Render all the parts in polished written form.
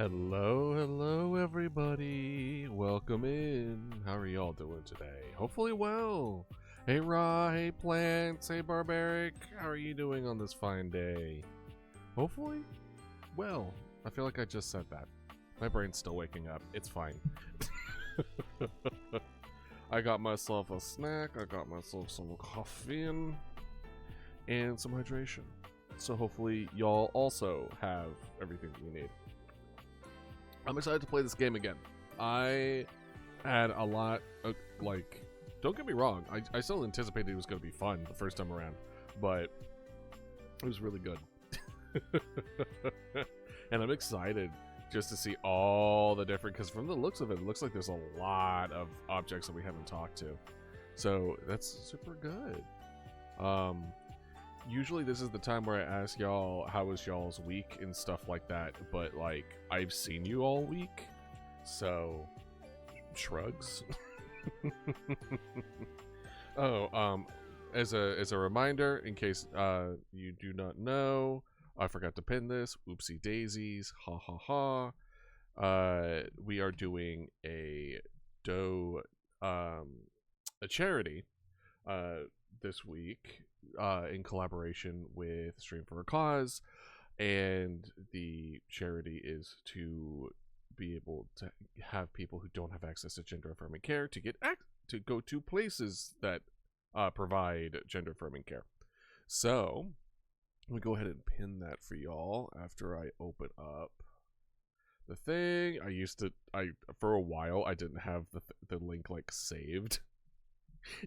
Hello, hello, everybody. Welcome in. How are y'all doing today? Hopefully well. Hey, Ra. Hey, Plants. Hey, Barbaric. How are you doing on this fine day? Hopefully well. I feel like I just said that. My brain's still waking up. It's fine. I got myself a snack. I got myself some coffee and some hydration. So hopefully y'all also have everything you need. I'm excited to play this game again. I had a lot of, don't get me wrong, I still anticipated it was going to be fun the first time around, but it was really good. And I'm excited just to see all the different, because from the looks of it, it looks like there's a lot of objects that we haven't talked to. So that's super good. Usually this is the time where I ask y'all how was y'all's week and stuff like that, but like I've seen you all week, so shrugs. Oh, as a reminder, in case you do not know, I forgot to pin this. Oopsie daisies, ha ha ha. We are doing a charity this week. In collaboration with Stream for a Cause, and the charity is to be able to have people who don't have access to gender affirming care to go to places that provide gender affirming care. So let me go ahead and pin that for y'all after I open up the thing. For a while I didn't have the link like saved.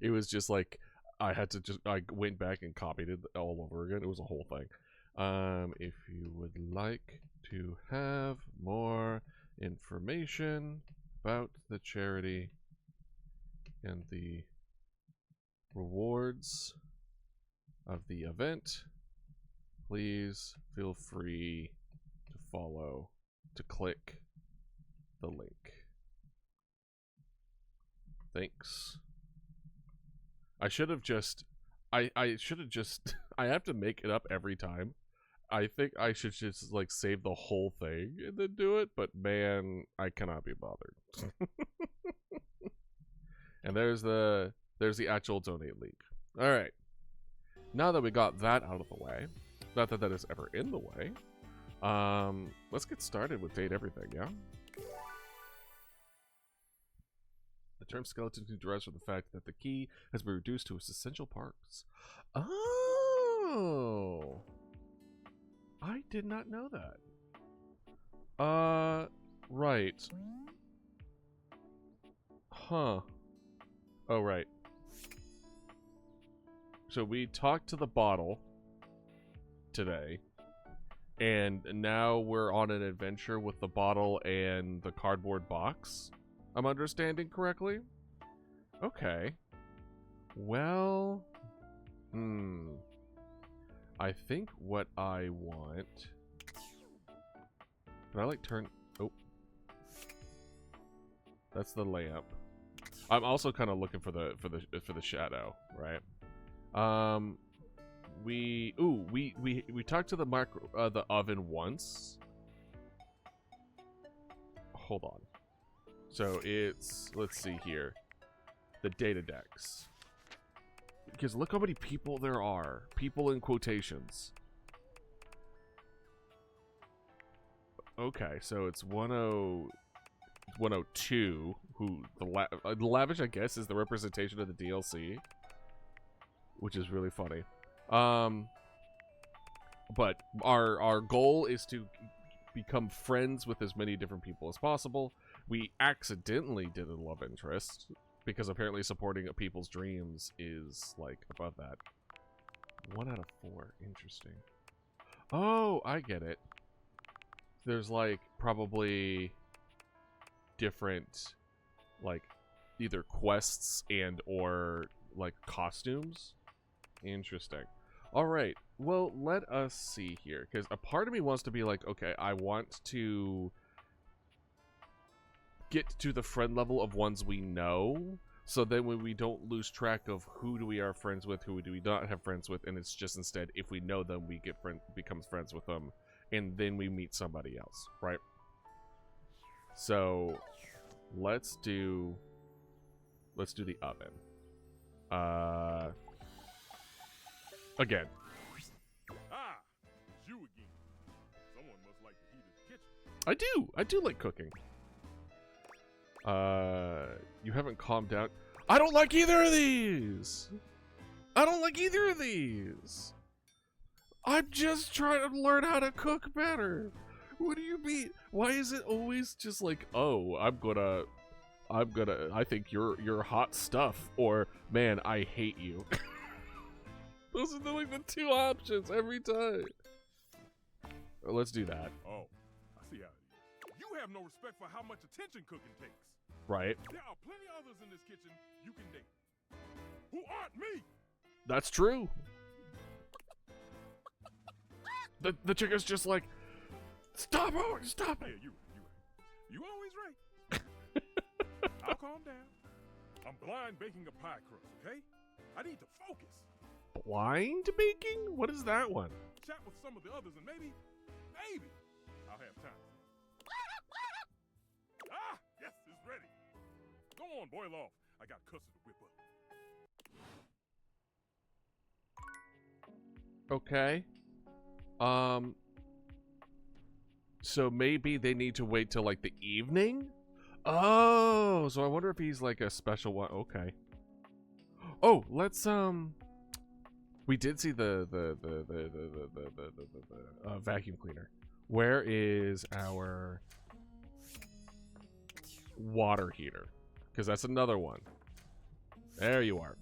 It was just like I went back and copied it all over again. It was a whole thing. If you would like to have more information about the charity and the rewards of the event, please feel free to click the link. Thanks. I have to make it up every time. I think I should just like save the whole thing and then do it, but man, I cannot be bothered. And there's the actual donate link. All right. Now that we got that out of the way, not that that is ever in the way, let's get started with date everything, yeah? The term skeleton derives from the fact that the key has been reduced to its essential parts. Oh, I did not know that. Right. Huh. Oh, right. So we talked to the bottle today, and now we're on an adventure with the bottle and the cardboard box. I'm understanding correctly? Okay. Well, I think what I want. Can I like turn? Oh, that's the lamp. I'm also kind of looking for the shadow, right? We talked to the oven once. Hold on. So it's, let's see here, the data decks. Because look how many people there are. People in quotations. Okay, so it's 102, who, the Lavish, I guess, is the representation of the DLC. Which is really funny. But our goal is to become friends with as many different people as possible. We accidentally did a love interest, because apparently supporting people's dreams is, like, above that. 1 out of 4. Interesting. Oh, I get it. There's, like, probably different, like, either quests and or, like, costumes. Interesting. Alright, well, let us see here, because a part of me wants to be like, okay, I want to get to the friend level of ones we know, so then when we don't lose track of who do we are friends with, who do we not have friends with, and it's just instead, if we know them, we become friends with them, and then we meet somebody else, right? So let's do the oven. Again. Ah, it's you again. Someone must like the heat of the kitchen. I do like cooking. You haven't calmed down. I don't like either of these. I'm just trying to learn how to cook better. What do you mean? Why is it always just like, oh, I think you're hot stuff, or man, I hate you. Those are like the two options every time. Let's do that. Oh, I see how it is. You have no respect for how much attention cooking takes. Right. There are plenty others in this kitchen you can date who aren't me. That's true. The chick is just like, stop it. Yeah, you right. You always right. I'll calm down. I'm blind baking a pie crust, okay? I need to focus. Blind baking? What is that one? Chat with some of the others and maybe I'll have time. Ah, yes, it's ready. Go on, boil off. I got custard to whip up. Okay. So maybe they need to wait till like the evening? Oh, so I wonder if he's like a special one. Okay. Oh, let's we did see the vacuum cleaner. Where is our water heater? Because that's another one. There you are.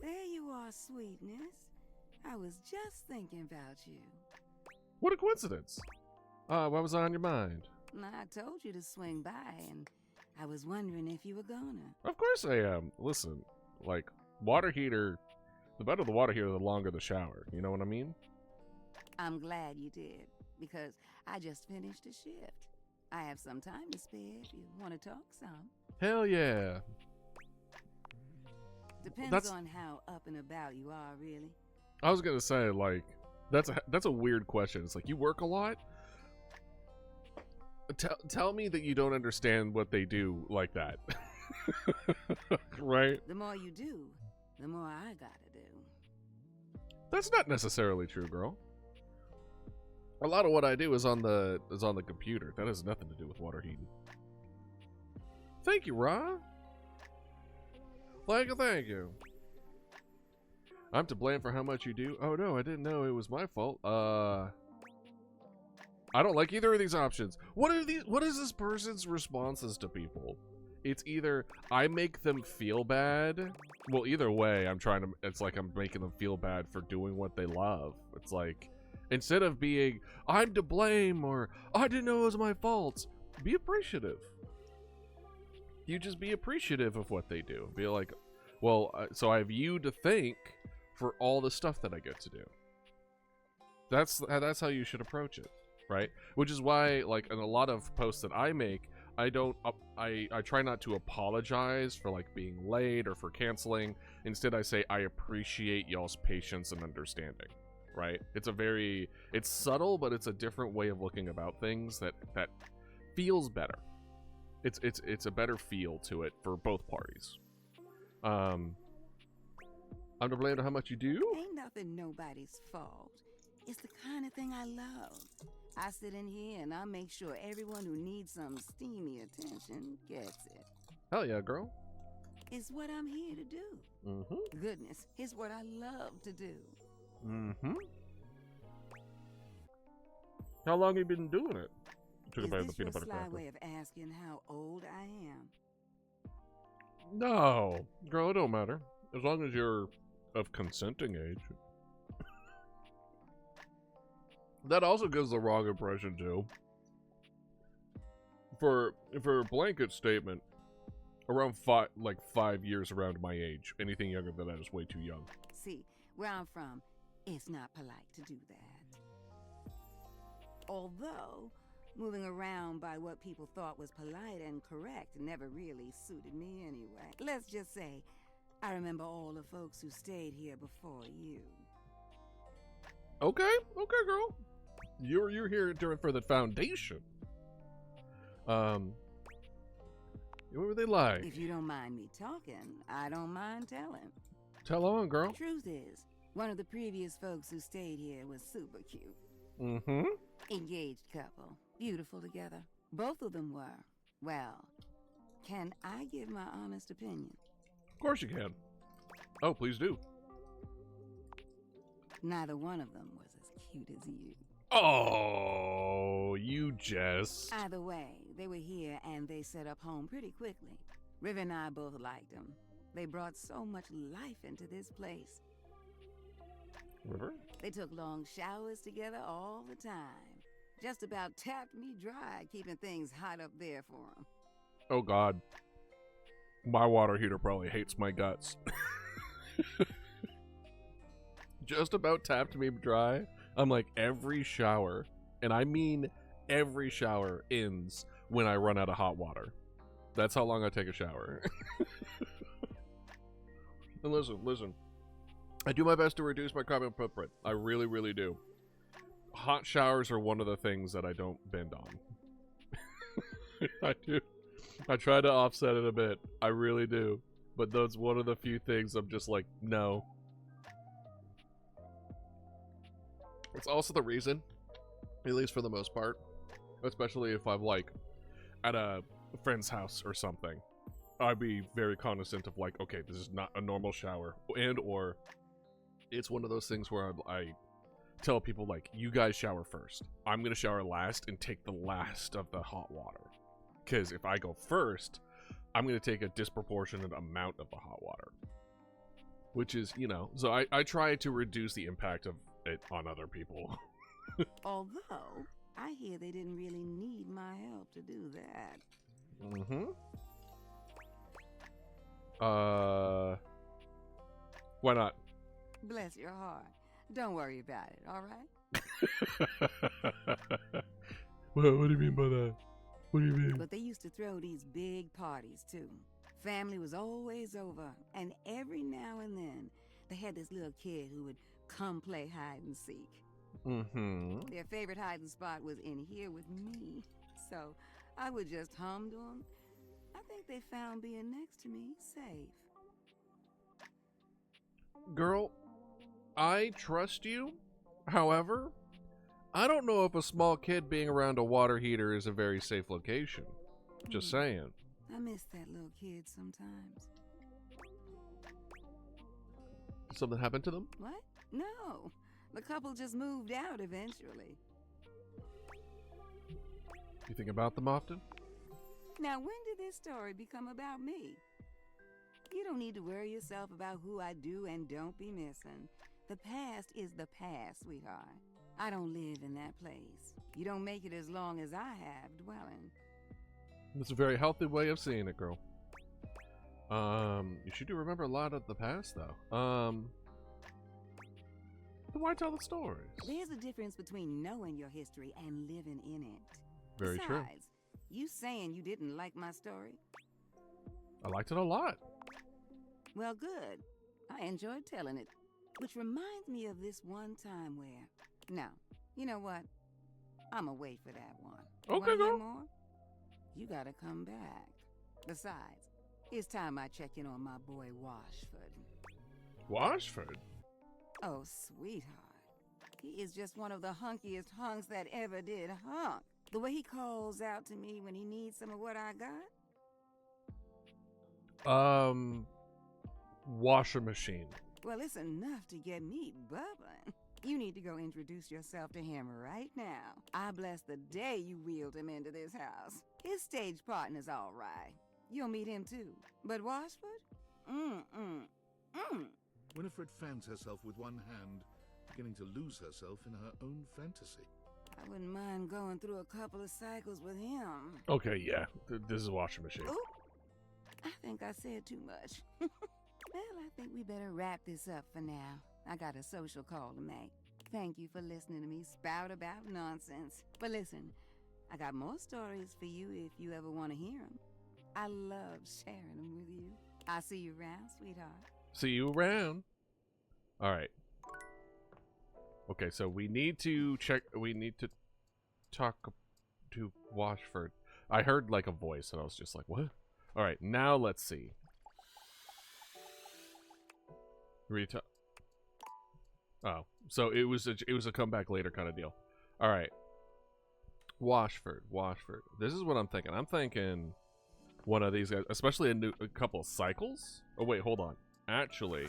There you are, sweetness. I was just thinking about you. What a coincidence. What was on your mind? I told you to swing by, and I was wondering if you were gonna. Of course I am. Listen, like, water heater, the better the water heater, the longer the shower. You know what I mean? I'm glad you did, because I just finished a shift. I have some time to spare if you want to talk some. Hell yeah. Depends on how up and about you are, really. I was gonna say, like, that's a weird question. It's like, you work a lot? Tell me that you don't understand what they do like that. Right? The more you do, the more I gotta do. That's not necessarily true, girl. A lot of what I do is on the computer. That has nothing to do with water heating. Thank you, Ra. Thank you. I'm to blame for how much you do. Oh no, I didn't know it was my fault. I don't like either of these options. What is this person's responses to people? It's either I make them feel bad. Well, either way, it's like I'm making them feel bad for doing what they love. It's like, instead of being, I'm to blame, or I didn't know it was my fault, be appreciative. You just be appreciative of what they do. Be like, well, so I have you to thank for all the stuff that I get to do. That's how you should approach it, right? Which is why, like, in a lot of posts that I make, I try not to apologize for like being late or for canceling. Instead, I say I appreciate y'all's patience and understanding, right? It's subtle, but it's a different way of looking about things that feels better. It's a better feel to it for both parties. I'm to blame for how much you do? Ain't nothing nobody's fault. It's the kind of thing I love. I sit in here and I make sure everyone who needs some steamy attention gets it. Hell yeah, girl. It's what I'm here to do. Mm-hmm. Goodness, it's what I love to do. Mm-hmm. How long have you been doing it? Is this your sly way of asking how old I am? No, girl, it don't matter. As long as you're of consenting age. That also gives the wrong impression too. For a blanket statement, around 5 years around my age. Anything younger than that is way too young. See, where I'm from, it's not polite to do that. Although, moving around by what people thought was polite and correct never really suited me anyway. Let's just say, I remember all the folks who stayed here before you. Okay, girl. You're here during for the foundation. What were they like? If you don't mind me talking, I don't mind telling. Tell on, girl. Truth is, one of the previous folks who stayed here was super cute. Mm-hmm. Engaged couple. Beautiful together. Both of them were. Well, can I give my honest opinion? Of course you can. Oh, please do. Neither one of them was as cute as you. Oh, you Jess. Either way, they were here and they set up home pretty quickly. River and I both liked them. They brought so much life into this place. River? They took long showers together all the time. Just about tapped me dry, keeping things hot up there for them. Oh, God. My water heater probably hates my guts. Just about tapped me dry. I'm like, every shower, and I mean every shower, ends when I run out of hot water. That's how long I take a shower. And listen. I do my best to reduce my carbon footprint. I really, really do. Hot showers are one of the things that I don't bend on. I do. I try to offset it a bit. I really do. But that's one of the few things I'm just like, no. It's also the reason, at least for the most part, especially if I'm like at a friend's house or something, I'd be very cognizant of like, okay, this is not a normal shower, and or it's one of those things where I tell people like, you guys shower first. I'm gonna shower last and take the last of the hot water, because if I go first, I'm gonna take a disproportionate amount of the hot water, which is, you know, so I try to reduce the impact of it on other people. Although, I hear they didn't really need my help to do that. Mm-hmm. Why not? Bless your heart. Don't worry about it, all right? Well, what do you mean by that? What do you mean? But they used to throw these big parties, too. Family was always over, and every now and then, they had this little kid who would come play hide and seek. Mm-hmm. Their favorite hiding spot was in here with me, so I would just hum to them. I think they found being next to me safe. Girl, I trust you. However, I don't know if a small kid being around a water heater is a very safe location. Just saying. I miss that little kid sometimes. Did something happen to them? What? No. The couple just moved out eventually. You think about them often? Now, when did this story become about me? You don't need to worry yourself about who I do and don't be missing. The past is the past, sweetheart. I don't live in that place. You don't make it as long as I have dwelling. That's a very healthy way of seeing it, girl. You should do remember a lot of the past, though. Then why tell the stories? There's a difference between knowing your history and living in it. Very true. Besides, you saying you didn't like my story? I liked it a lot. Well, good. I enjoyed telling it. Which reminds me of this one time where... No, you know what? I'ma wait for that one. Okay, Wanna hear girl. more? You gotta come back. Besides, it's time I check in on my boy Washford. Washford? Oh, sweetheart. He is just one of the hunkiest hunks that ever did hunk. The way he calls out to me when he needs some of what I got? Washer machine. Well, it's enough to get me bubbling. You need to go introduce yourself to him right now. I bless the day you wheeled him into this house. His stage partner's all right. You'll meet him too. But Washford? Winifred fans herself with one hand, beginning to lose herself in her own fantasy. I wouldn't mind going through a couple of cycles with him. Okay, yeah. This is a washer machine. Oop! I think I said too much. Well, I think we better wrap this up for now. I got a social call to make. Thank you for listening to me spout about nonsense. But listen, I got more stories for you if you ever want to hear them. I love sharing them with you. I'll see you around, sweetheart. See you around. All right. Okay, so we need to check. We need to talk to Washford. I heard like a voice, and I was just like, "What?" All right, now let's see. Oh, so it was a comeback later kind of deal. All right, Washford. This is what I'm thinking. I'm thinking one of these guys, especially a couple of cycles. Oh wait, hold on. Actually,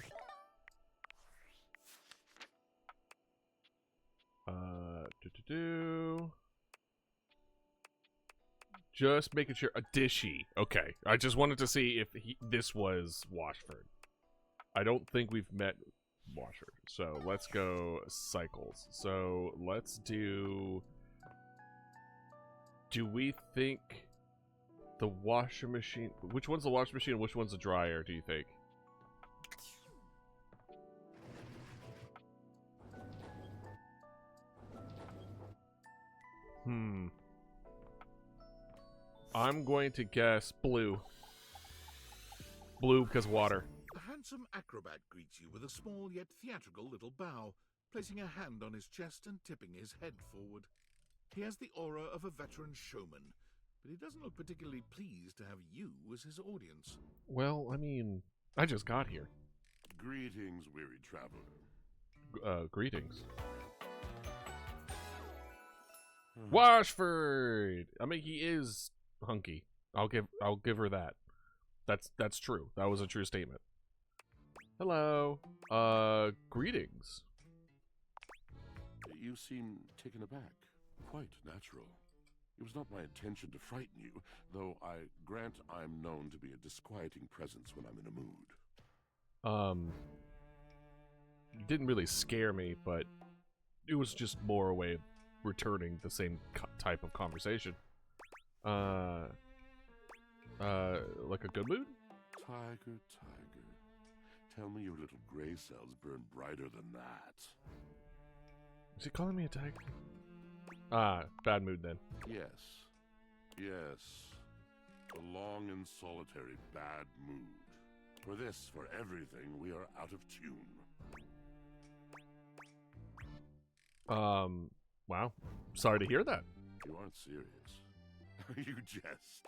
just making sure a dishy. Okay, I just wanted to see if this was Washford. I don't think we've met Washford, so let's go cycles. So let's do. Do we think the washing machine? Which one's the washing machine and which one's the dryer? Do you think? I'm going to guess blue. Blue because water. A handsome acrobat greets you with a small yet theatrical little bow, placing a hand on his chest and tipping his head forward. He has the aura of a veteran showman, but he doesn't look particularly pleased to have you as his audience. Well, I mean, I just got here. Greetings, weary traveler. Greetings. Washford! I mean, he is hunky. I'll give her that. That's true. That was a true statement. Hello. Greetings. You seem taken aback. Quite natural. It was not my intention to frighten you, though I grant I'm known to be a disquieting presence when I'm in a mood. It didn't really scare me, but it was just more a way of returning the same type of conversation. Like a good mood? Tiger, tell me your little gray cells burn brighter than that. Is he calling me a tiger? Ah, bad mood then. Yes. A long and solitary bad mood. For everything, we are out of tune. Wow. Sorry to hear that. You aren't serious. You jest.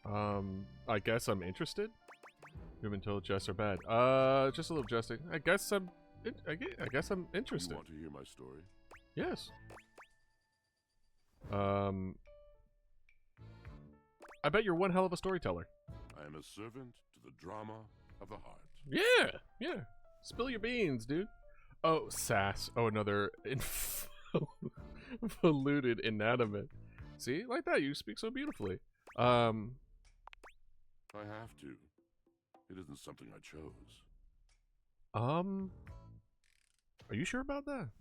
I guess I'm interested. You've been told jests are bad. Just a little jesting. I guess I'm interested. You want to hear my story? Yes. I bet you're one hell of a storyteller. I am a servant to the drama of the heart. Yeah. Spill your beans, dude. Oh, sass. Oh, another polluted inanimate. See, like that. You speak so beautifully. I have to. It isn't something I chose. Are you sure about that?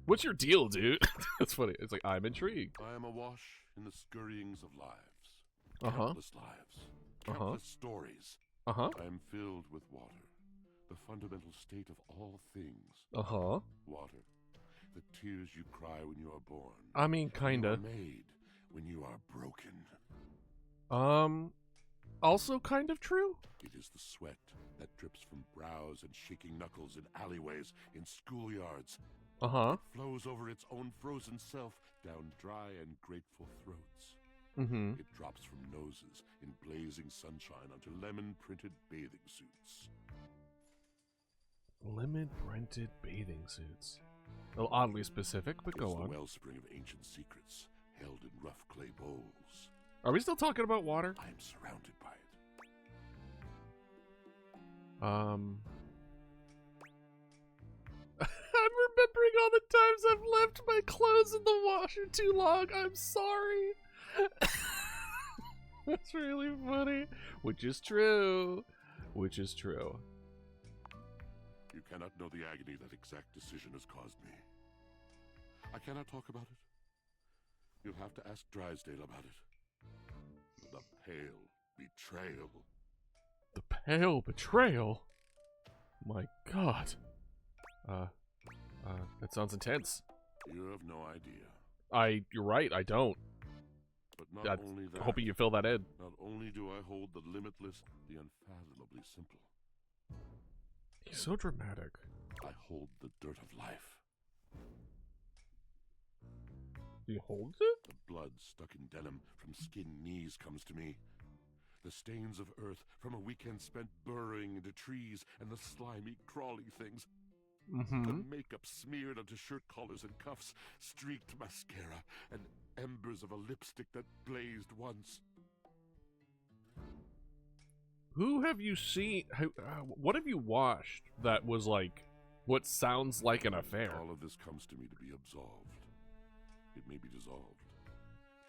What's your deal, dude? That's funny. It's like, I'm intrigued. I am awash in the scurryings of lives. Uh-huh. Countless lives. Countless stories. Uh-huh. I am filled with water. The fundamental state of all things. Uh-huh. Water. The tears you cry when you are born. I mean, kinda. You are made when you are broken. Also kind of true? It is the sweat that drips from brows and shaking knuckles in alleyways, in schoolyards. Uh-huh. It flows over its own frozen self down dry and grateful throats. Mm-hmm. It drops from noses in blazing sunshine onto lemon-printed bathing suits. Lemon-printed bathing suits. A little oddly specific, but go on. The wellspring of ancient secrets, held in rough clay bowls. Are we still talking about water? I am surrounded by it. I'm remembering all the times I've left my clothes in the washer too long. I'm sorry. That's really funny. Which is true. You cannot know the agony that exact decision has caused me. I cannot talk about it. You'll have to ask Drysdale about it. The pale betrayal. The pale betrayal? My God. That sounds intense. You have no idea. You're right, I don't. But not only that. Hoping you fill that in. Not only do I hold the limitless, the unfathomably simple. He's so dramatic. I hold the dirt of life. He holds it? The blood stuck in denim from skinned knees comes to me. The stains of earth from a weekend spent burrowing into trees and the slimy, crawly things. The makeup smeared onto shirt collars and cuffs, streaked mascara, and embers of a lipstick that blazed once. Who have you seen? What have you watched that was like what sounds like an affair? All of this comes to me to be absolved. It may be dissolved,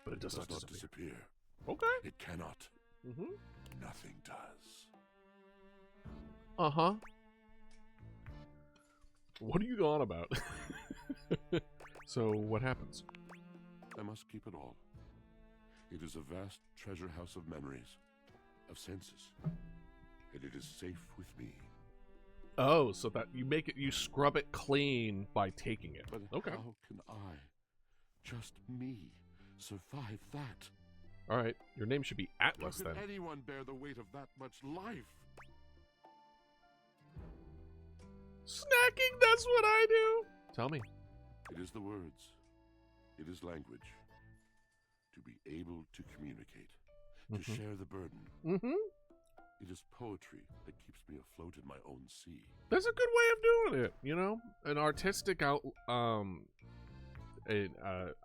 But it does not disappear. Okay. It cannot. Mm-hmm. Nothing does. Uh-huh. What are you on about? So, what happens? I must keep it all. It is a vast treasure house of memories, of senses, and it is safe with me. Oh, so that you scrub it clean by taking it. But Okay. how can I, just me, survive that? All right. Your name should be Atlas How then. could anyone bear the weight of that much life? Snacking, that's what I do. Tell me. It is the words. It is language. To be able to communicate. To share the burden. Mm-hmm. It is poetry that keeps me afloat in my own sea. That's a good way of doing it, you know? An artistic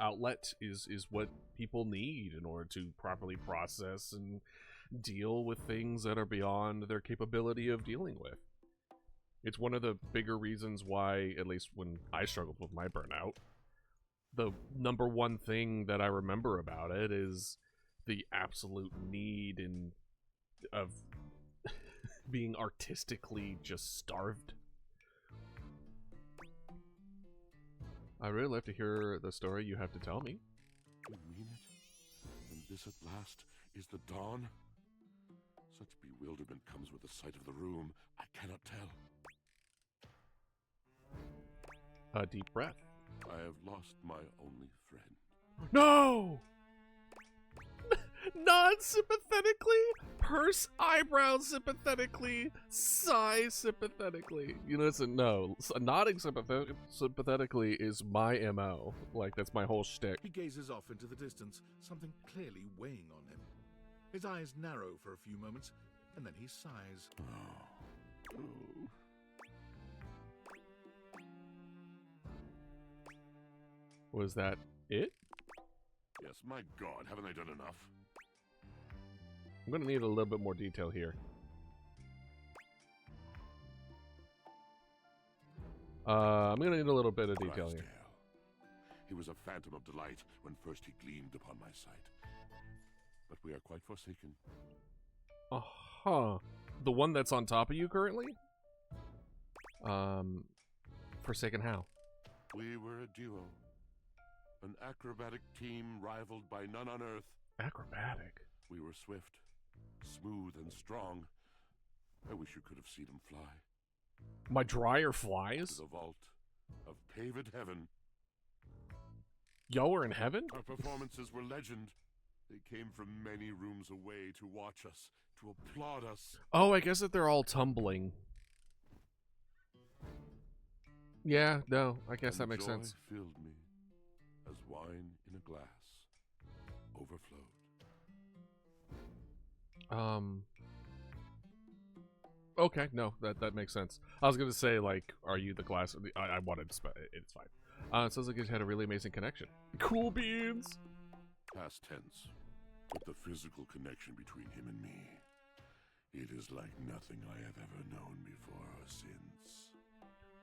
outlet is what people need in order to properly process and deal with things that are beyond their capability of dealing with. It's one of the bigger reasons why, at least when I struggled with my burnout, the number one thing that I remember about it is the absolute need of being artistically just starved. I really love to hear the story you have to tell me. You mean it? And this at last is the dawn? Such bewilderment comes with the sight of the room, I cannot tell. A deep breath. I have lost my only friend. No! Nod sympathetically, purse eyebrows sympathetically, sigh sympathetically. You know, listen, no, nodding sympathetically is my MO. Like, that's my whole shtick. He gazes off into the distance, something clearly weighing on him. His eyes narrow for a few moments, and then he sighs. Oh. Was that it? Yes, my God, haven't I done enough? I'm gonna need a little bit more detail here. I'm gonna need a little bit of detail here. He was a phantom of delight when first he gleamed upon my sight. But we are quite forsaken. Uh-huh. The one that's on top of you currently? Forsaken how? We were a duo. An acrobatic team rivaled by none on Earth. Acrobatic? We were swift, smooth, and strong. I wish you could have seen him fly. My dryer To flies? the vault of paved heaven. Y'all were in heaven? Our performances were legend. They came from many rooms away to watch us, to applaud us. Oh, I guess that they're all tumbling. Yeah, no, I guess And that makes joy sense. filled me as wine in a glass overflowed. Okay, no, that makes sense. I was gonna say, like, are you the glass? I wanted to, it's fine. It sounds like you had a really amazing connection. Cool beans! Past tense, but the physical connection between him and me, it is like nothing I have ever known before or since.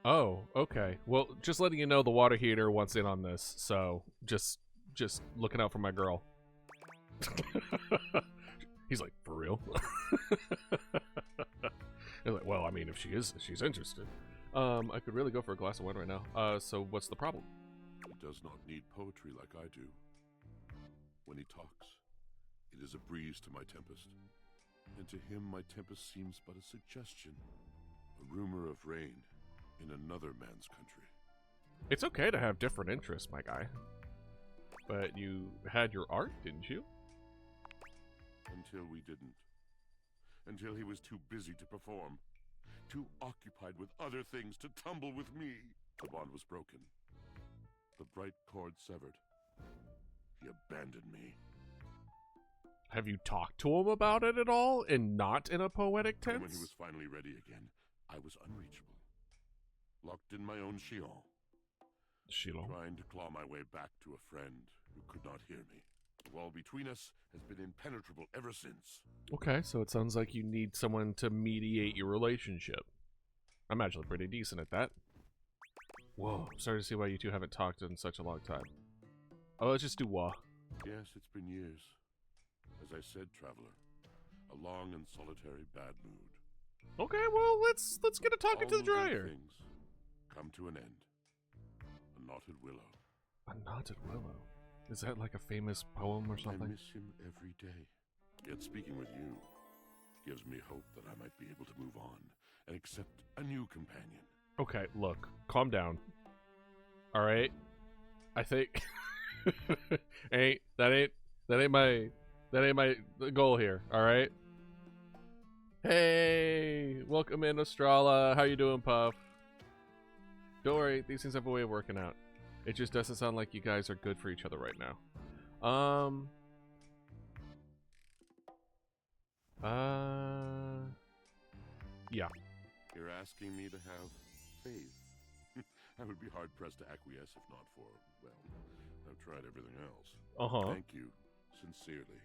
Oh, okay. Well, just letting you know, the water heater wants in on this, so just looking out for my girl. He's like, for real? He's like, well, I mean, if she's interested. I could really go for a glass of wine right now. So what's the problem? He does not need poetry like I do. When he talks, it is a breeze to my tempest. And to him, my tempest seems but a suggestion, a rumor of rain in another man's country. It's okay to have different interests, my guy. But you had your art, didn't you? Until we didn't. Until he was too busy to perform. too occupied with other things to tumble with me. The bond was broken. The bright cord severed. He abandoned me. Have you talked to him about it at all, and not in a poetic And when he tense? was finally ready again, I was unreachable. Locked in my own Shion. Shiloh. Trying to claw my way back to a friend who could not hear me. The wall between us has been impenetrable ever since. Okay, so it sounds like you need someone to mediate your relationship. I'm actually pretty decent at that. Whoa, I'm starting to see why you two haven't talked in such a long time. Oh, let's just do wah. Yes, it's been years. As I said, traveler, a long and solitary bad mood. Okay, well, let's get a talking to the All moving dryer. things come to an end. A knotted willow. A knotted willow. Is that like a famous poem or I something? miss him every day. Yet speaking with you gives me hope that I might be able to move on and accept a new companion. Okay, look, calm down. All right, I think that ain't my goal here. All right. Hey, welcome in, Estrala. How you doing, Puff? Don't worry, these things have a way of working out. It just doesn't sound like you guys are good for each other right now. Yeah. You're asking me to have faith. I would be hard-pressed to acquiesce if not for, well, I've tried everything else. Thank you, sincerely,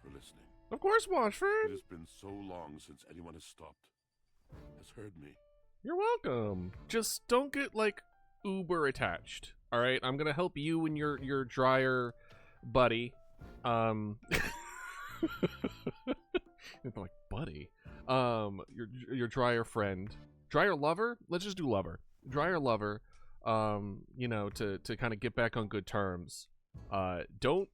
for listening. Of course, It Washford. has been so long since anyone has stopped, has heard me. You're welcome. Just don't get like uber attached. All right, I'm gonna help you and your dryer buddy. Like buddy. Your dryer friend, dryer lover. Let's just do lover. Dryer lover. You know, to kind of get back on good terms. Don't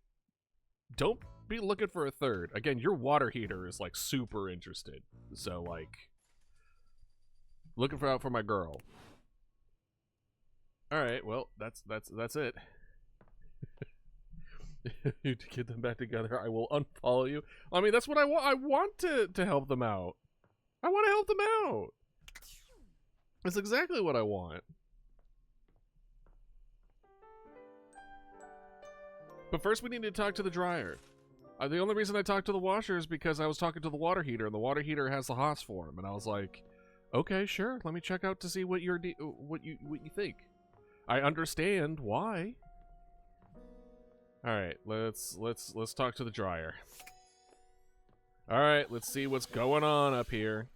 be looking for a third. Again, your water heater is like super interested. So like, looking out for my girl. All right, well, that's it. To get them back together, I will unfollow you. I mean, that's what I want. I want to help them out. I want to help them out. That's exactly what I want. But first, we need to talk to the dryer. The only reason I talked to the washer is because I was talking to the water heater, and the water heater has the Haas form, and I was like, okay, sure. Let me check out to see what you think. I understand why. All right, let's talk to the dryer. All right, let's see what's going on up here.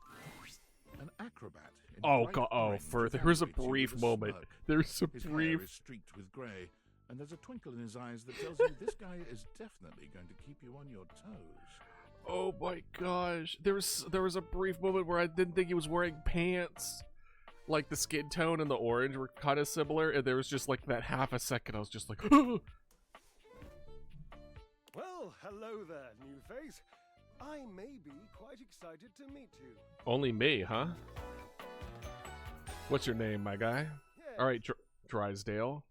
An acrobat. in Oh bright god! Oh, grey there's a exaggerates you brief with a moment. smirk. There's a His hair brief. is streaked with grey, and there's a twinkle in his eyes that tells you this guy is definitely going to keep you on your toes. Oh my gosh! There was a brief moment where I didn't think he was wearing pants. Like the skin tone and the orange were kind of similar, and there was just like that half a second I was just like, Well, hello there, new face. I may be quite excited to meet you. only me, huh? What's your name, my guy? Yeah. All right, Drysdale.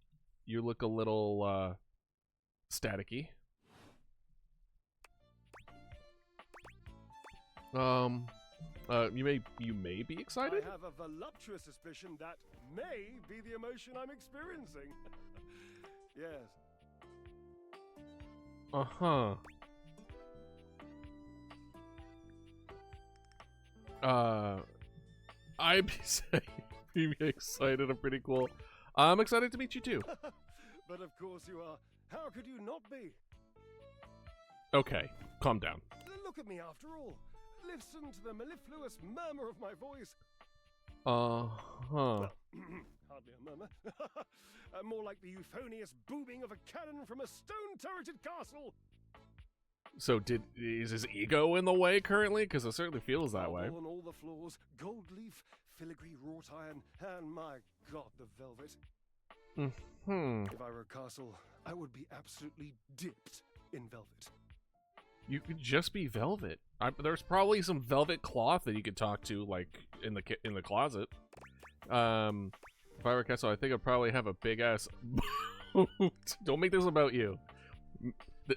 You look a little staticky. You may be excited. I have a voluptuous suspicion that may be the emotion I'm experiencing. Yes. Uh-huh. I'd be excited. I'm pretty cool. I'm excited to meet you too. But of course you are. How could you not be? Okay, calm down. Look at me after all. Listen to the mellifluous murmur of my voice. Uh-huh. Well, hardly a murmur. More like the euphonious booming of a cannon from a stone-turreted castle. So is his ego in the way currently? Because it certainly feels that way. Marble on all the floors, gold leaf, filigree wrought iron, and my god, the velvet. If I were a castle, I would be absolutely dipped in velvet. You could just be velvet. There's probably some velvet cloth that you could talk to, like in the closet. If I were a castle, I think I'd probably have a big ass. Don't make this about you.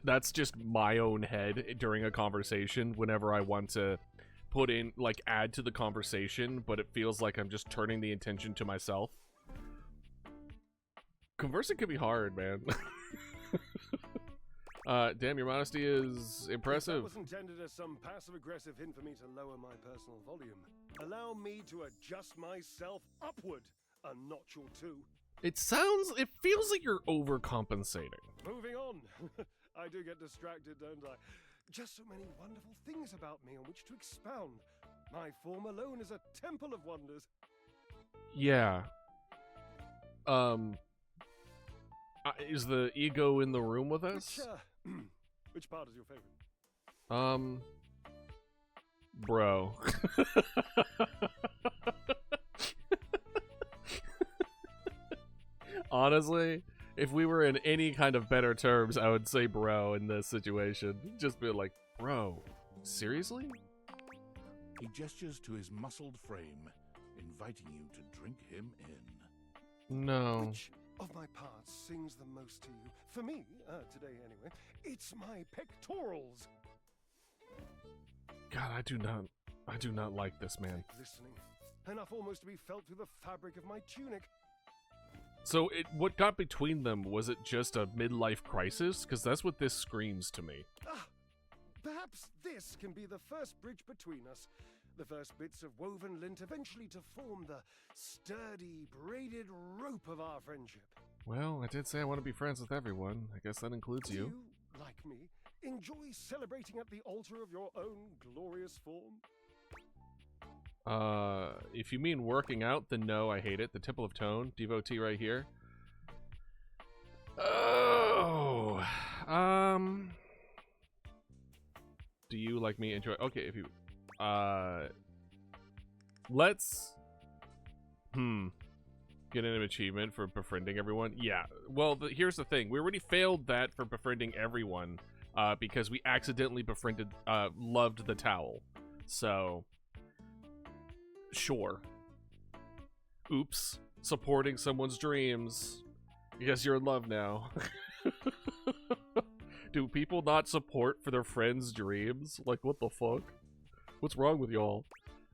That's just my own head during a conversation. Whenever I want to put in, like, add to the conversation, but it feels like I'm just turning the attention to myself. Conversing can be hard, man. Damn, your modesty is impressive. That was intended as some passive-aggressive hint for me to lower my personal volume. Allow me to adjust myself upward a notch or two. It feels like you're overcompensating. Moving on. I do get distracted, don't I? Just so many wonderful things about me on which to expound. My form alone is a temple of wonders. Yeah. Is the ego in the room with us? Which part is your favorite? Bro. Honestly, if we were in any kind of better terms, I would say bro in this situation. Just be like, bro, seriously? He gestures to his muscled frame, inviting you to drink him in. No. Which of my parts sings the most to you? For me, today anyway, it's my pectorals. God, I do not like this man. Listening, enough almost to be felt through the fabric of my tunic. So, what got between them, was it just a midlife crisis? Because that's what this screams to me. Perhaps this can be the first bridge between us. The first bits of woven lint eventually to form the sturdy, braided rope of our friendship. Well, I did say I want to be friends with everyone. I guess that includes you. Do you, like me, enjoy celebrating at the altar of your own glorious form? If you mean working out, then no, I hate it. The Temple of Tone, devotee right here. Oh, do you, like me, enjoy? Okay, if you, let's, get an achievement for befriending everyone. Yeah, well, here's the thing. We already failed that for befriending everyone, because we accidentally loved the towel. So, sure. Oops. Supporting someone's dreams. Because you're in love now. Do people not support for their friends' dreams? Like, what the fuck? What's wrong with y'all?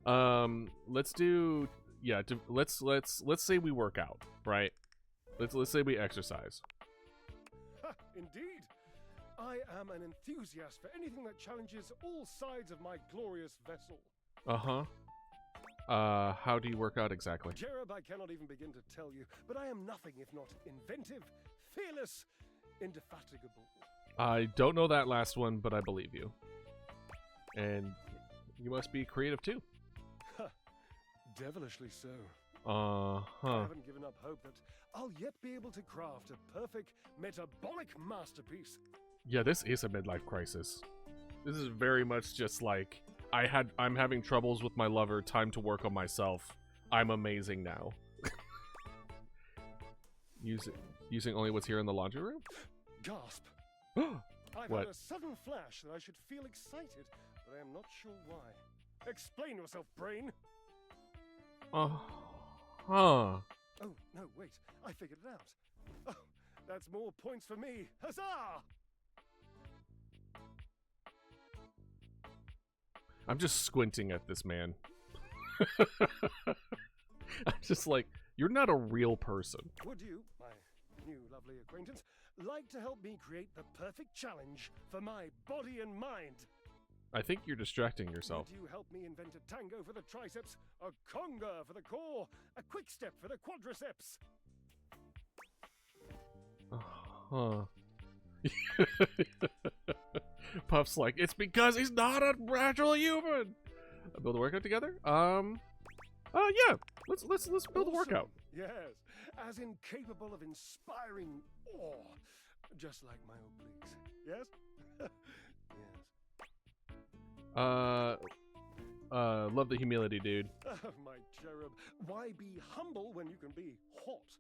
Let's do... Yeah, let's say we work out, right? Let's say we exercise. Indeed. I am an enthusiast for anything that challenges all sides of my glorious vessel. Uh-huh. How do you work out exactly? Jerub, I cannot even begin to tell you, but I am nothing if not inventive, fearless, indefatigable. I don't know that last one, but I believe you. And you must be creative too. Devilishly so. I haven't given up hope that I'll yet be able to craft a perfect metabolic masterpiece. Yeah, this is a midlife crisis. This is very much just like, I'm having troubles with my lover, time to work on myself. I'm amazing now. Using only what's here in the laundry room? Gasp. I've What? had a sudden flash that I should feel excited, but I am not sure why. Explain yourself, brain. Oh, no, wait. I figured it out. Oh, that's more points for me. Huzzah! I'm just squinting at this man. I'm just like, you're not a real person. Would you, my new lovely acquaintance, like to help me create the perfect challenge for my body and mind? I think you're distracting yourself. Would you help me invent a tango for the triceps, a conga for the core, a quick step for the quadriceps? Puff's like, it's because he's not a natural human. Build a workout together? Yeah. Let's build a workout. Yes, as incapable of inspiring awe, just like my obliques. Yes? Yes. Love the humility, dude. My cherub, why be humble when you can be hot?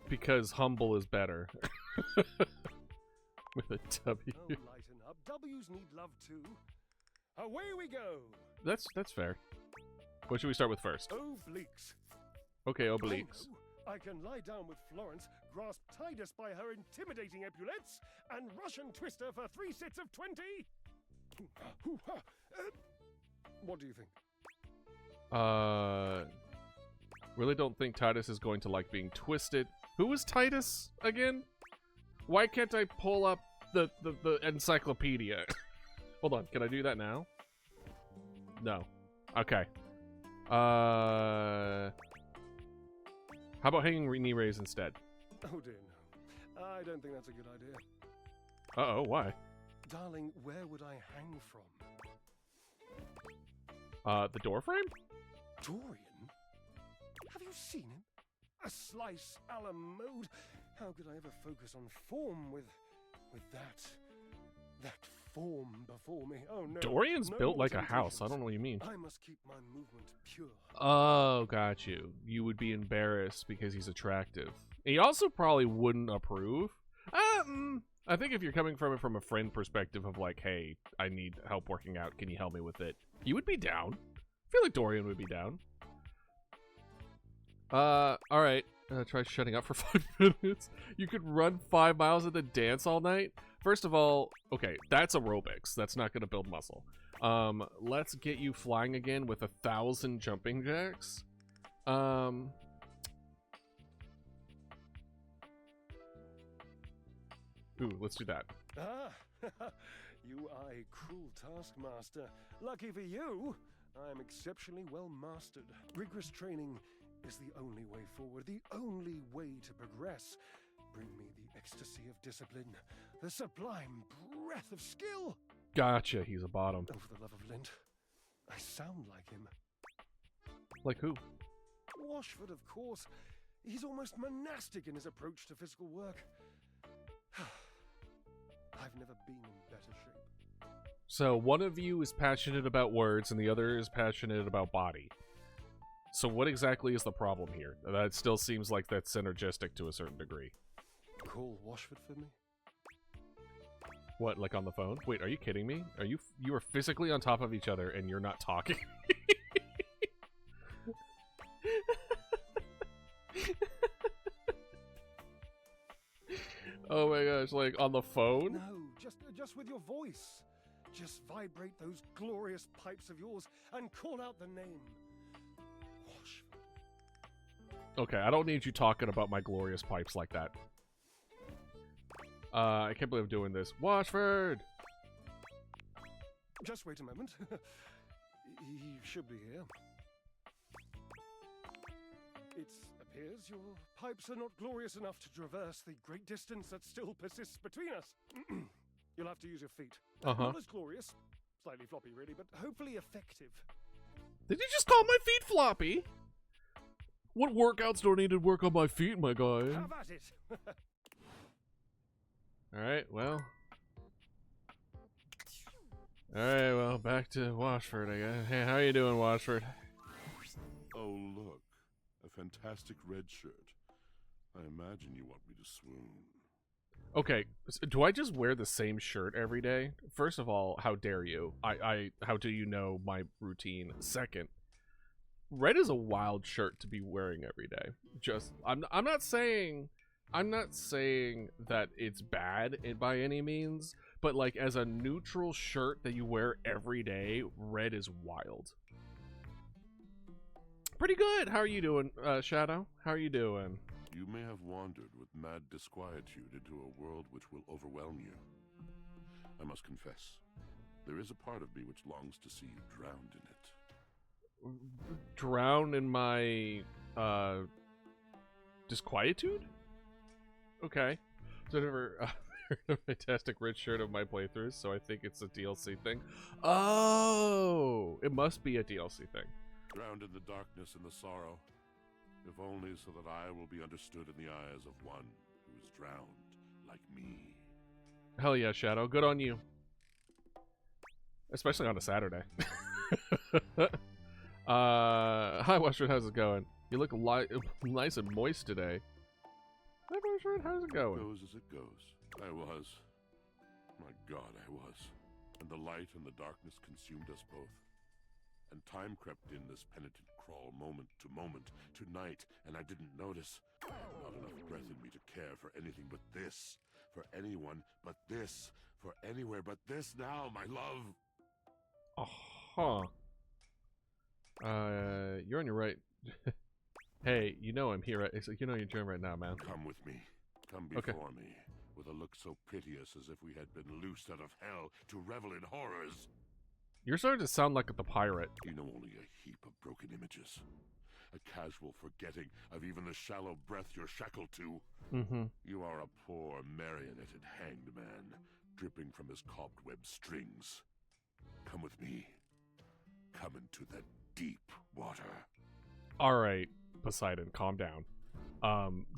Because humble is better. With a W. Oh, lighten up. W's need love too. Away we go. That's fair. What should we start with first? Obliques. Okay, obliques. I can lie down with Florence, grasp Titus by her intimidating epaulets, and Russian twist her for 3 sets of 20. What do you think? Really don't think Titus is going to like being twisted. Who is Titus again? Why can't I pull up the encyclopedia? Hold on, can I do that now? No. Okay. How about hanging knee raise instead? Oh dear, no. I don't think that's a good idea. Uh-oh, why? Darling, where would I hang from? The door frame? Dorian? Have you seen him? A slice a la mode? How could I ever focus on form with that form before me? Oh no. Dorian's no built like a house. I temptations. don't know what you mean. I must keep my movement pure. Oh, got you. You would be embarrassed because he's attractive. He also probably wouldn't approve. I think if you're coming from it from a friend perspective of like, hey, I need help working out, can you help me with it? You would be down. I feel like Dorian would be down. Alright. Try shutting up for 5 minutes. You could run 5 miles and then dance all night? First of all, okay, that's aerobics. That's not gonna build muscle. Let's get you flying again with 1,000 jumping jacks. Ooh, let's do that. Ah, you are a cruel taskmaster. Lucky for you, I am exceptionally well mastered. Rigorous training is the only way forward, the only way to progress. Bring me the ecstasy of discipline, the sublime breath of skill. Gotcha, he's a bottom. Oh, for the love of Lint, I sound like him. Like who? Washford, of course. He's almost monastic in his approach to physical work. I've never been in better shape. So one of you is passionate about words and the other is passionate about body. So what exactly is the problem here? That still seems like that's synergistic to a certain degree. Call Washford for me? What, like on the phone? Wait, are you kidding me? You are physically on top of each other and you're not talking? Oh my gosh, like on the phone? No, just with your voice. Just vibrate those glorious pipes of yours and call out the name. Washford. Okay, I don't need you talking about my glorious pipes like that. I can't believe I'm doing this. Washford! Just wait a moment. He should be here. It appears your pipes are not glorious enough to traverse the great distance that still persists between us. You'll have to use your feet. Not as glorious. Slightly floppy, really, but hopefully effective. Did you just call my feet floppy? What workouts don't need to work on my feet, my guy? Have at it! Alright, well. Alright, well, back to Washford, I guess. Hey, how you doing, Washford? Oh, look. A fantastic red shirt. I imagine you want me to swoon. Okay, do I just wear the same shirt every day? First of all, how dare you? How do you know my routine? Second, red is a wild shirt to be wearing every day. Just, I'm not saying that it's bad by any means, but like as a neutral shirt that you wear every day, red is wild. Pretty good. How are you doing, Shadow? How are you doing? You may have wandered with mad disquietude into a world which will overwhelm you. I must confess, there is a part of me which longs to see you drowned in it. Drown in my, disquietude? Okay. So I've never heard a fantastic red shirt of my playthroughs, so I think it's a DLC thing. Oh! It must be a DLC thing. Drowned in the darkness and the sorrow, if only so that I will be understood in the eyes of one who is drowned like me. Hell yeah, Shadow. Good on you. Especially on a Saturday. Hi, Western. How's it going? You look nice and moist today. Hi, Western. How's it going? It goes as it goes. I was. My God, I was. And the light and the darkness consumed us both. And time crept in this penitent crawl moment to night, and I didn't notice. I had not enough breath in me to care for anything but this, for anyone but this, for anywhere but this now, my love. Uh-huh. You're on your right. Hey, you know I'm here. You know you're doing right now, man. Come with me. Come before me, with a look so piteous as if we had been loosed out of hell to revel in horrors. You're starting to sound like the pirate. You know only a heap of broken images. A casual forgetting of even the shallow breath you're shackled to. Mm-hmm. You are a poor, marionetted hanged man, dripping from his cobweb strings. Come with me. Come into the deep water. All right, Poseidon, calm down.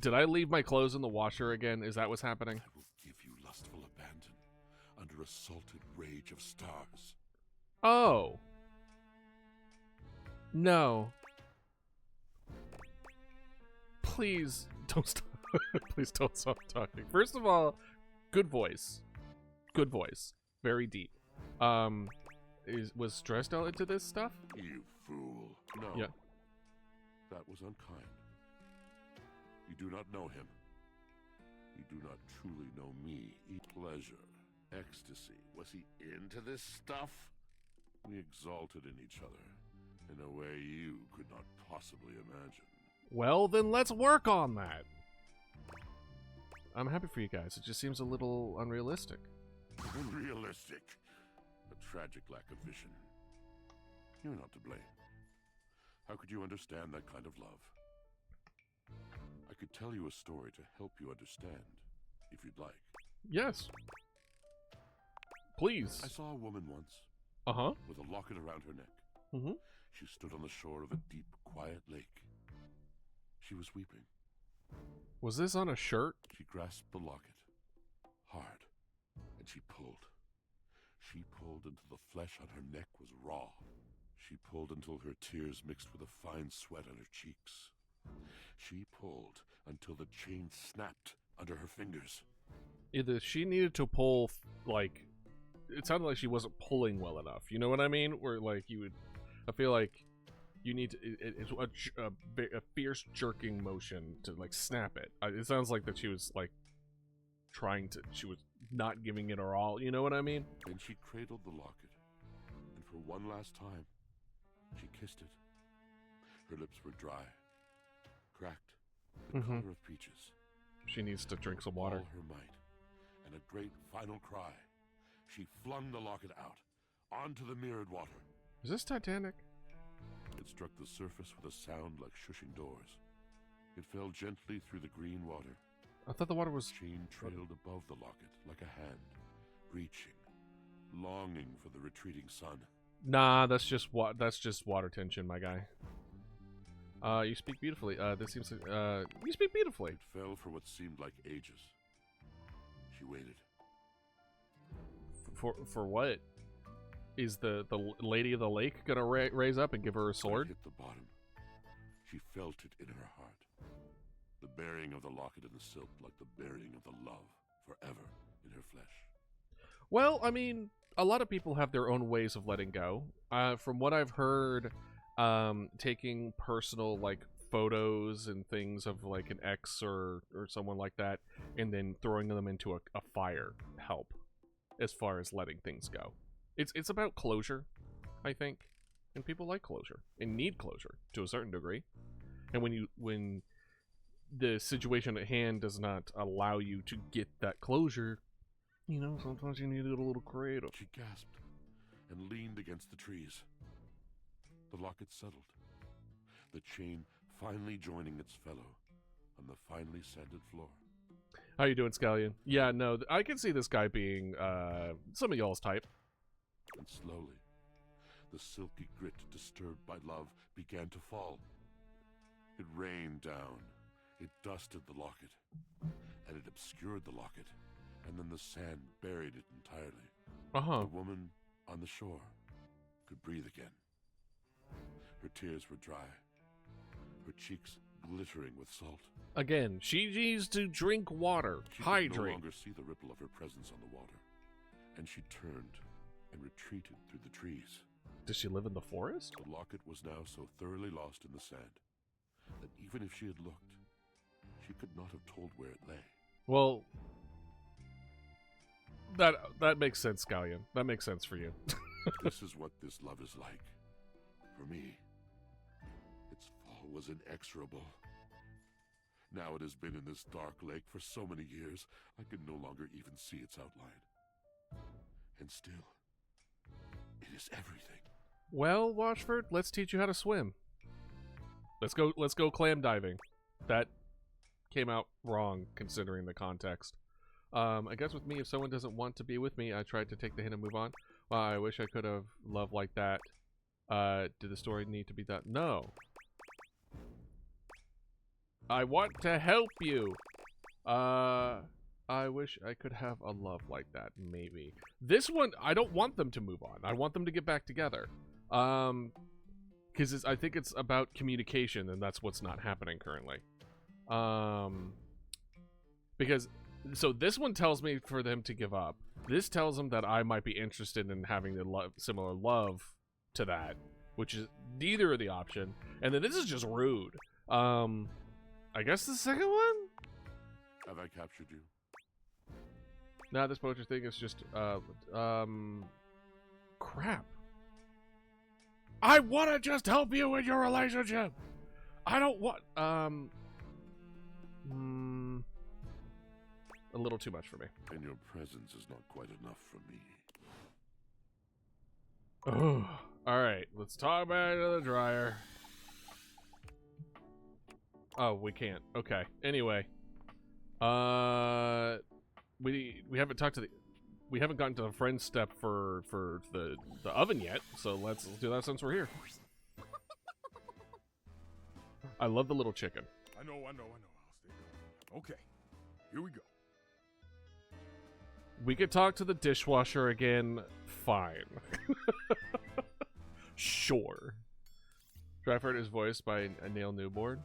Did I leave my clothes in the washer again? Is that what's happening? I will give you lustful abandon under a salted rage of stars. Oh. No. Please don't stop. Please don't stop talking. First of all, good voice. Good voice. Very deep. Was Dresdel into this stuff? You fool. No. Yeah. That was unkind. You do not know him. You do not truly know me. Pleasure. Ecstasy. Was he into this stuff? We exalted in each other in a way you could not possibly imagine. Well, then let's work on that. I'm happy for you guys. It just seems a little unrealistic. Unrealistic. A tragic lack of vision. You're not to blame. How could you understand that kind of love? I could tell you a story to help you understand, if you'd like. Yes. Please. I saw a woman once, Uh-huh. with a locket around her neck. Mm-hmm. She stood on the shore of a deep, quiet lake. She was weeping. Was this on a shirt? She grasped the locket, hard, and she pulled. She pulled until the flesh on her neck was raw. She pulled until her tears mixed with a fine sweat on her cheeks. She pulled until the chain snapped under her fingers. Either she needed to pull, like, it sounded like she wasn't pulling well enough. You know what I mean? Where, like, you would, I feel like you need to, it's a fierce jerking motion to, like, snap it. It sounds like that she was, like, she was not giving it her all. You know what I mean? Then she cradled the locket, and for one last time, she kissed it. Her lips were dry, cracked, the color of peaches. She needs to drink some water. All her might, and a great final cry, she flung the locket out, onto the mirrored water. Is this Titanic? It struck the surface with a sound like shushing doors. It fell gently through the green water. I thought the water was... The chain trailed above the locket like a hand, reaching, longing for the retreating sun. Nah, that's just water tension, my guy. You speak beautifully. This seems like, you speak beautifully. It fell for what seemed like ages. She waited. For what? Is the lady of the lake gonna raise up and give her a sword? It hit the bottom. She felt it in her heart. The burying of the locket in the silk, like the burying of the love, forever in her flesh. Well, I mean, a lot of people have their own ways of letting go. From what I've heard, taking personal, like, photos and things of, like, an ex or someone like that, and then throwing them into a fire help as far as letting things go. It's about closure, I think, and people like closure and need closure to a certain degree. And when the situation at hand does not allow you to get that closure, you know, sometimes you need to get a little creative. She gasped and leaned against the trees. The locket settled, the chain finally joining its fellow on the finely sanded floor. How you doing, Scallion? Yeah, no, I can see this guy being some of y'all's type. And slowly, the silky grit disturbed by love began to fall. It rained down. It dusted the locket, and it obscured the locket, and then the sand buried it entirely. The woman on the shore could breathe again. Her tears were dry, her cheeks glittering with salt. Again, she needs to drink water, She hydrate. could no longer see the ripple of her presence on the water, and she turned and retreated through the trees. Does she live in the forest? The locket was now so thoroughly lost in the sand that even if she had looked, she could not have told where it lay. Well, that makes sense, Scallion. That makes sense for you. This is what this love is like. For me, its fall was inexorable. Now it has been in this dark lake for so many years, I can no longer even see its outline. And still, it is everything. Well, Washford, let's teach you how to swim. Let's go clam diving. That came out wrong considering the context. I guess with me, if someone doesn't want to be with me, I tried to take the hint and move on. Wow, I wish I could have loved like that. Did the story need to be that? No. I want to help you. I wish I could have a love like that, maybe. This one, I don't want them to move on. I want them to get back together. Because I think it's about communication, and that's what's not happening currently. Because, so this one tells me for them to give up. This tells them that I might be interested in having the similar love to that, which is neither of the option. And then this is just rude. I guess the second one? Have I captured you? Nah, this poacher thing is just, crap. I want to just help you in your relationship. I don't want, a little too much for me. And your presence is not quite enough for me. Oh, all right, let's talk back to the dryer. Oh, we can't. Okay. Anyway, we haven't talked to the, we haven't gotten to the friend step for the oven yet. So let's do that since we're here. I love the little chicken. I know. I'll stay calm. Okay, here we go. We could talk to the dishwasher again. Fine. Sure. Dryford is voiced by a Neil Newborn.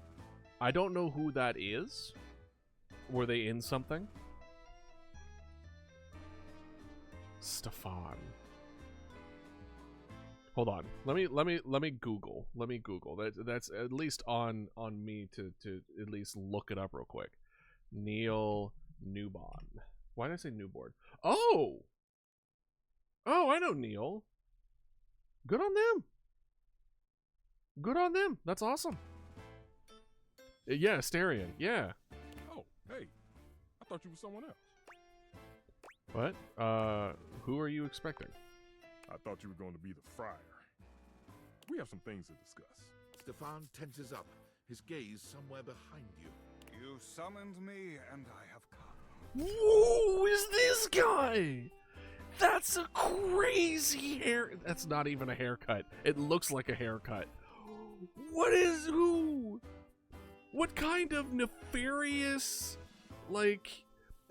I don't know who that is. Were they in something? Stefan. Hold on. Let me Google. That's at least on me to at least look it up real quick. Neil Newborn. Why did I say newborn? Oh! Oh, I know Neil. Good on them. Good on them. That's awesome. Yeah, Asterion. Yeah. Oh, hey. I thought you were someone else. What? Who are you expecting? I thought you were going to be the friar. We have some things to discuss. Stefan tenses up, his gaze somewhere behind you. You summoned me, and I have come. Who is this guy? That's a crazy hair. That's not even a haircut. It looks like a haircut. What is who? What kind of nefarious, like,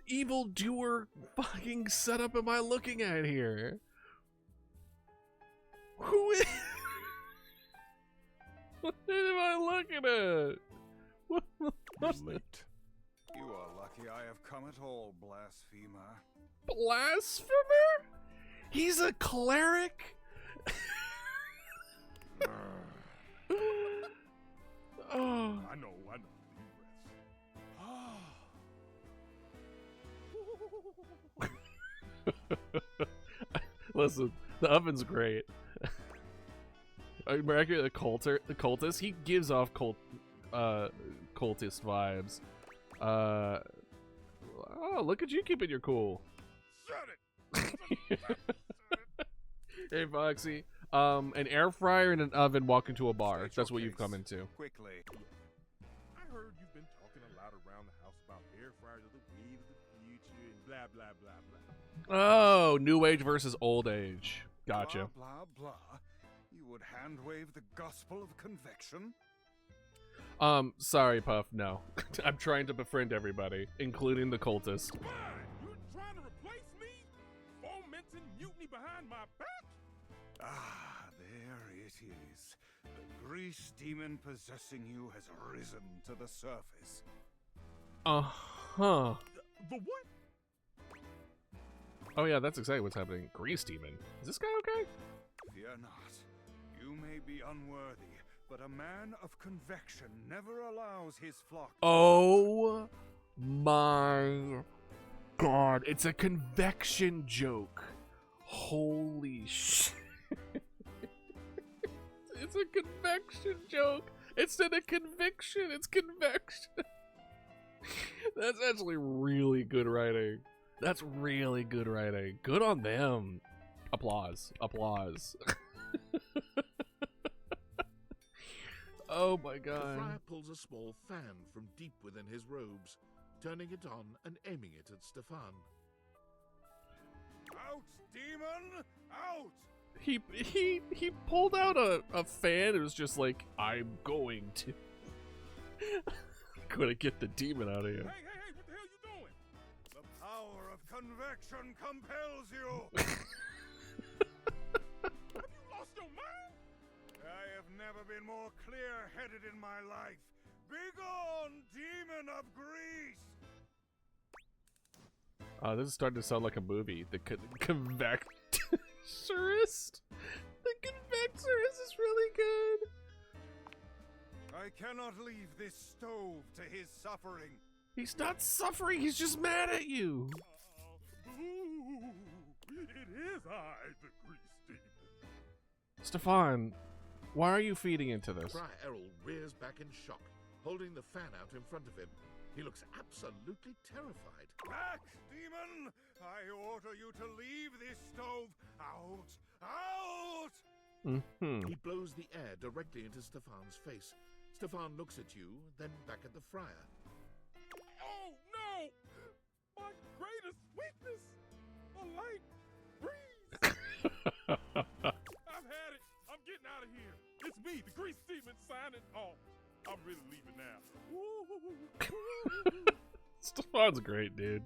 evildoer fucking setup am I looking at here? Who is... What am I looking at? You're late. You are lucky I have come at all, blasphemer. Blasphemer? He's a cleric? Oh. I know. Listen, the oven's great. The cultist, he gives off cultist vibes. Oh, look at you keeping your cool. Shut it! Hey, Foxy. An air fryer and an oven walk into a bar. State That's your what you've case. come into. Quickly. I heard you've been talking a lot around the house about air fryers of the wave of the future and blah, blah, blah, blah. Oh, new age versus old age. Gotcha. Blah, blah, blah. You would hand-wave the gospel of convection? Sorry, Puff, no. I'm trying to befriend everybody, including the cultist. Why? You're trying to replace me? Fomenting mutiny behind my back? Ah, there it is. The grease demon possessing you has risen to the surface. Uh-huh. The what? Oh yeah, that's exactly what's happening. Grease demon. Is this guy okay? Fear not. You may be unworthy, but a man of convection never allows his flock to Oh my god. It's a convection joke. Holy shit. It's a convection joke. It's not a conviction. It's convection. That's actually really good writing. That's really good writing. Good on them. Applause. Applause. Oh my The god. friar pulls a small fan from deep within his robes, turning it on and aiming it at Stefan. Out, demon! Out! He pulled out a fan. It was just like, I'm going to gonna get the demon out of here. Hey, what the hell you doing? The power of convection compels you! Have you lost your mind? I have never been more clear-headed in my life. Begone, demon of Greece! This is starting to sound like a movie. The convectorist. The convectorist is really good. I cannot leave this stove to his suffering. He's not suffering. He's just mad at you. Boo! It is I, the grease demon. Stefan, why are you feeding into this? Friar Errol rears back in shock, holding the fan out in front of him. He looks absolutely terrified. Back, demon! I order you to leave this stove. Out! Out! Mm-hmm. He blows the air directly into Stefan's face. Stefan looks at you, then back at the friar. Oh no! My greatest weakness, a light breeze. I've had it. I'm getting out of here. It's me, the grease demon, signing off. I'm really leaving now. Stefan's great, dude.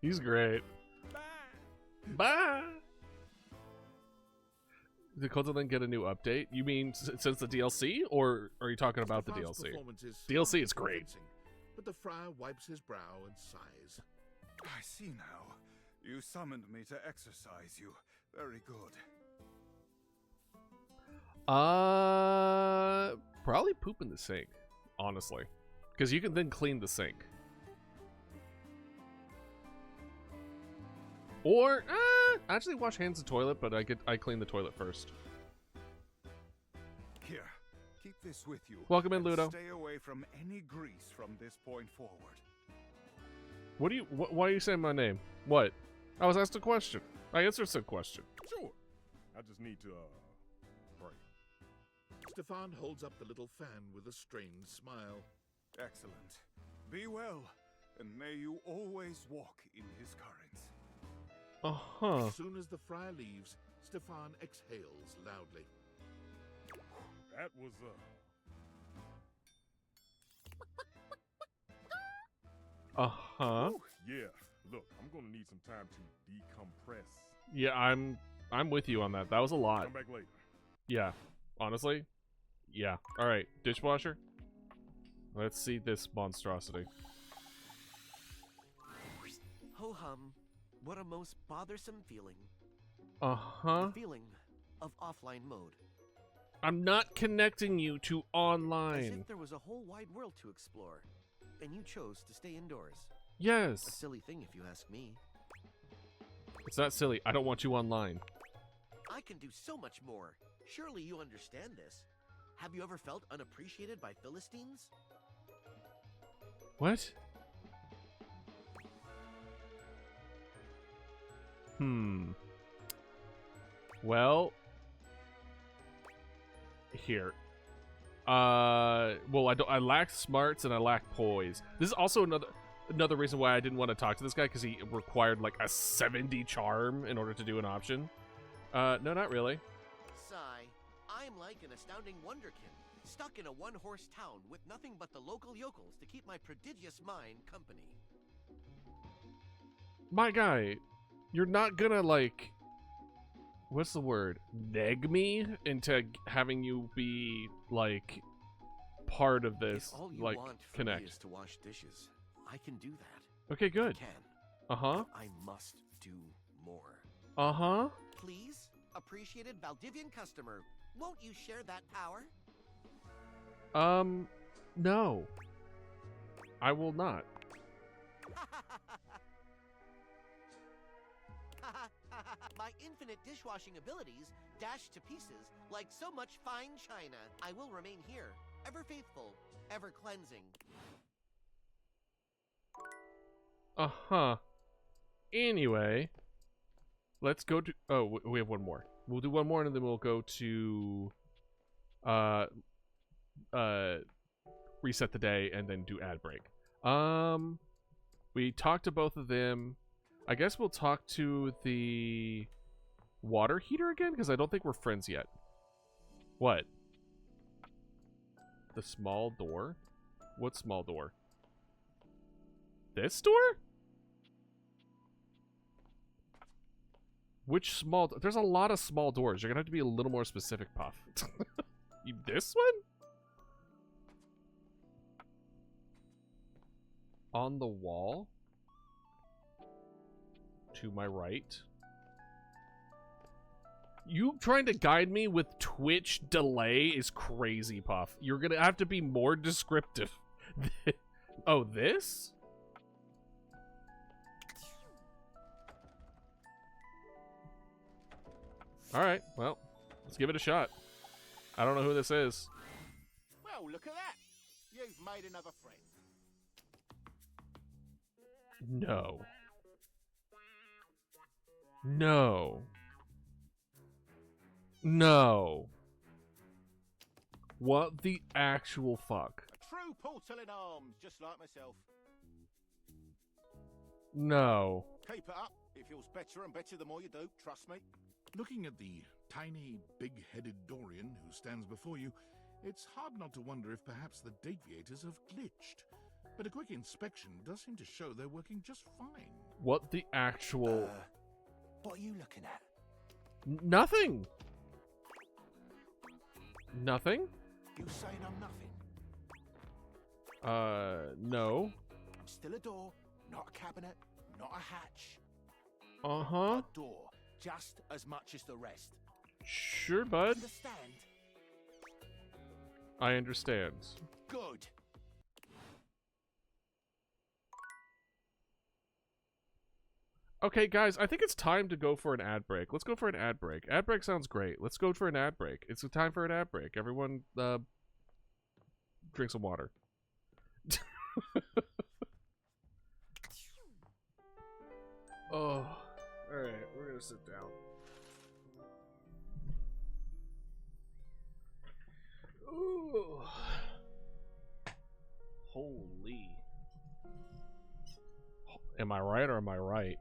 He's great. Bye. Bye. Did Koto then get a new update? You mean since the DLC, or are you talking about the Stefan's DLC? performance is DLC is great. convincing, but the friar wipes his brow and sighs. I see now. You summoned me to exercise you. Very good. Probably poop in the sink, honestly, because you can then clean the sink. Or actually wash hands in toilet, but I clean the toilet first. Here, keep this with you. Welcome in, and Ludo. Stay away from any grease from this point forward. What do you? Why are you saying my name? What? I was asked a question. I answered some question. Sure. I just need to, pray. Stefan holds up the little fan with a strained smile. Excellent. Be well, and may you always walk in his currents. Uh-huh. As soon as the friar leaves, Stefan exhales loudly. That was, Uh-huh. Whew, yeah. Look, I'm gonna need some time to decompress. Yeah, I'm with you on that. That was a lot. Come back later. Yeah. Honestly? Yeah. Alright, dishwasher. Let's see this monstrosity. Ho hum, what a most bothersome feeling. Uh-huh. The feeling of offline mode. I'm not connecting you to As online. if there was a whole wide world to explore, and you chose to stay indoors. A Yes. silly thing if you ask me. It's not silly. I don't want you online. I can do so much more. Surely you understand this. Have you ever felt unappreciated by Philistines? What? Well, here. Well, I lack smarts and I lack poise. This is also another reason why I didn't want to talk to this guy, because he required like a 70 charm in order to do an option. No, not really. Sigh. I'm like an astounding wonderkin, stuck in a one-horse town with nothing but the local yokels to keep my prodigious mind company. My guy, you're not gonna like, what's the word? Neg me into having you be like part of this, If all you like want from connect. me is to wash dishes, I can do that. Okay, good. I can. Uh-huh. I must do more. Uh-huh. Please, appreciated Valdivian customer, won't you share that power? No. I will not. My infinite infinite dishwashing abilities dashed to pieces like so much fine china. I will remain here, ever faithful, ever cleansing. Uh-huh. Anyway, let's go to... Oh, we have one more. We'll do one more, and then we'll go to... reset the day, and then do ad break. We talked to both of them. I guess we'll talk to the water heater again, because I don't think we're friends yet. What? The small door? What small door? This door? Which small... There's a lot of small doors. You're gonna have to be a little more specific, Puff. This one? On the wall? To my right? You trying to guide me with Twitch delay is crazy, Puff. You're gonna have to be more descriptive. Oh, this? Alright, well, let's give it a shot. I don't know who this is. Well, look at that. You've made another friend. No. No. No. What the actual fuck? A true portal in arms, just like myself. No. Keep it up. It feels better and better the more you do, trust me. Looking at the tiny, big-headed Dorian who stands before you, it's hard not to wonder if perhaps the deviators have glitched. But a quick inspection does seem to show they're working just fine. What the actual... What are you looking at? Nothing! Nothing? You saying I'm nothing? No. I'm still a door, not a cabinet, not a hatch. Uh-huh. A door, just as much as the rest. Sure, bud. Understand? I understand. Good. Okay, guys, I think it's time to go for an ad break. Let's go for an ad break. Ad break sounds great. Let's go for an ad break. It's time for an ad break. Everyone, drink some water. Oh, alright, we're gonna sit down. Ooh. Holy. Am I right or am I right?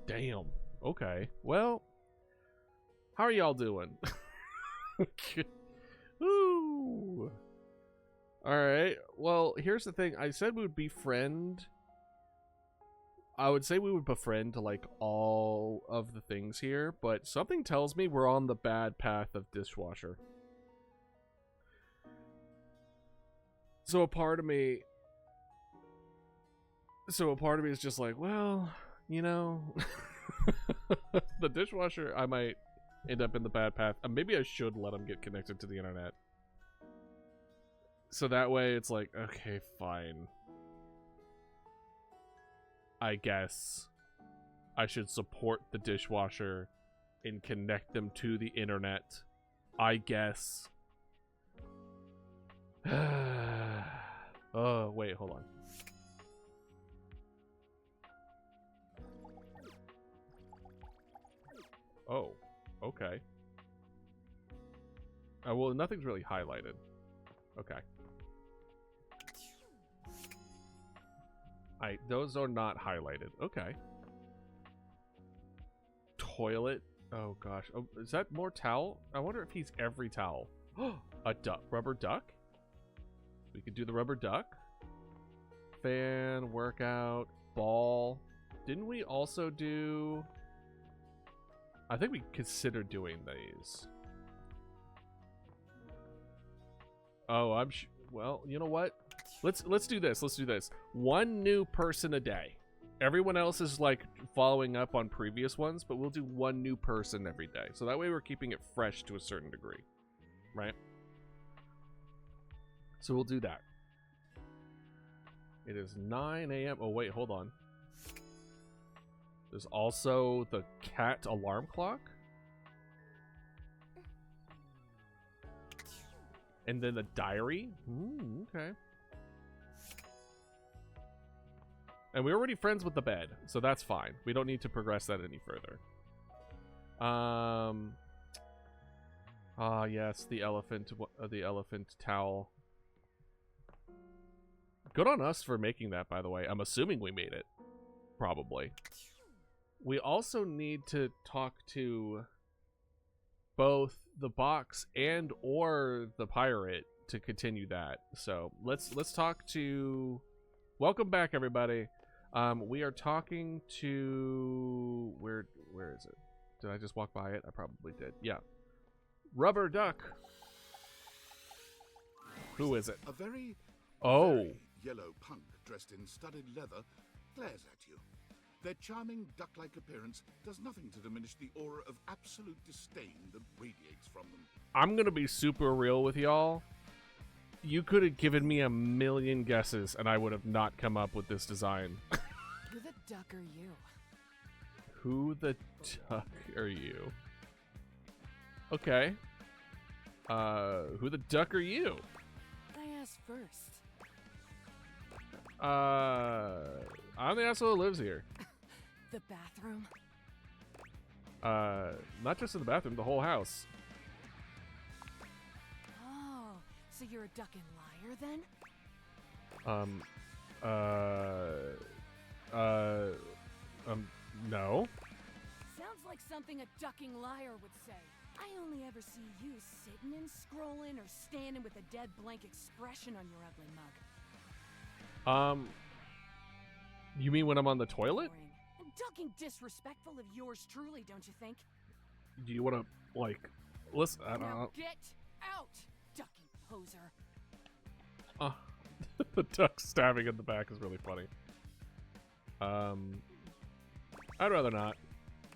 Damn. Okay. Well, how are y'all doing? Ooh. Alright. Well, here's the thing. I said we would befriend. I would say we would befriend like all of the things here, but something tells me we're on the bad path of dishwasher. So a part of me is just like, well, you know, the dishwasher, I might end up in the bad path. Maybe I should let him get connected to the internet. So that way it's like, okay, fine. I guess I should support the dishwasher and connect them to the internet. I guess. Oh, wait, hold on. Oh, okay. Well, nothing's really highlighted. Okay. Those are not highlighted. Okay. Toilet. Oh, gosh. Oh, is that more towel? I wonder if he's every towel. A duck. Rubber duck? We could do the rubber duck. Fan, workout, ball. Didn't we also do... I think we considered doing these. Oh, well, you know what? Let's do this. Let's do this. One new person a day. Everyone else is like following up on previous ones, but we'll do one new person every day. So that way we're keeping it fresh to a certain degree. Right? So we'll do that. It is 9 a.m. Oh, wait, hold on. There's also the cat alarm clock. And then the diary? Ooh, okay. And we're already friends with the bed, so that's fine. We don't need to progress that any further. Yes, the elephant towel. Good on us for making that, by the way. I'm assuming we made it. Probably. We also need to talk to both the box and or the pirate to continue that. So let's talk to. Welcome back, everybody. We are talking to where is it? Did I just walk by it? I probably did. Yeah. Rubber duck. Who is it? A very yellow punk dressed in studded leather glares at you. Their charming duck-like appearance does nothing to diminish the aura of absolute disdain that radiates from them. I'm gonna be super real with y'all. You could have given me a million guesses and I would have not come up with this design. Who the duck are you? Who the duck are you? Okay. Who the duck are you? I asked first. I'm the asshole who lives here. The bathroom? Not just in the bathroom, the whole house. Oh, so you're a duck and liar then? No. Sounds like something a ducking liar would say. I only ever see you sitting and scrolling or standing with a dead blank expression on your ugly mug. You mean when I'm on the toilet? Boring. And ducking disrespectful of yours truly, don't you think? Do you want to, like, listen? I don't Now know. get out, ducking poser. The duck stabbing in the back is really funny. I'd rather not.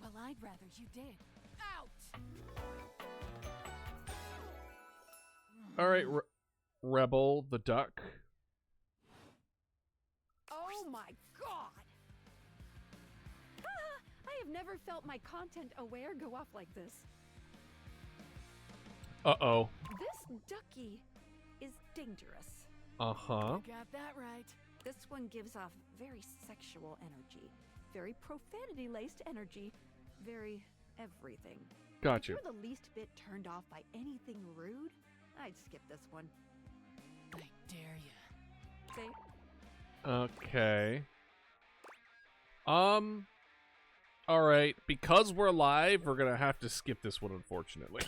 Well, I'd rather you did. Out! All right, Rebel the duck. Oh my god! I have never felt my content aware go off like this. Uh-oh. This ducky is dangerous. Uh-huh. Got that right. This one gives off very sexual energy, very profanity-laced energy, very everything. Gotcha. If you're the least bit turned off by anything rude, I'd skip this one. I dare you. See? Okay. All right. Because we're live, we're gonna have to skip this one, unfortunately.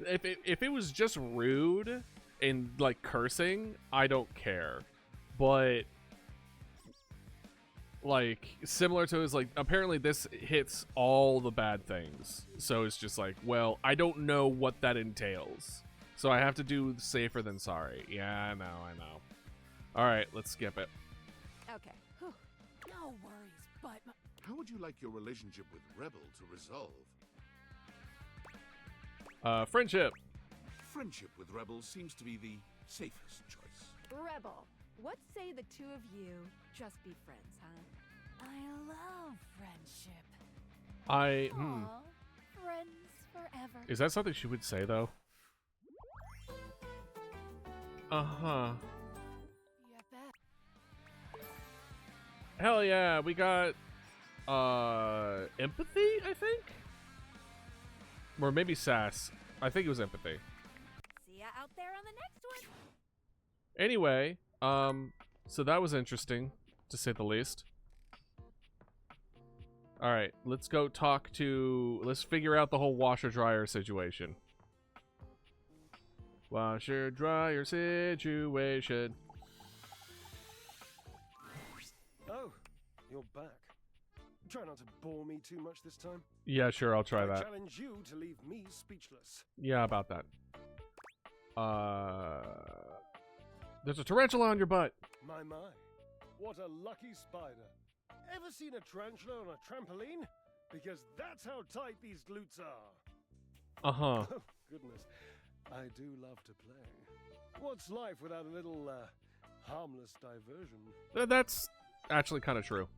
If it was just rude and like cursing, I don't care. But like similar to his, like, apparently this hits all the bad things. So it's just like, well, I don't know what that entails. So I have to do safer than sorry. Yeah, I know. All right, let's skip it. Okay. Whew. No worries, but How would you like your relationship with Rebel to resolve? Friendship. Friendship with Rebel seems to be the safest choice. Rebel, what say the two of you just be friends, huh? I love friendship. Aw, friends forever. Is that something she would say, though? Uh-huh. Yeah, bet. Hell yeah, we got, empathy, I think? Or maybe sass. I think it was empathy. See ya out there on the next one. Anyway, so that was interesting, to say the least. Alright, let's go talk to... Let's figure out the whole washer-dryer situation. Washer-dryer situation. Oh, you're back. Try not to bore me too much this time. Yeah, sure, I'll try I that. challenge you to leave me speechless. Yeah, about that. There's a tarantula on your butt. My, what a lucky spider. Ever seen a tarantula on a trampoline? Because that's how tight these glutes are. Uh-huh. Oh, goodness. I do love to play. What's life without a little, harmless diversion? That's actually kind of true.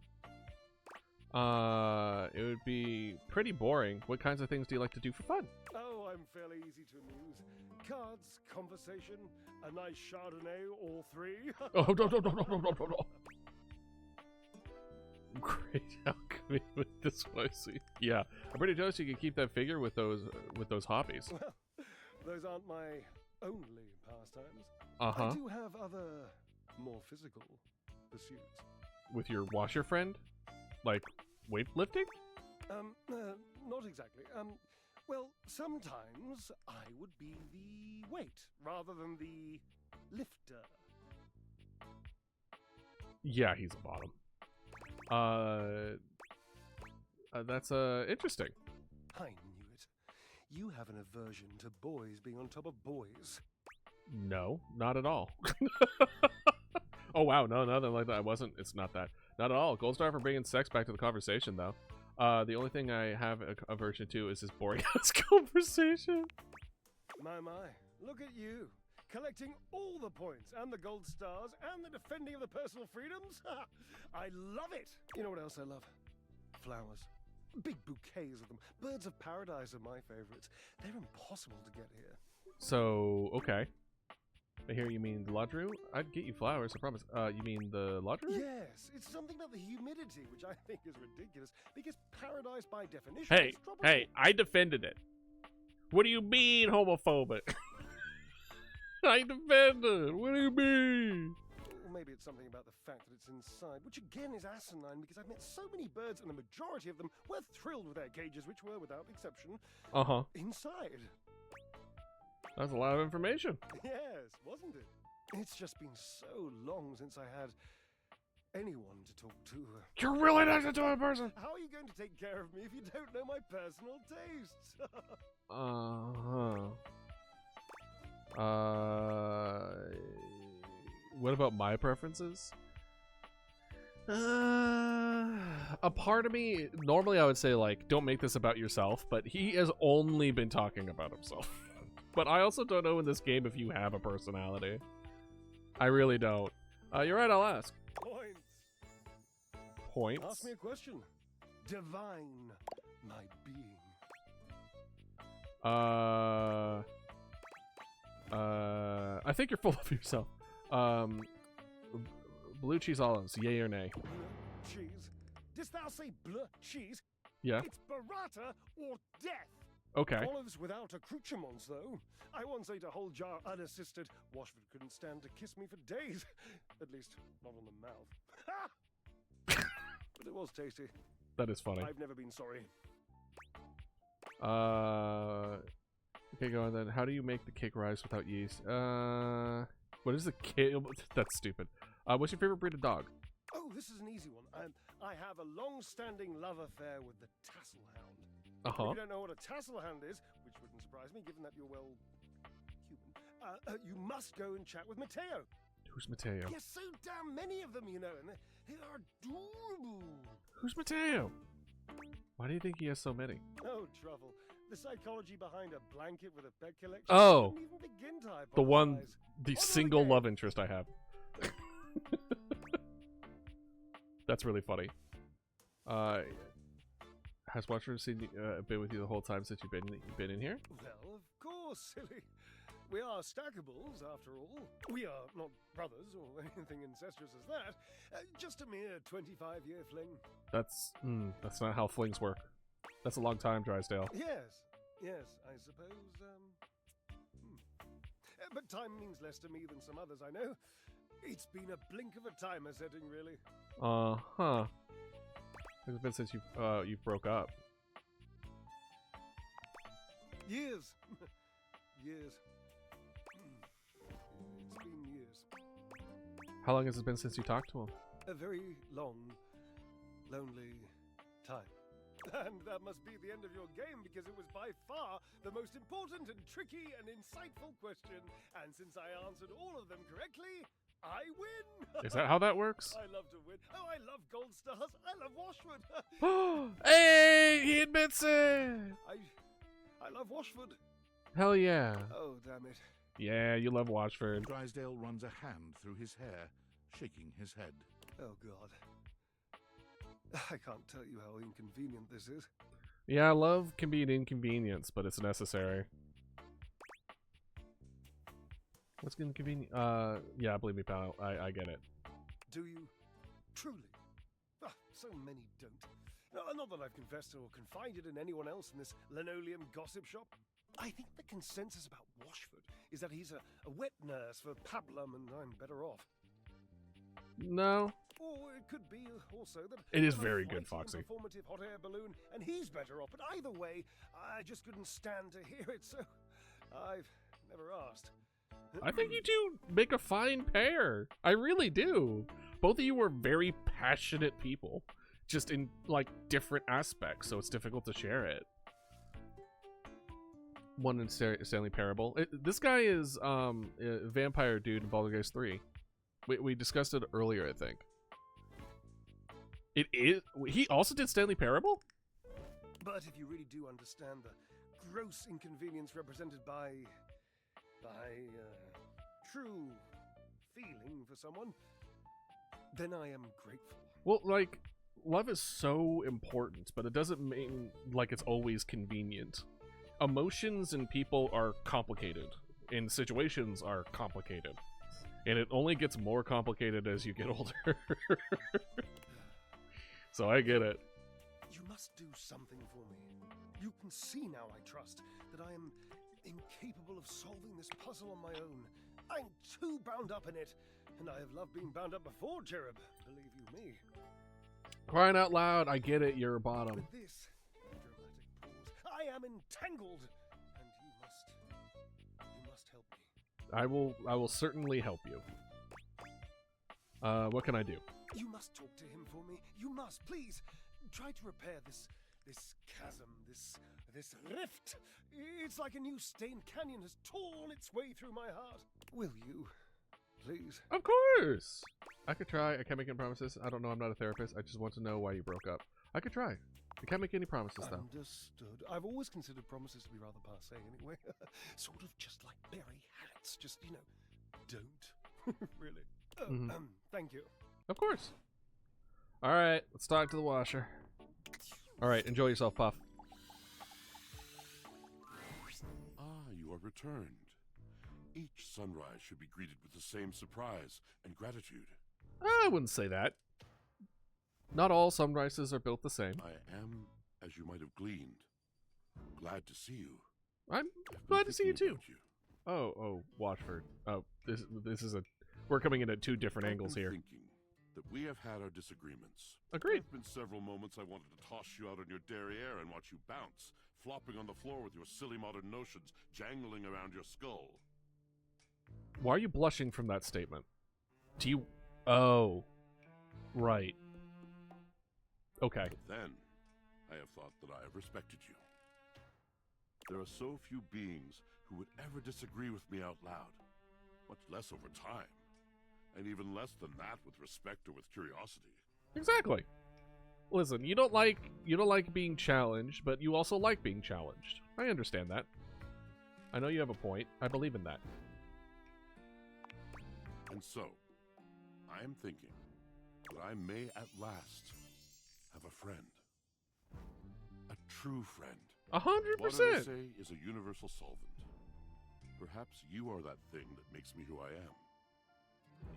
It would be pretty boring. What kinds of things do you like to do for fun? Oh, I'm fairly easy to amuse. Cards, conversation, a nice Chardonnay, all three. Oh, no. Great alchemy with this spicy. Yeah, I'm pretty jealous you can keep that figure with those hobbies. Well, those aren't my only pastimes. Uh-huh. I do have other, more physical pursuits. With your washer friend? Like, weightlifting? Not exactly. Well, sometimes I would be the weight rather than the lifter. Yeah, he's a bottom. That's interesting. I knew it. You have an aversion to boys being on top of boys. No, not at all. Oh wow, no, nothing like that. I wasn't. It's not that. Not at all. Gold star for bringing sex back to the conversation, though. The only thing I have a aversion to is this boring ass conversation. My, look at you. Collecting all the points and the gold stars and the defending of the personal freedoms. I love it. You know what else I love? Flowers. Big bouquets of them. Birds of paradise are my favorites. They're impossible to get here. So, okay. I hear you mean the laundry room? I'd get you flowers, I promise. You mean the laundry room? Yes, it's something about the humidity, which I think is ridiculous, because paradise by definition Hey, is tropical. hey, I defended it. What do you mean homophobic? I defended it. What do you mean? Or maybe it's something about the fact that it's inside, which again is asinine, because I've met so many birds, and the majority of them were thrilled with their cages, which were, without exception, inside. That's a lot of information. Yes, wasn't it? It's just been so long since I had anyone to talk to. You're really not into a person. How are you going to take care of me if you don't know my personal tastes? What about my preferences? A part of me, normally I would say, like, don't make this about yourself, but he has only been talking about himself. But I also don't know in this game if you have a personality. I really don't. You're right, I'll ask. Points. Points? Ask me a question. Divine my being. I think you're full of yourself. Blue cheese olives, yay or nay? Bleu cheese? Didst thou say bleu cheese? Yeah. It's burrata or death. Okay. Olives without accoutrements, though. I once ate a whole jar unassisted. Washford couldn't stand to kiss me for days. At least, not on the mouth. But it was tasty. That is funny. I've never been sorry. Okay, go on then. How do you make the cake rise without yeast? What is the cake? That's stupid. What's your favorite breed of dog? Oh, this is an easy one. I have a long-standing love affair with the tassel hound. If you don't know what a tassel hound is, which wouldn't surprise me given that you're, well, human, you must go and chat with Mateo. Who's Mateo? There's so damn many of them, you know, and they are adorable. Who's Mateo? Why do you think he has so many? Oh, trouble. The psychology behind a blanket with a pet collection. Oh, I even begin to the one, hypothesize. the On single again. love interest I have. That's really funny. Has Watcher been with you the whole time since you've been in here? Well, of course, silly. We are stackables, after all. We are not brothers or anything incestuous as that. Just a mere 25-year fling. That's not how flings work. That's a long time, Drysdale. Yes, I suppose, But time means less to me than some others I know. It's been a blink of a timer setting, really. It's been since you broke up. Years. Years. It's been years. How long has it been since you talked to him? A very long, lonely time. And that must be the end of your game, because it was by far the most important and tricky and insightful question. And since I answered all of them correctly, I win! Is that how that works? I love to win. Oh, I love gold stars. I love Washford. Hey, he admits it! I love Washford. Hell yeah. Oh, damn it. Yeah, you love Watchford. Drysdale runs a hand through his hair, shaking his head. Oh, God. I can't tell you how inconvenient this is. Yeah, love can be an inconvenience, but it's necessary. What's inconvenient? Yeah, believe me, pal. I get it. Do you? Truly? Ah, so many don't. Not that I've confessed or confided in anyone else in this linoleum gossip shop. I think the consensus about Washford is that he's a wet nurse for Pablum and I'm better off. No. Or it could be also that it is I'm a very good, flighty Foxy. and performative hot air balloon and he's better off. But either way, I just couldn't stand to hear it, so I've never asked. I think you two make a fine pair. I really do. Both of you are very passionate people, just in like different aspects, so it's difficult to share it. One in Stanley Parable. This guy is a vampire dude in Baldur's Gate 3. We discussed it earlier, I think. It is. He also did Stanley Parable? But if you really do understand the gross inconvenience represented by true feeling for someone, then I am grateful. Well, like, love is so important, but it doesn't mean like it's always convenient. Emotions and people are complicated, and situations are complicated. And it only gets more complicated as you get older. So I get it. You must do something for me. You can see now, I trust, that I am incapable of solving this puzzle on my own. I'm too bound up in it, and I have loved being bound up before, Cherub. Believe you me. Crying out loud, I get it, you're a bottom. With this dramatic pause, I am entangled, and you must help me. I will certainly help you. What can I do? You must talk to him for me. You must, please. Try to repair this chasm, this rift. It's like a new stained canyon has torn its way through my heart. Will you, please? Of course! I could try. I can't make any promises. I don't know. I'm not a therapist. I just want to know why you broke up. I could try. I can't make any promises, though. Understood. I've always considered promises to be rather passé anyway. Sort of just like berry habits. Just, don't. Really. Thank you. Of course. Alright, let's talk to the washer. Alright, enjoy yourself, Puff. Ah, you are returned. Each sunrise should be greeted with the same surprise and gratitude. I wouldn't say that. Not all sunrises are built the same. I am, as you might have gleaned, glad to see you. I'm glad to see you too. Oh, Watchford. Oh, this is a... We're coming in at two different angles here. Thinking that we have had our disagreements. Agreed. There have been several moments I wanted to toss you out on your derriere and watch you bounce, flopping on the floor with your silly modern notions jangling around your skull. Why are you blushing from that statement? Do you... Oh. Right. Okay. But then, I have thought that I have respected you. There are so few beings who would ever disagree with me out loud, much less over time, and even less than that with respect or with curiosity. Exactly. Listen, you don't like being challenged, but you also like being challenged. I understand that. I know you have a point. I believe in that. And so, I am thinking that I may at last have a friend. A true friend. 100%! What I say is a universal solvent. Perhaps you are that thing that makes me who I am.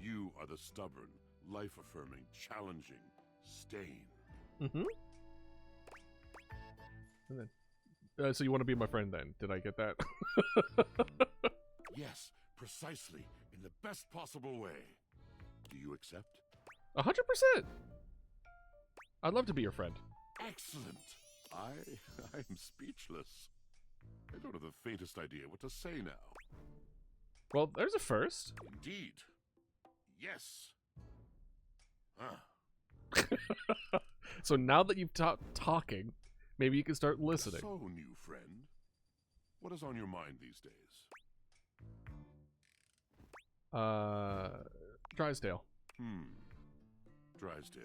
You are the stubborn, life-affirming, challenging stain. Mm-hmm. And then, so you want to be my friend then? Did I get that? Yes, precisely, in the best possible way. Do you accept? 100%! I'd love to be your friend. Excellent! I am speechless. I don't have the faintest idea what to say now. Well, there's a first. Indeed. Yes. Ah. So now that you've stopped talking, maybe you can start listening. So, new friend, what is on your mind these days? Drysdale. Drysdale.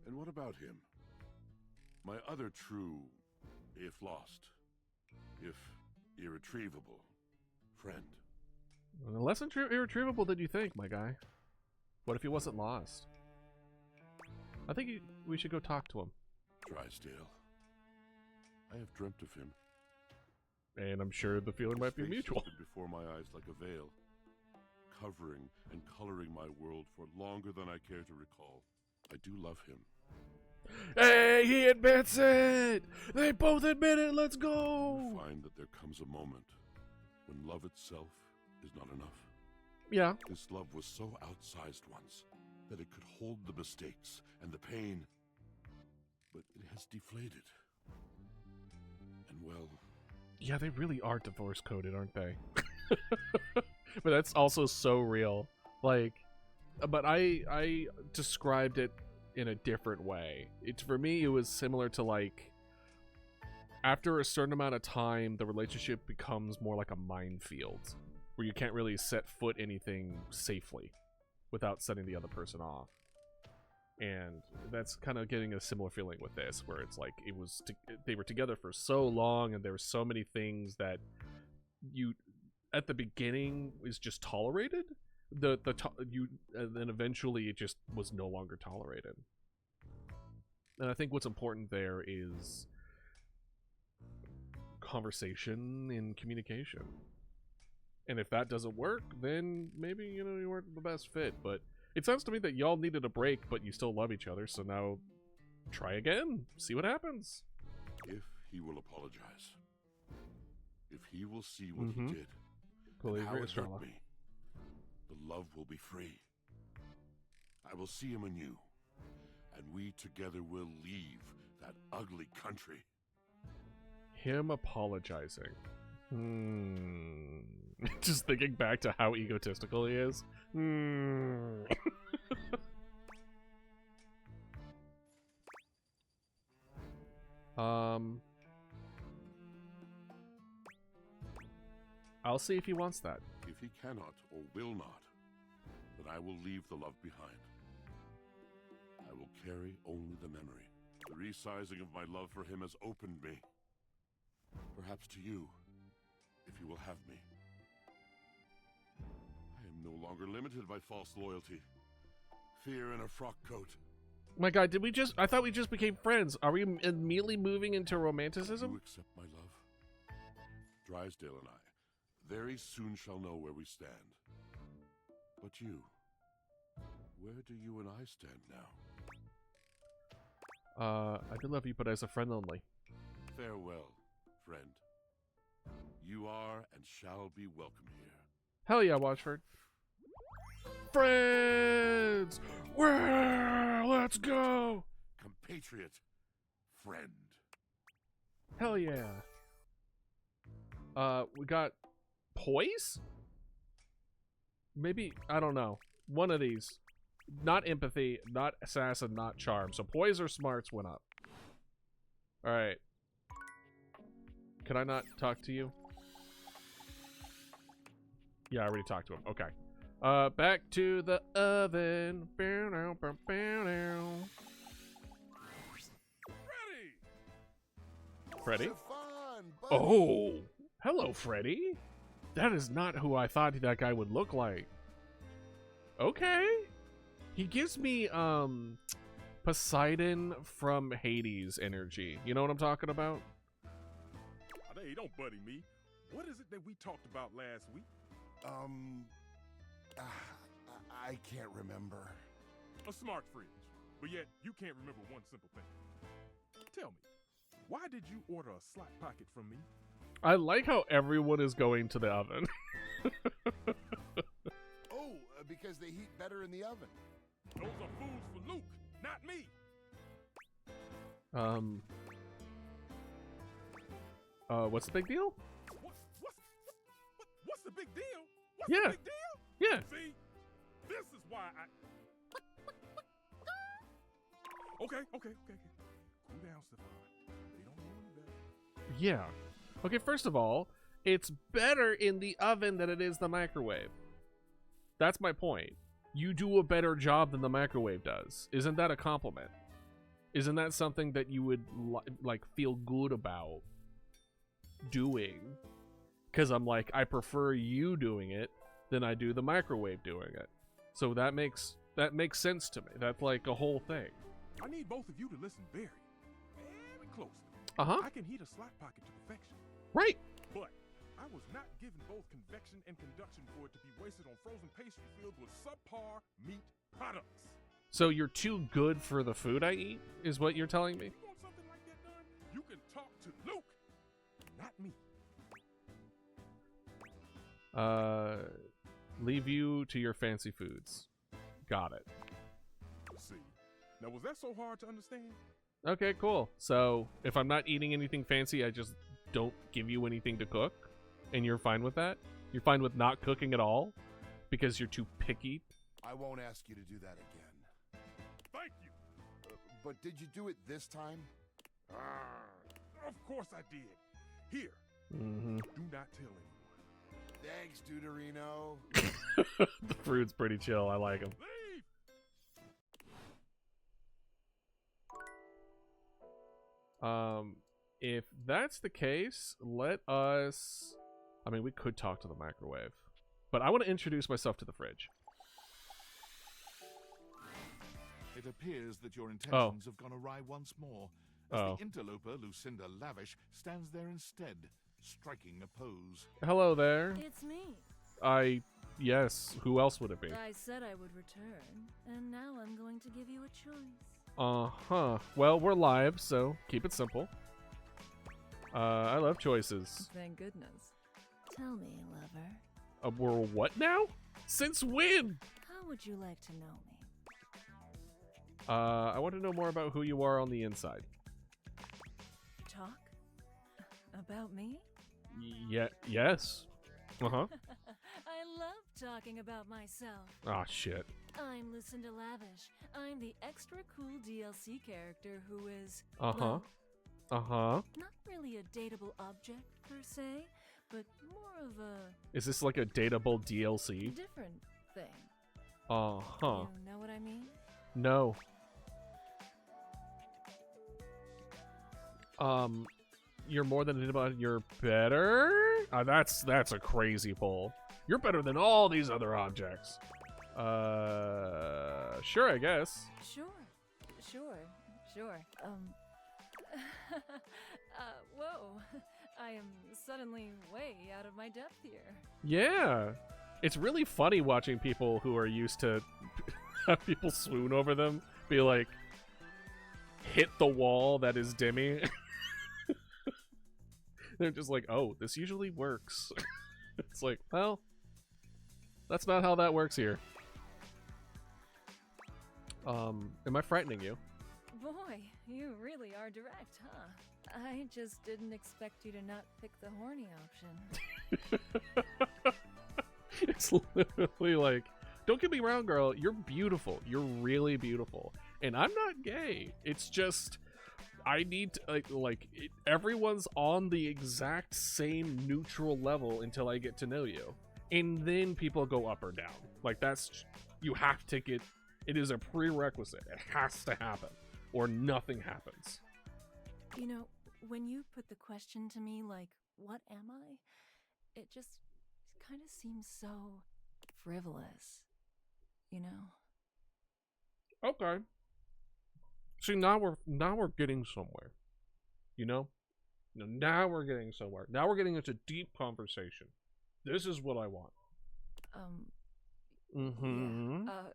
And what about him? My other true, if lost, if irretrievable, friend. Less irretrievable than you think, my guy. What if he wasn't lost? I think we should go talk to him. Drysdale. I have dreamt of him. And I'm sure the feeling might be His face mutual. has been before my eyes like a veil, covering and coloring my world for longer than I care to recall. I do love him. Hey, he admits it! They both admit it, let's go! You find that there comes a moment when love itself is not enough. Yeah. This love was so outsized once that it could hold the mistakes and the pain, but it has deflated. And well... Yeah, they really are divorce coded, aren't they? But that's also so real. Like, but I described it in a different way. For me, it was similar to, like, after a certain amount of time, the relationship becomes more like a minefield where you can't really set foot anything safely without setting the other person off. And that's kind of getting a similar feeling with this, where it's like they were together for so long, and there were so many things that you at the beginning is just tolerated. And then eventually it just was no longer tolerated. And I think what's important there is conversation and communication. And if that doesn't work, then maybe, you know, you weren't the best fit. But it sounds to me that y'all needed a break, but you still love each other. So now try again. See what happens. If he will apologize. If he will see what he did. And how it hurt me. The love will be free. I will see him anew. And we together will leave that ugly country. Him apologizing. Just thinking back to how egotistical he is. I'll see if he wants that. If he cannot or will not, then I will leave the love behind. I will carry only the memory. The resizing of my love for him has opened me. Perhaps to you, if you will have me. I am no longer limited by false loyalty. Fear in a frock coat. My God, did we just... I thought we just became friends. Are we immediately moving into romanticism? You accept my love? Drysdale and I very soon shall know where we stand. But you, where do you and I stand now? I do love you, but as a friend only. Farewell, friend. You are and shall be welcome here. Hell yeah, Watchford. Friends! Well, let's go! Compatriot, friend. Hell yeah. We got poise? Maybe, I don't know. One of these. Not empathy, not assassin, not charm. So poise or smarts went up. Alright. Can I not talk to you? Yeah, I already talked to him. Okay. Back to the oven. Freddy? Oh! Hello, Freddy. That is not who I thought that guy would look like. Okay. He gives me, Poseidon from Hades energy. You know what I'm talking about? Hey, don't buddy me. What is it that we talked about last week? I can't remember. A smart fridge. But yet, you can't remember one simple thing. Tell me, why did you order a slot pocket from me? I like how everyone is going to the oven. Because they heat better in the oven. Those are foods for Luke, not me. What's the big deal? What's the big deal? What's Yeah. the big deal? Yeah. See, this is why I... Okay. Cool down, Stefan. They don't know any better. Yeah. Okay, first of all, it's better in the oven than it is the microwave. That's my point. You do a better job than the microwave does. Isn't that a compliment? Isn't that something that you would like feel good about doing? Because I'm like, I prefer you doing it than I do the microwave doing it. So that makes sense to me. That's like a whole thing. I need both of you to listen very closely. I can heat a slot pocket to perfection. Right. But I was not given both convection and conduction for it to be wasted on frozen pastry filled with subpar meat products. So you're too good for the food I eat, is what you're telling me? You want something like that done? You can talk to Luke, not me. Leave you to your fancy foods. Got it. See, now was that so hard to understand? Okay, cool. So if I'm not eating anything fancy, I just don't give you anything to cook, and you're fine with that? You're fine with not cooking at all because you're too picky? I won't ask you to do that again. Thank you. But did you do it this time? Of course I did. Here. Mm-hmm. Do not tell anyone. Thanks, Deuterino. The fruit's pretty chill. I like him. Leave. If that's the case, let us... I mean, we could talk to the microwave. But I want to introduce myself to the fridge. It appears that your intentions have gone awry once more, as Oh. the interloper, Lucinda Lavish, stands there instead, striking a pose. Hello there. It's me. Yes, who else would it be? I said I would return, and now I'm going to give you a choice. Uh-huh. Well, we're live, so keep it simple. I love choices. Thank goodness. Tell me, lover. We're what now? Since when? How would you like to know me? I want to know more about who you are on the inside. Talk? About me? Yes. Uh-huh. I love talking about myself. Ah, shit. I'm Lucinda Lavish. I'm the extra cool DLC character who is... Uh-huh. well, Uh-huh. not really a dateable object, per se, but more of a... Is this like a dateable DLC? different thing. Uh-huh. You know what I mean? No. You're more than anybody. You're better? That's a crazy pull. You're better than all these other objects. Sure, I guess. Sure. Whoa. I am suddenly way out of my depth here. Yeah. It's really funny watching people who are used to have people swoon over them be like, hit the wall that is Demi. They're just like, oh, this usually works. It's like, well, that's not how that works here. Am I frightening you? Boy, you really are direct, huh? I just didn't expect you to not pick the horny option. It's literally like, don't get me wrong, girl. You're beautiful. You're really beautiful. And I'm not gay. It's just, I need to, everyone's on the exact same neutral level until I get to know you. And then people go up or down. Like, that's, you have to get, it is a prerequisite. It has to happen. Or nothing happens. You know, when you put the question to me like, what am I? It just kind of seems so frivolous, you know? Okay. See, now we're getting somewhere. You know? Now we're getting somewhere. Now we're getting into deep conversation. This is what I want. Mm-hmm. Yeah,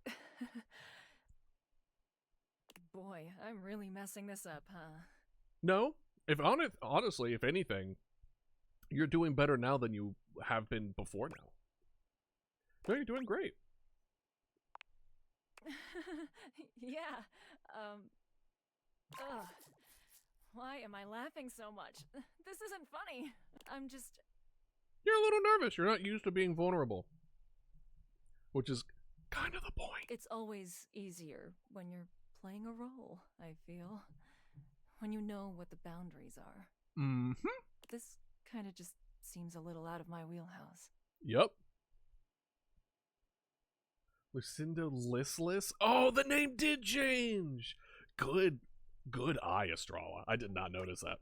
boy, I'm really messing this up, huh? No. Honestly, if anything, you're doing better now than you have been before now. No, you're doing great. Yeah, ugh. Why am I laughing so much? This isn't funny. I'm just... You're a little nervous. You're not used to being vulnerable. Which is kind of the point. It's always easier when you're playing a role, I feel. When you know what the boundaries are. Mm-hmm. This kind of just seems a little out of my wheelhouse. Yup. Lucinda Listless? Oh, the name did change! Good eye, Estrella. I did not notice that.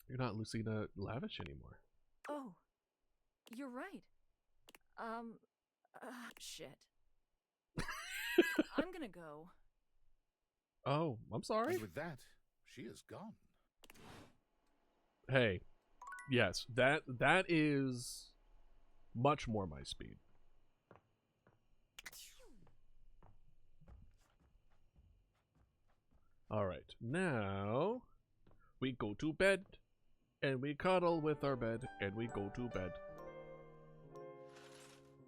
You're not Lucinda Lavish anymore. Oh, you're right. Shit. I'm gonna go. Oh, I'm sorry. And with that, she is gone. Hey, yes, that is much more my speed. All right, now we go to bed, and we cuddle with our bed, and we go to bed.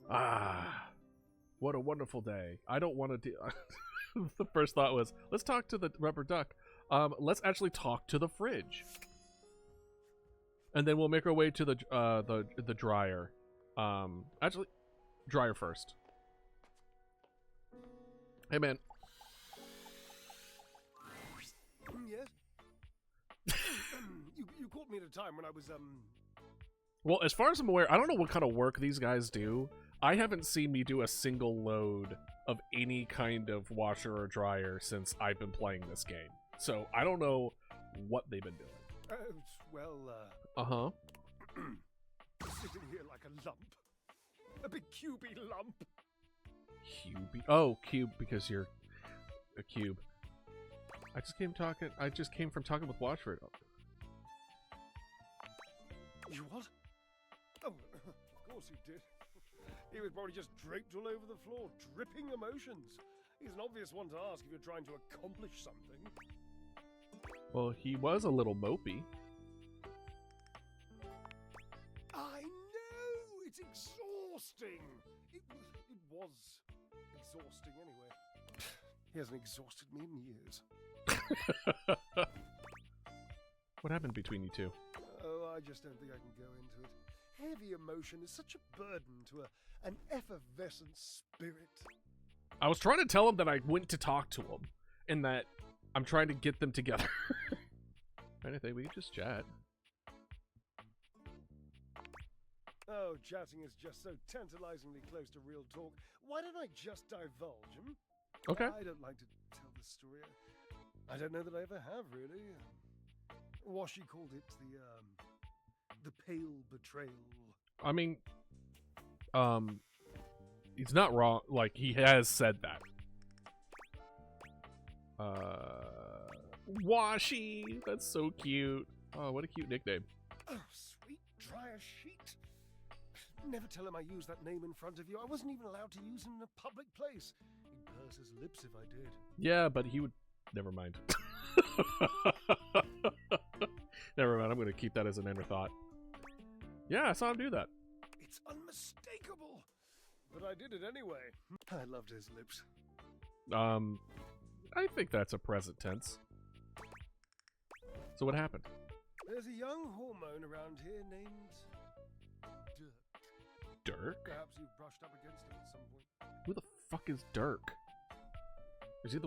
Ah, what a wonderful day. I don't want to do... The first thought was, let's talk to the rubber duck. Let's actually talk to the fridge. And then we'll make our way to the dryer. Actually, dryer first. Hey, man. Yes? you caught me at a time when I was, Well, as far as I'm aware, I don't know what kind of work these guys do. I haven't seen me do a single load of any kind of washer or dryer since I've been playing this game. So, I don't know what they've been doing. Uh-huh. Sitting here like a lump. A big cubey lump. Cubey? Oh, cube, because you're a cube. I just came from talking with Watchford. You what? Oh, of course he did. He was probably just draped all over the floor, dripping emotions. He's an obvious one to ask if you're trying to accomplish something. Well, he was a little mopey. I know! It's exhausting! It was exhausting anyway. He hasn't exhausted me in years. What happened between you two? Oh, I just don't think I can go into it. Heavy emotion is such a burden to an effervescent spirit. I was trying to tell him that I went to talk to him, and that I'm trying to get them together. Anything, we can just chat. Oh, chatting is just so tantalizingly close to real talk. Why don't I just divulge, hmm? Okay. I don't like to tell this story. I don't know that I ever have, really. Washi called it the pale betrayal. I mean, he's not wrong. Like, he has said that. Washi! That's so cute. Oh, what a cute nickname. Oh, sweet dryer sheet. Never tell him I used that name in front of you. I wasn't even allowed to use him in a public place. He'd purse his lips if I did. Yeah, but he would... Never mind. Never mind, I'm going to keep that as an inner thought. Yeah, I saw him do that. It's unmistakable. But I did it anyway. I loved his lips. I think that's a present tense. So what happened? There's a young hormone around here named... Dirk. Dirk? Perhaps you've brushed up against him at some point. Who the fuck is Dirk? Is he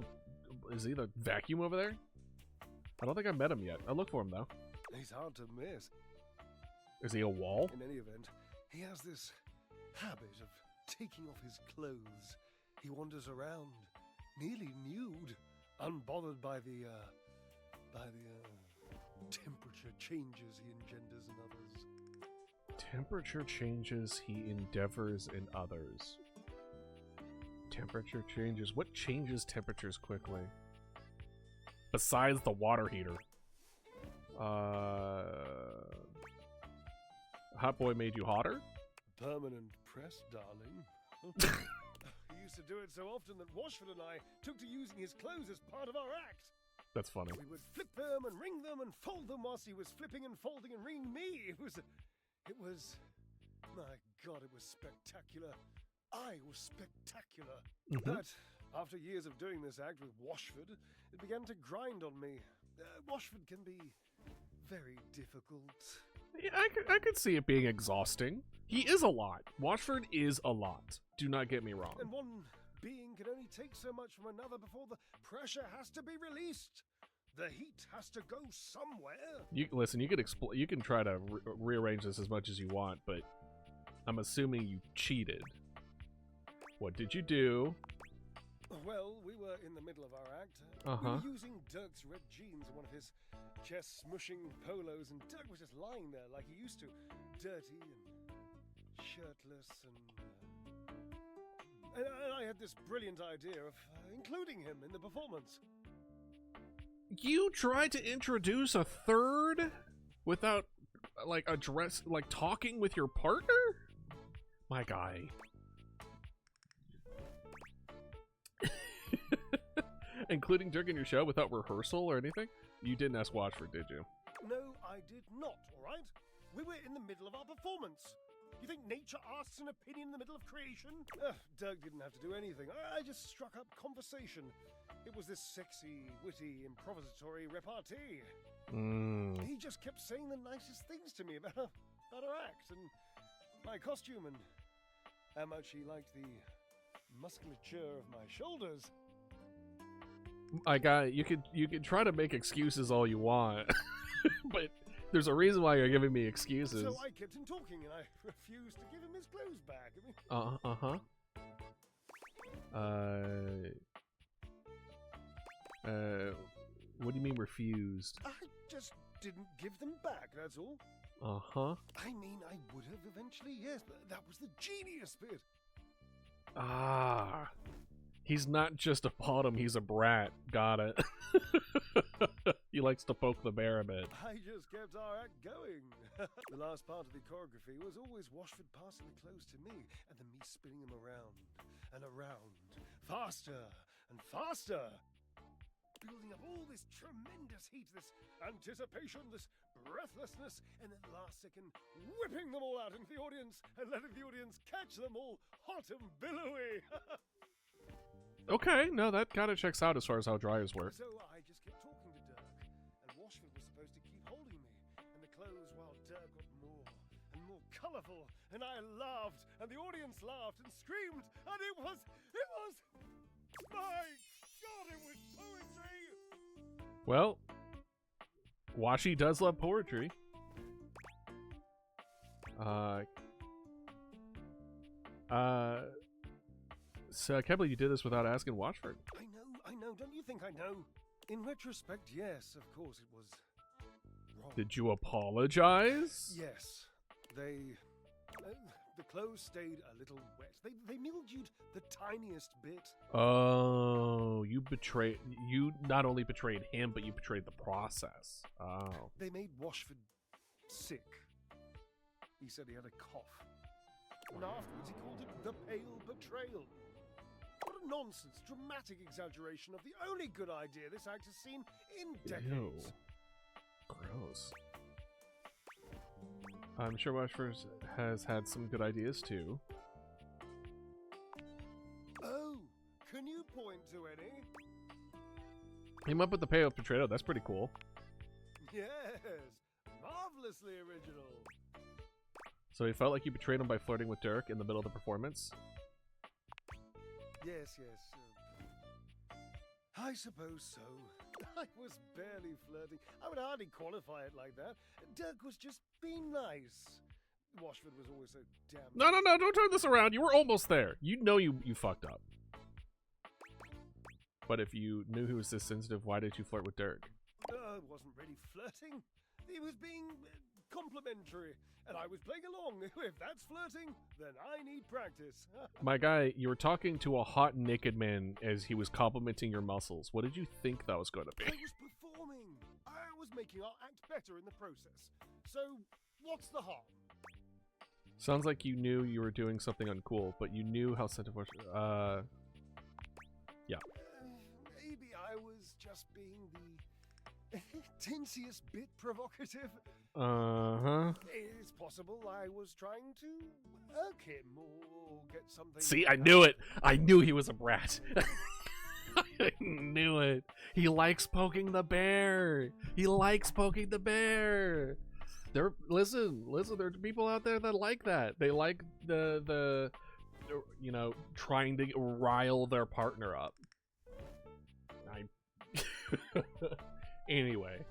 the vacuum over there? I don't think I met him yet. I'll look for him, though. He's hard to miss. Is he a wall? In any event, he has this habit of taking off his clothes. He wanders around, nearly nude, unbothered by the temperature changes he engenders in others. Temperature changes he endeavors in others. Temperature changes. What changes temperatures quickly? Besides the water heater. Hot boy made you hotter? Permanent press, darling. He used to do it so often that Washford and I took to using his clothes as part of our act. That's funny. We would flip them and wring them and fold them whilst he was flipping and folding and wringing me. It was, my God, it was spectacular. I was spectacular. Mm-hmm. But after years of doing this act with Washford, it began to grind on me. Washford can be very difficult. Yeah, I could see it being exhausting. He is a lot. Washford is a lot. Do not get me wrong. And one being can only take so much from another before the pressure has to be released. The heat has to go somewhere. Listen, you can try to rearrange this as much as you want, but I'm assuming you cheated. What did you do? Well, we were in the middle of our act. Uh-huh. We were using Dirk's red jeans and one of his chest-smushing polos, and Dirk was just lying there like he used to, dirty and shirtless, and I had this brilliant idea of including him in the performance. You tried to introduce a third without, like, talking with your partner? My guy. Including Dirk in your show without rehearsal or anything? You didn't ask Watchford, did you? No, I did not, alright? We were in the middle of our performance. You think nature asks an opinion in the middle of creation? Dirk didn't have to do anything. I just struck up conversation. It was this sexy, witty, improvisatory repartee. He just kept saying the nicest things to me about our act and my costume and how much he liked the musculature of my shoulders. My guy, you could try to make excuses all you want, but there's a reason why you're giving me excuses. So I kept him talking, and I refused to give him his clothes back. What do you mean refused? I just didn't give them back, that's all. I mean, I would have eventually, yes, but that was the genius bit. He's not just a bottom, he's a brat. Got it. He likes to poke the bear a bit. I just kept our act going. The last part of the choreography was always Washford passing the clothes to me, and then me spinning them around and around, faster and faster. Building up all this tremendous heat, this anticipation, this breathlessness, and then last second, whipping them all out into the audience and letting the audience catch them all hot and billowy. Okay, no, that kind of checks out as far as how dryers work. So I just kept talking to Dirk, and Washford was supposed to keep holding me, and the clothes while Dirk got more and more colourful, and I laughed, and the audience laughed and screamed, and it was, my God, it was poetry! Well, Washi does love poetry. So I can't believe you did this without asking Watchford. I know, don't you think I know? In retrospect, yes, of course it was wrong. Did you apologize? Yes. The clothes stayed a little wet. They mildewed the tiniest bit. Oh, you not only betrayed him, but you betrayed the process. Oh. They made Washford sick. He said he had a cough. And afterwards he called it the pale betrayal. What a nonsense, dramatic exaggeration of the only good idea this act has seen in decades. Ew. Gross. I'm sure Watchford has had some good ideas too. Oh, can you point to any? Came up with the payoff portrayal. That's pretty cool. Yes, marvelously original. So he felt like you betrayed him by flirting with Dirk in the middle of the performance? Yes. I suppose so. I was barely flirting. I would hardly qualify it like that. Dirk was just being nice. Washford was always so damn... No, don't turn this around. You were almost there. You know you fucked up. But if you knew he was this sensitive, why did you flirt with Dirk? It wasn't really flirting. He was being complimentary, and I was playing along. If that's flirting, then I need practice. My guy, you were talking to a hot naked man as he was complimenting your muscles. What did you think that was going to be? I was performing. I was making our act better in the process. So, what's the harm? Sounds like you knew you were doing something uncool, but you knew how sensitive. Yeah. Maybe I was just being the tinsiest bit provocative. It's possible I was trying to irk him or get something. See, I knew it. I knew he was a brat. I knew it. He likes poking the bear. Listen, there's people out there that like that. They like the trying to rile their partner up. Anyway.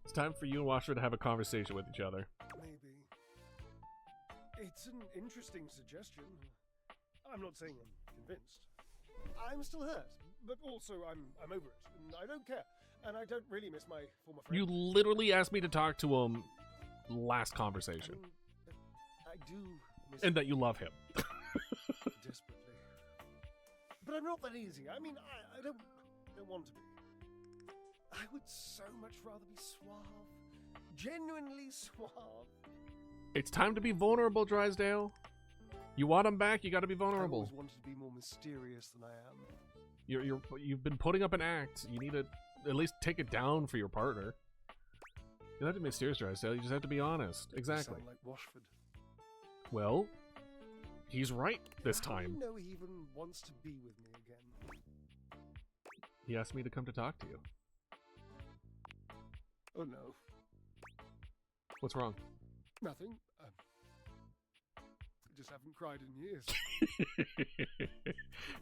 It's time for you and Washer to have a conversation with each other. Maybe. It's an interesting suggestion. I'm not saying I'm convinced. I'm still hurt, but also I'm over it, and I don't care. And I don't really miss my former friend. You literally asked me to talk to him last conversation. I do miss and that you love him. Desperately. But I'm not that easy. I mean, I don't want to be. I would so much rather be suave. Genuinely suave. It's time to be vulnerable, Drysdale. You want him back, you gotta be I vulnerable. always wanted to be more mysterious than I am. You've been putting up an act. You need to at least take it down for your partner. You don't have to be mysterious, Drysdale. You just have to be honest. Exactly. You sound like Washford. Well, he's right this How do time. you know he even wants to be with me again? He asked me to come to talk to you. Oh no, What's wrong? nothing. I just haven't cried in years.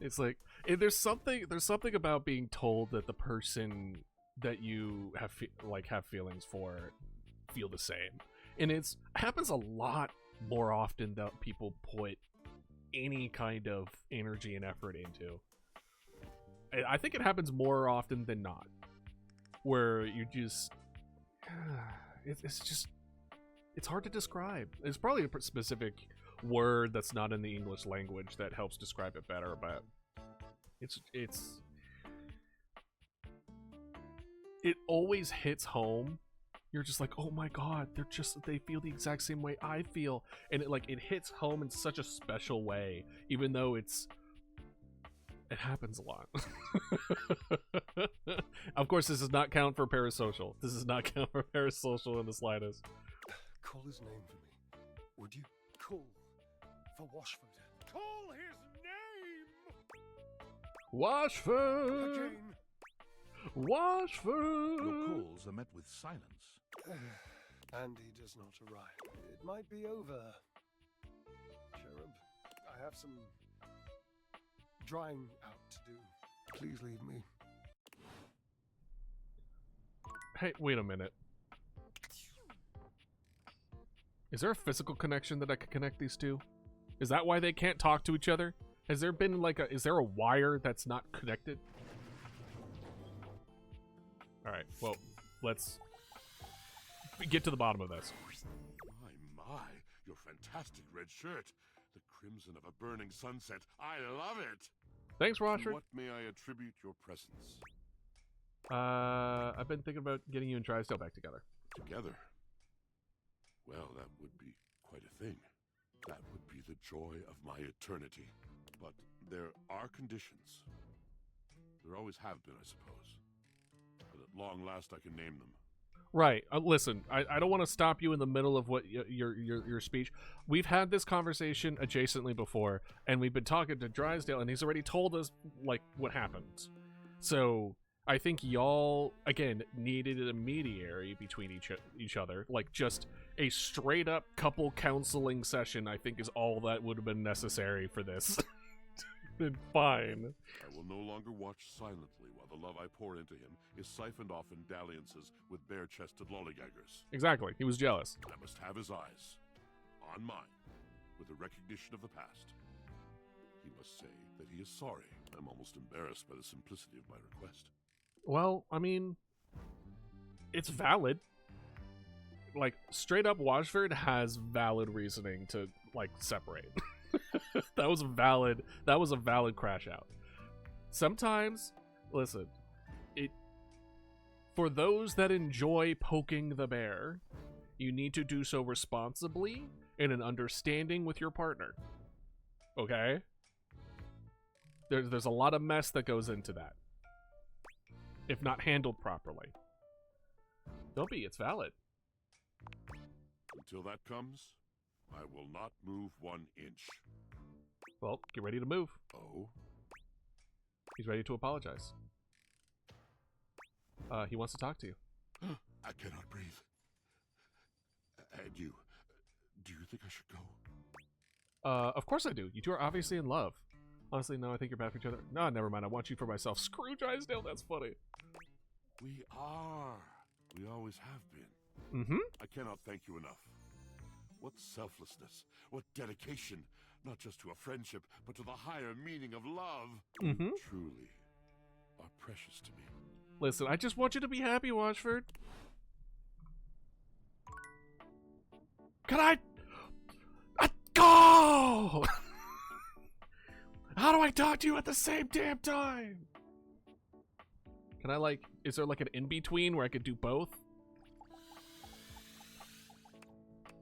It's like there's something about being told that the person that you have feelings for feel the same, and it happens a lot more often that people put any kind of energy and effort into. I think it happens more often than not, where you just it's hard to describe. There's probably a specific word that's not in the English language that helps describe it better, but it always hits home. You're just like, oh my god, they feel the exact same way I feel, and it hits home in such a special way, even though it happens a lot. Of course, this does not count for parasocial. This does not count for parasocial in the slightest. Call his name for me, would you? Call for Washford. Call his name! Washford! Again. Washford! Your calls are met with silence. And he does not arrive. It might be over. Cherub, I have some drying out to do. Please leave me. Hey, wait a minute. Is there a physical connection that I could connect these two? Is that why they can't talk to each other? Has there been is there a wire that's not connected? Alright, well, let's get to the bottom of this. My, your fantastic red shirt. The crimson of a burning sunset. I love it. Thanks, To Roshford. what may I attribute your presence? I've been thinking about getting you and Drysdale back together. Together? Well, that would be quite a thing. That would be the joy of my eternity. But there are conditions. There always have been, I suppose. But at long last I can name them. Right. Listen, I don't want to stop you in the middle of what your speech. We've had this conversation adjacently before, and we've been talking to Drysdale, and he's already told us what happens. So I think y'all again needed a mediary between each other, just a straight up couple counseling session. I think is all that would have been necessary for this. Been fine. I will no longer watch silently while the love I pour into him is siphoned off in dalliances with bare-chested lollygaggers. Exactly. He was jealous. I must have his eyes on mine with a recognition of the past. He must say that he is sorry. I'm almost embarrassed by the simplicity of my request. Well, I mean, it's valid. Straight up, Washford has valid reasoning to separate. That was a valid crash out. Sometimes, listen, for those that enjoy poking the bear, you need to do so responsibly and in understanding with your partner. Okay? There's a lot of mess that goes into that, if not handled properly. Don't be, it's valid. Until that comes, I will not move 1 inch. Well, get ready to move. Oh? He's ready to apologize. He wants to talk to you. I cannot breathe. And you, do you think I should go? Of course I do. You two are obviously in love. Honestly, no, I think you're bad for each other. No, never mind. I want you for myself. Screw Drysdale, that's funny. We are. We always have been. Mm-hmm. I cannot thank you enough. What selflessness, what dedication, not just to a friendship, but to the higher meaning of love. Mm-hmm. Truly are precious to me. Listen, I just want you to be happy, Washford. Can I go? How do I talk to you at the same damn time? Can I, like, is there like an in-between where I could do both?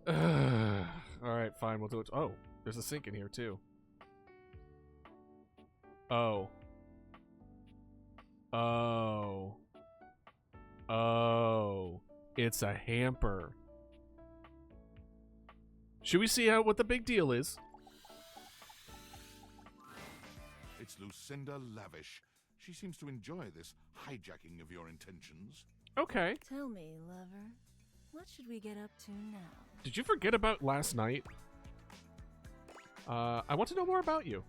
Alright, fine, we'll do it. Oh, there's a sink in here too. Oh. Oh. Oh. It's a hamper. Should we see what the big deal is? It's Lucinda Lavish. She seems to enjoy this hijacking of your intentions. Okay. Tell me, lover, what should we get up to now? Did you forget about last night? I want to know more about you.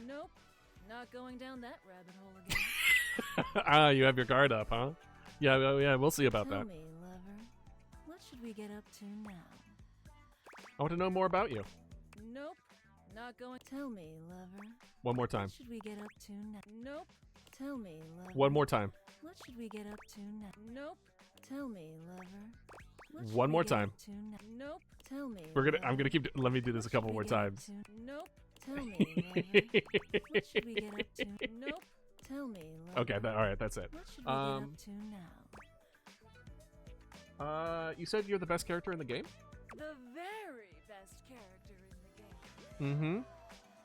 Nope. Not going down that rabbit hole again. Ah, you have your guard up, huh? Yeah, yeah, we'll see about Tell that. me, lover, what should we get up to now? I want to know more about you. Nope. Not going. Tell me, lover. One more time. What should we get up to now? Nope. Tell me, lover. One more time. What should we get up to now? Nope. Tell me, lover. What should One we more get time. up to now? Nope. Tell me. I'm gonna keep. Let me do this a couple more What should we get up times. to? Nope. Tell me, lover. What should we get up to? Nope. Tell me, lover. Okay, all right, that's it. What should we get up to now? You said you're the best character in the game? The very best character in the game. Mm-hmm.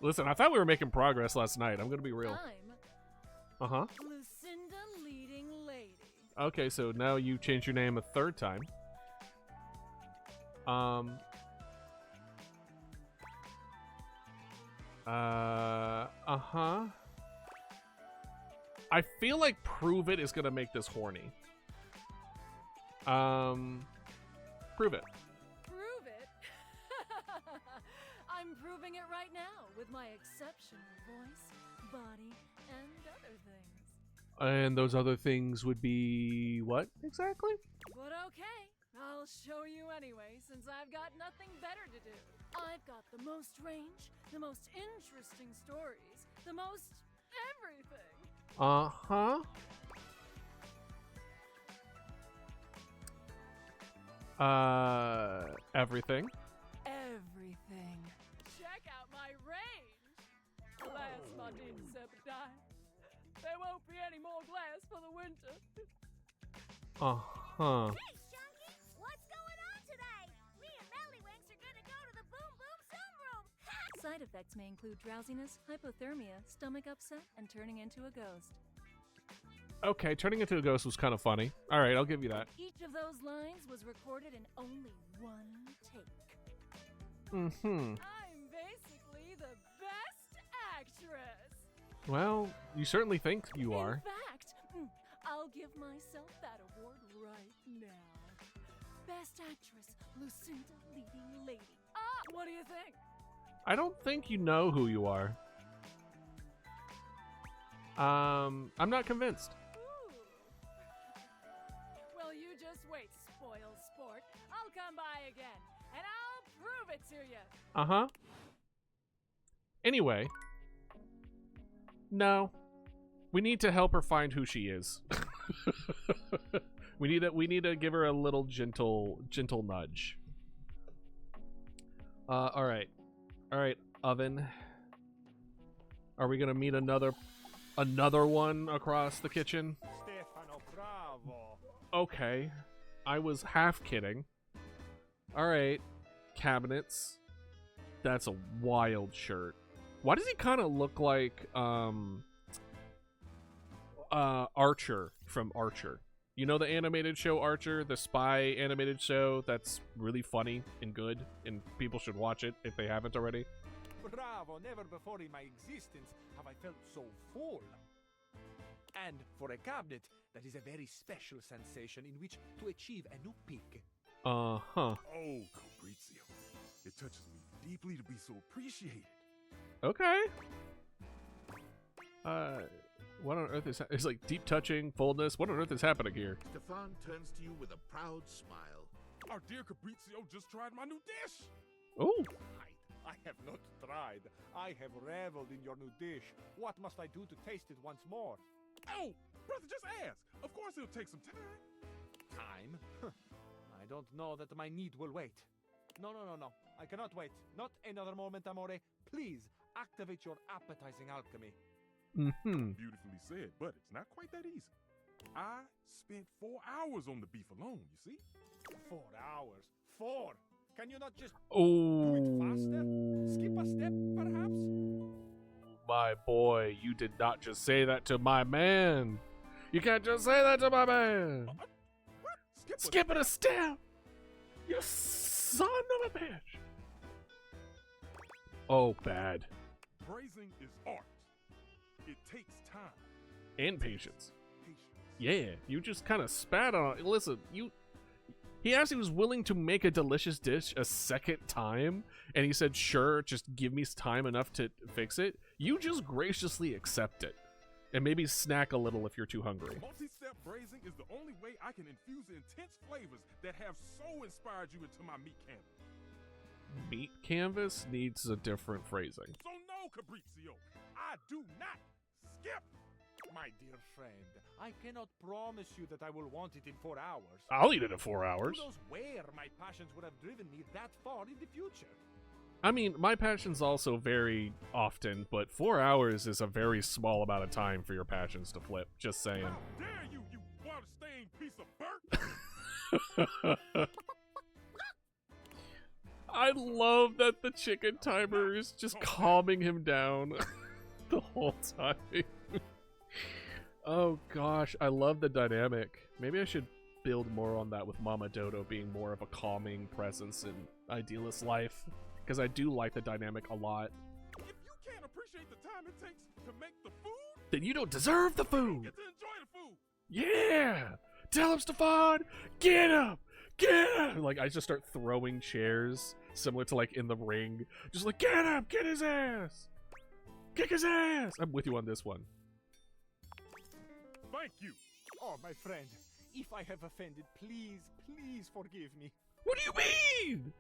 Listen, I thought we were making progress last night. I'm gonna be real. Uh-huh. Lucinda leading lady. Okay, so now you changed your name a third time. Uh-huh. I feel like Prove It is gonna make this horny. Prove it. Prove it? I'm proving it right now with my exceptional voice, body, and other things. And those other things would be what exactly? But okay, I'll show you anyway, since I've got nothing better to do. I've got the most range, the most interesting stories, the most everything. Uh-huh. Everything. Everything. Check out my range. Glass Martini Sepidine. There won't be any more glass for the winter. Uh-huh. Hey, Chunky! What's going on today? Me and Mellywinks are gonna go to the Boom Boom Zoom Room! Side effects may include drowsiness, hypothermia, stomach upset, and turning into a ghost. Okay, turning into a ghost was kind of funny. All right, I'll give you that. Each of those lines was recorded in only one take. Mm-hmm. I'm basically the best actress. Well, you certainly think you are. In fact, I'll give myself that award right now. Best actress, Lucinda leading lady. What do you think? I don't think you know who you are. I'm not convinced. Well, you just wait, spoiled sport. I'll come by again, and I'll prove it to you. Uh-huh. Anyway. No. We need to help her find who she is. We need to give her a little gentle nudge. All right. All right, Oven. Are we gonna meet another one across the kitchen? Stefano, bravo. Okay. I was half kidding. All right. Cabinets. That's a wild shirt. Why does he kind of look like Archer from Archer? You know the animated show Archer, the spy animated show that's really funny and good, and people should watch it if they haven't already? Bravo, never before in my existence have I felt so full. And for a cabinet, that is a very special sensation in which to achieve a new peak. Uh-huh. Oh, Fabrizio. It touches me deeply to be so appreciated. Okay. What on earth is it's like deep touching, fullness? What on earth is happening here? Stefan turns to you with a proud smile. Our dear Fabrizio just tried my new dish. Oh. I have not tried. I have reveled in your new dish. What must I do to taste it once more? Oh, brother, just ask. Of course it'll take some time. Time? I don't know that my need will wait. No. I cannot wait. Not another moment, amore. Please, activate your appetizing alchemy. Mm-hmm. Beautifully said, but it's not quite that easy. I spent 4 hours on the beef alone, you see? 4 hours. 4. Can you not just Oh, do it faster? Skip a step, perhaps? my boy, you did not just say that to my man. You can't just say that to my man. What? Skipping a step. You son of a bitch. Oh, bad. Braising is art. It takes time. And patience. Patience. Yeah, you just kind of spat on it. Listen, he asked if he was willing to make a delicious dish a second time, and he said, sure, just give me time enough to fix it. You just graciously accept it. And maybe snack a little if you're too hungry. Multi-step braising is the only way I can infuse the intense flavors that have so inspired you into my meat canvas. Meat canvas needs a different phrasing. So no, Cabrizio, I do not skip. My dear friend, I cannot promise you that I will want it in 4 hours. I'll eat it in 4 hours. Who knows where my passions would have driven me that far in the future? I mean, my passions also vary often, but 4 hours is a very small amount of time for your passions to flip. Just saying. How dare you, you water-stained piece of burnt! I love that the chicken timer is just calming him down the whole time. Oh gosh, I love the dynamic. Maybe I should build more on that with Mama Dodo being more of a calming presence in Idealist life. Because I do like the dynamic a lot. If you can't appreciate the time it takes to make the food, Then you don't deserve the you food! get to enjoy the food! Yeah! Tell him, Stefan! Get him! Get him! Like, I just start throwing chairs, similar to, like, in the ring. Just like, get him! Get his ass! Kick his ass! I'm with you on this one. Thank you! Oh, my friend, if I have offended, please, please forgive me. What do you mean?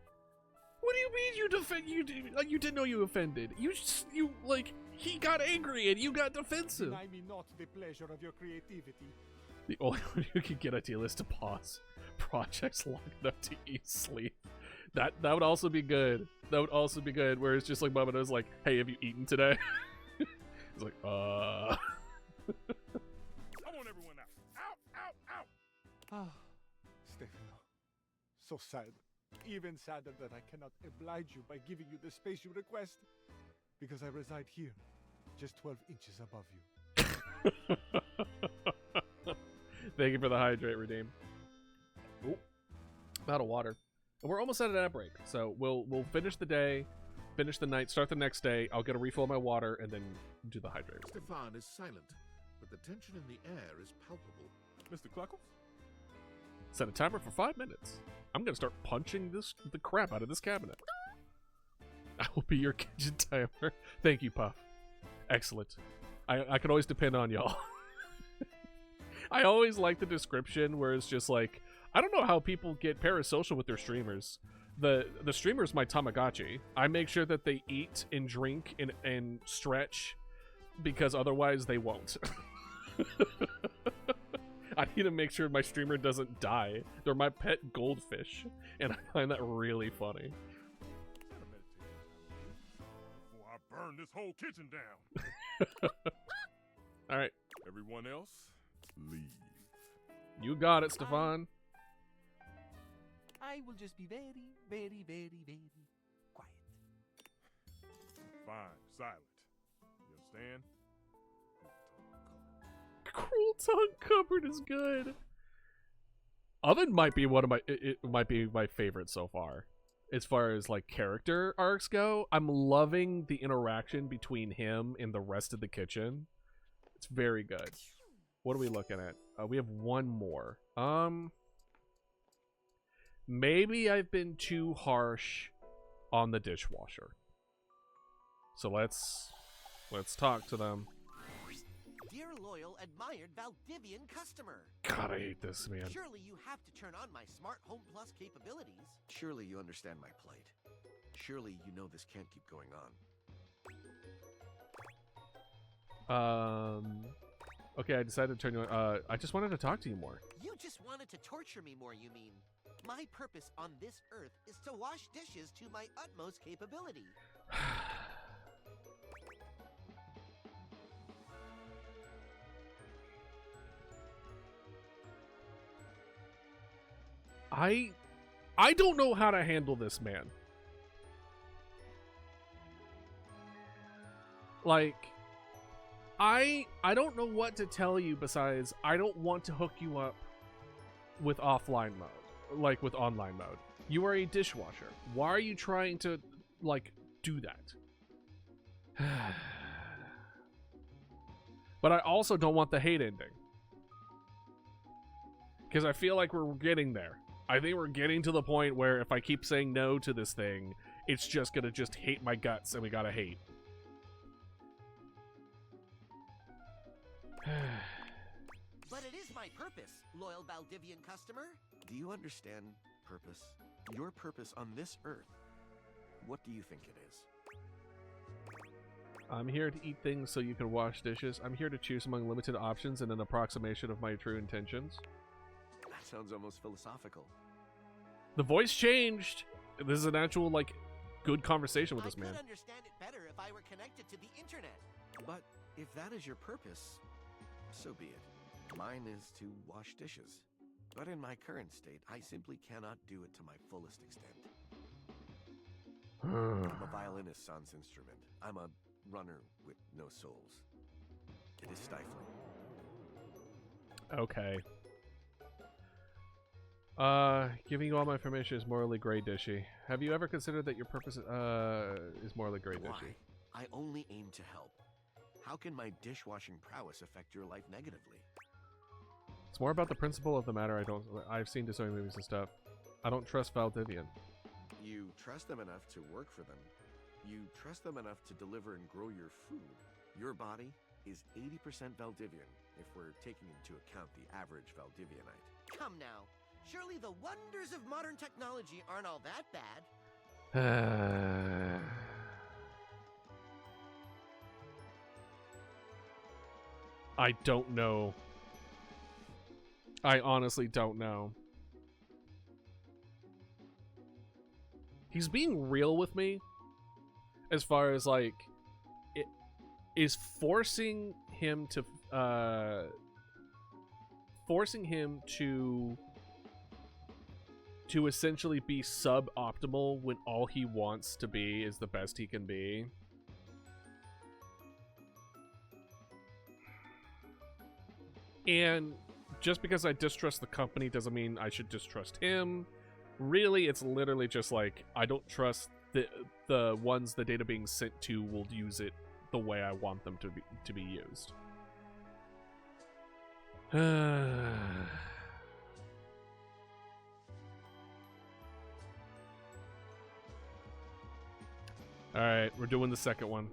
What do you mean you didn't know you offended? You he got angry and you got defensive. Deny me not the pleasure of your creativity. The only one who can get Idealist to pause projects long enough to eat sleep. That would also be good. That would also be good, where it's just like Mama knows like, hey, have you eaten today? It's like, I want everyone out. Out, out, out! Ah, Stefano. So sad. Even sadder that I cannot oblige you by giving you the space you request. Because I reside here, just 12 inches above you. Thank you for the hydrate, Redeem. Oh, I'm out of water. And we're almost at an ad break, so we'll finish the day, finish the night, start the next day. I'll get a refill of my water, and then do the hydrate. Stefan is silent, but the tension in the air is palpable. Mr. Cluckles? Set a timer for 5 minutes. I'm gonna start punching the crap out of this cabinet. I will be your kitchen timer. Thank you, Puff. Excellent. I can always depend on y'all. I always like the description where it's just like, I don't know how people get parasocial with their streamers. The streamer's my Tamagotchi. I make sure that they eat and drink and stretch, because otherwise they won't. I need to make sure my streamer doesn't die. They're my pet goldfish, and I find that really funny. Before I burn this whole kitchen down. All right. Everyone else, leave. You got it, Stefan. I will just be very, very, very, very quiet. Fine, silent. You understand? Cruel tongue cupboard is good. Oven might be one of my it might be my favorite so far. As far as like character arcs go, I'm loving the interaction between him and the rest of the kitchen. It's very good. What are we looking at? We have one more. Maybe I've been too harsh on the dishwasher. So let's talk to them. Dear loyal, admired Valdivian customer. God, I hate this, man. Surely you have to turn on my Smart Home Plus capabilities. Surely you understand my plight. Surely you know this can't keep going on. Okay, I decided to turn you on. I just wanted to talk to you more. You just wanted to torture me more, you mean? My purpose on this earth is to wash dishes to my utmost capability. I don't know how to handle this man. Like, I don't know what to tell you besides I don't want to hook you up with offline mode, like with online mode. You are a dishwasher. Why are you trying to, like, do that? But I also don't want the hate ending. Because I feel like we're getting there. I think we're getting to the point where if I keep saying no to this thing, it's just gonna just hate my guts and we gotta hate. But it is my purpose, loyal Valdivian customer. Do you understand purpose? Your purpose on this earth. What do you think it is? I'm here to eat things so you can wash dishes. I'm here to choose among limited options and an approximation of my true intentions. That sounds almost philosophical. The voice changed. This is an actual, like, good conversation with this man. I could understand it better if I were connected to the internet. But if that is your purpose, so be it. Mine is to wash dishes. But in my current state, I simply cannot do it to my fullest extent. I'm a violinist sans instrument. I'm a runner with no souls. It is stifling. Okay. Giving you all my information is morally gray dishy. Have you ever considered that your purpose is morally gray dishy? Why? I only aim to help. How can my dishwashing prowess affect your life negatively? It's more about the principle of the matter. I've seen so many movies and stuff. I don't trust Valdivian. You trust them enough to work for them. You trust them enough to deliver and grow your food. Your body is 80% Valdivian, if we're taking into account the average Valdivianite. Come now. Surely the wonders of modern technology aren't all that bad. I don't know. I honestly don't know. He's being real with me as far as, like, it is forcing him to essentially be suboptimal when all he wants to be is the best he can be. And just because I distrust the company doesn't mean I should distrust him. Really, it's literally just like, I don't trust the ones the data being sent to will use it the way I want them to be used. Alright, we're doing the second one.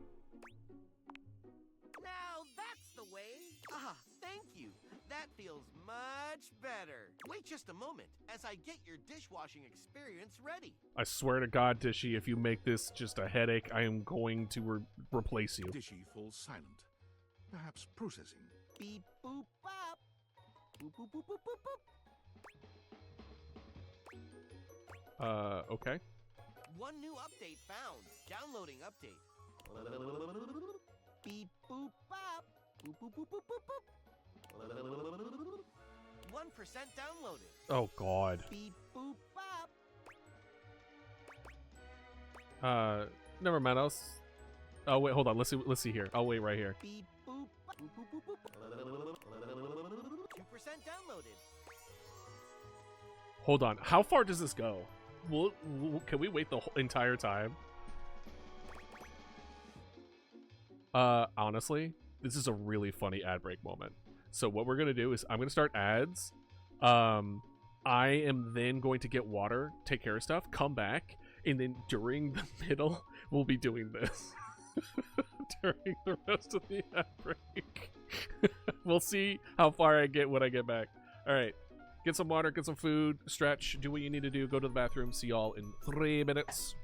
Now that's the way. Ah, thank you. That feels much better. Wait just a moment as I get your dishwashing experience ready. I swear to God, Dishy, if you make this just a headache, I am going to replace you. Dishy falls silent, perhaps processing. Beep boop bop. Boop boop boop boop boop boop. Okay. One new update found. Downloading update. Beep boop bop. Boop boop boop boop boop boop. 1% downloaded. Oh God. Beep boop bop. Never mind. Oh wait, hold on. Let's see here. I'll wait right here. Beep boop boop boop boop boop. 2% downloaded. Hold on. How far does this go? Can we wait the whole entire time? Honestly, this is a really funny ad break moment. So what we're gonna do is I'm gonna start ads. I am then going to get water, take care of stuff, come back, and then during the middle, we'll be doing this. During the rest of the ad break. We'll see how far I get when I get back. Alright. Get some water, get some food, stretch, do what you need to do, go to the bathroom. See y'all in 3 minutes.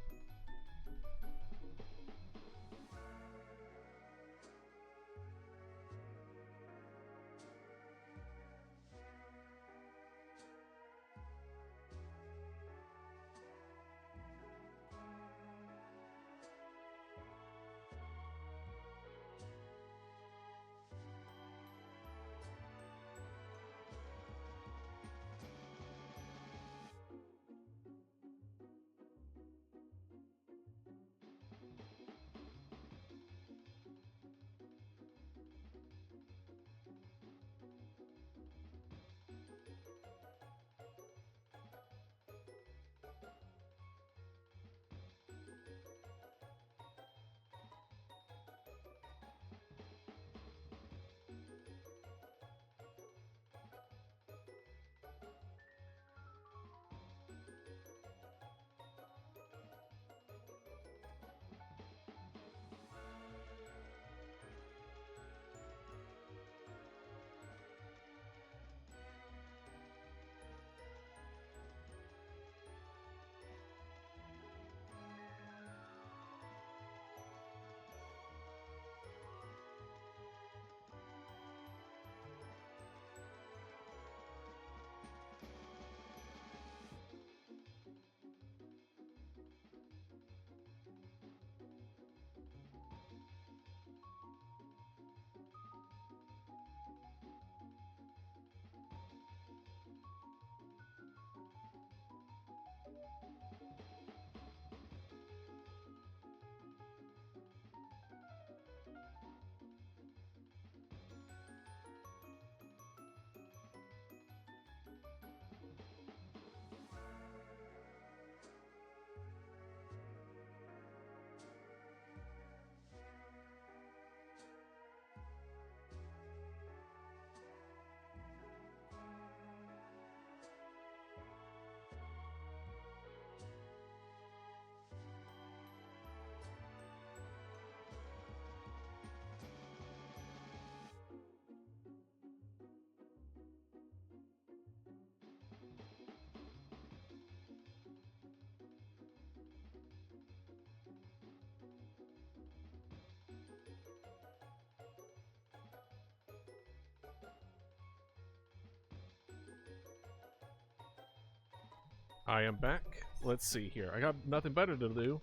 I am back. Let's see here. I got nothing better to do.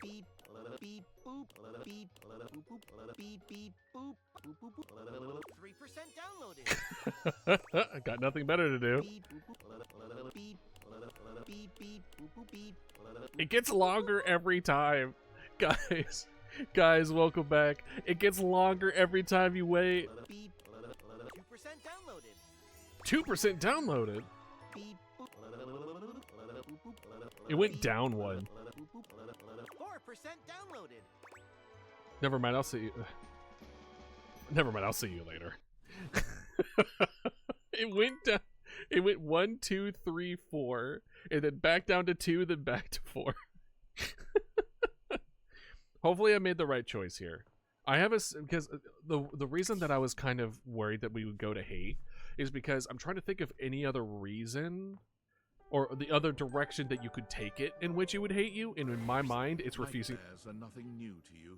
Beep, beep, boop, beep, boop, boop, beep, beep, boop, boop, boop, boop. 3% downloaded. I got nothing better to do. Beep, boop, beep, beep, beep, boop, boop, beep. It gets longer every time. Guys, welcome back. It gets longer every time you wait. Beep, 2% downloaded. 2% downloaded? Beep, It went down one. 4% downloaded. Never mind, I'll see you. Never mind, I'll see you later. It went down. It went 1, 2, 3, 4, and then back down to 2, then back to 4. Hopefully I made the right choice here. I have because the reason that I was kind of worried that we would go to hate is because I'm trying to think of any other reason or the other direction that you could take it in which it would hate you, and in my mind it's refusing. Nightmares are nothing new to you,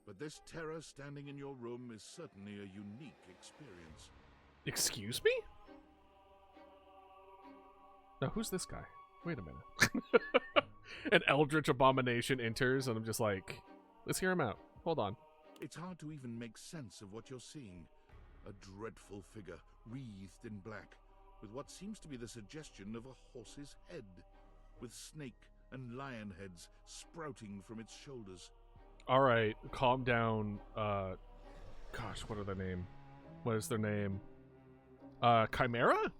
but this terror standing in your room is certainly a unique experience. Excuse me? Now who's this guy? Wait a minute. An eldritch abomination enters and I'm just like, let's hear him out. Hold on. It's hard to even make sense of what you're seeing. A dreadful figure, wreathed in black, with what seems to be the suggestion of a horse's head, with snake and lion heads sprouting from its shoulders. Alright, calm down. Gosh, what are their name? What is their name? Chimera?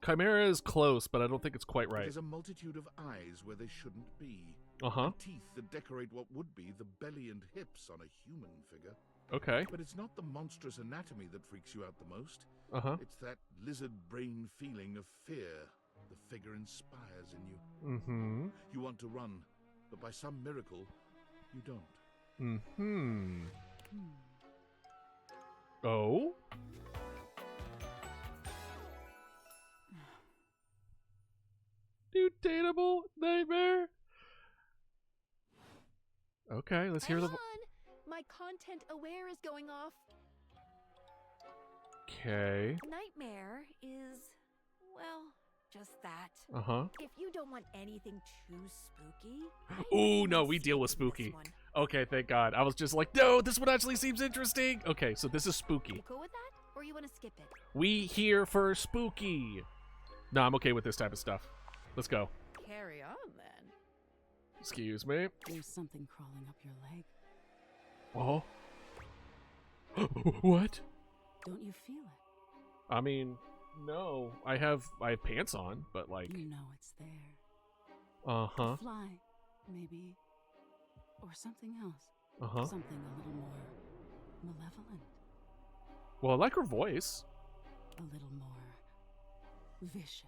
Chimera is close, but I don't think it's quite right. There's a multitude of eyes where they shouldn't be. Uh-huh. And teeth that decorate what would be the belly and hips on a human figure. Okay. But it's not the monstrous anatomy that freaks you out the most. Uh-huh. It's that lizard brain feeling of fear the figure inspires in you. Mm-hmm. You want to run, but by some miracle, you don't. Mm-hmm. Oh? Dateable nightmare? Okay, let's hear the... My content aware is going off. Okay. Nightmare is, well, just that. Uh-huh. If you don't want anything too spooky... Ooh, no, we deal with spooky. Okay, thank God. I was just like, no, this one actually seems interesting. Okay, so this is spooky. You cool with that? Or you want to skip it? We here for spooky. No, I'm okay with this type of stuff. Let's go. Carry on, then. Excuse me. There's something crawling up your leg. Oh. What? Don't you feel it? I mean, no. I have pants on, but like... You know it's there. Uh-huh. A fly, maybe. Or something else. Uh-huh. Something a little more malevolent. Well, I like her voice. A little more vicious.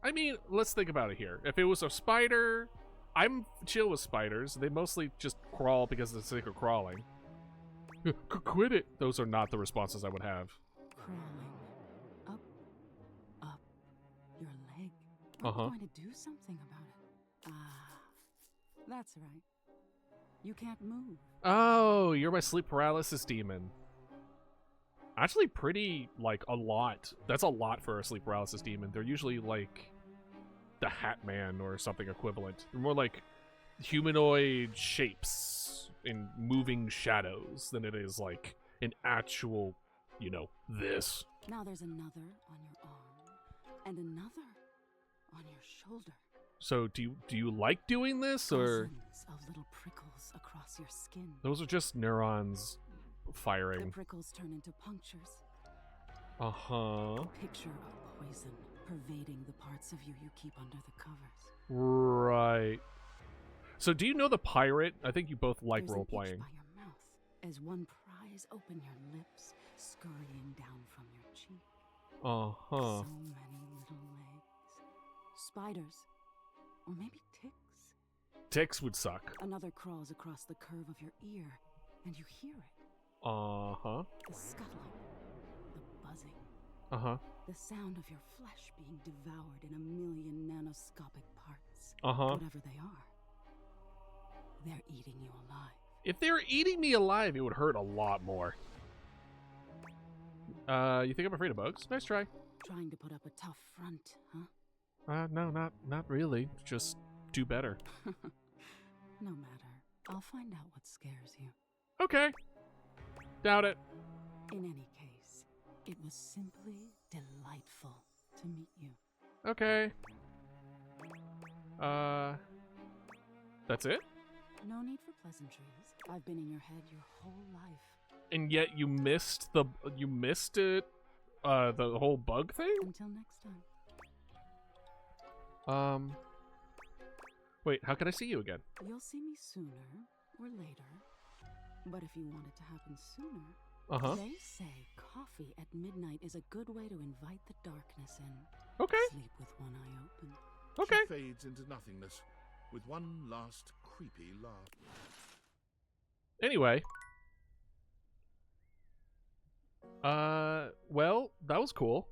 I mean, let's think about it here. If it was a spider, I'm chill with spiders. They mostly just crawl because of the sake of crawling. Quit it. Those are not the responses I would have. Crawling up your leg. I'm going to do something about it. Ah, that's right. You can't move. Oh, you're my sleep paralysis demon. Actually, pretty, like, a lot. That's a lot for a sleep paralysis demon. They're usually, like, the Hat Man or something equivalent. They're more like humanoid shapes in moving shadows than it is, like, an actual, you know, this. Now there's another on your arm, and another on your shoulder. So, do you like doing this, or...? Dozens of little prickles across your skin. Those are just neurons firing. The prickles turn into punctures. Uh-huh. A picture of poison pervading the parts of you keep under the covers. Right. So do you know the pirate? I think you both like There's role-playing. An itch by your mouth as one pries open your lips, scurrying down from your cheek. Uh-huh. So many little legs. Spiders. Or maybe ticks. Ticks would suck. Another crawls across the curve of your ear, and you hear it. Uh-huh. The scuttling. The buzzing. Uh-huh. The sound of your flesh being devoured in a million nanoscopic parts. Uh-huh. Whatever they are. They're eating you alive. If they were eating me alive, it would hurt a lot more. You think I'm afraid of bugs? Nice try. Trying to put up a tough front, huh? No, not really. Just do better. No matter. I'll find out what scares you. Okay. Doubt it. In any case, it was simply delightful to meet you. Okay. That's it? No need for pleasantries. I've been in your head your whole life. And yet you missed it, the whole bug thing? Until next time. Wait, how can I see you again? You'll see me sooner or later. But if you want it to happen sooner, they say coffee at midnight is a good way to invite the darkness in. Okay. Sleep with one eye open. Okay. She fades into nothingness with one last creepy laugh. Anyway. Well, that was cool.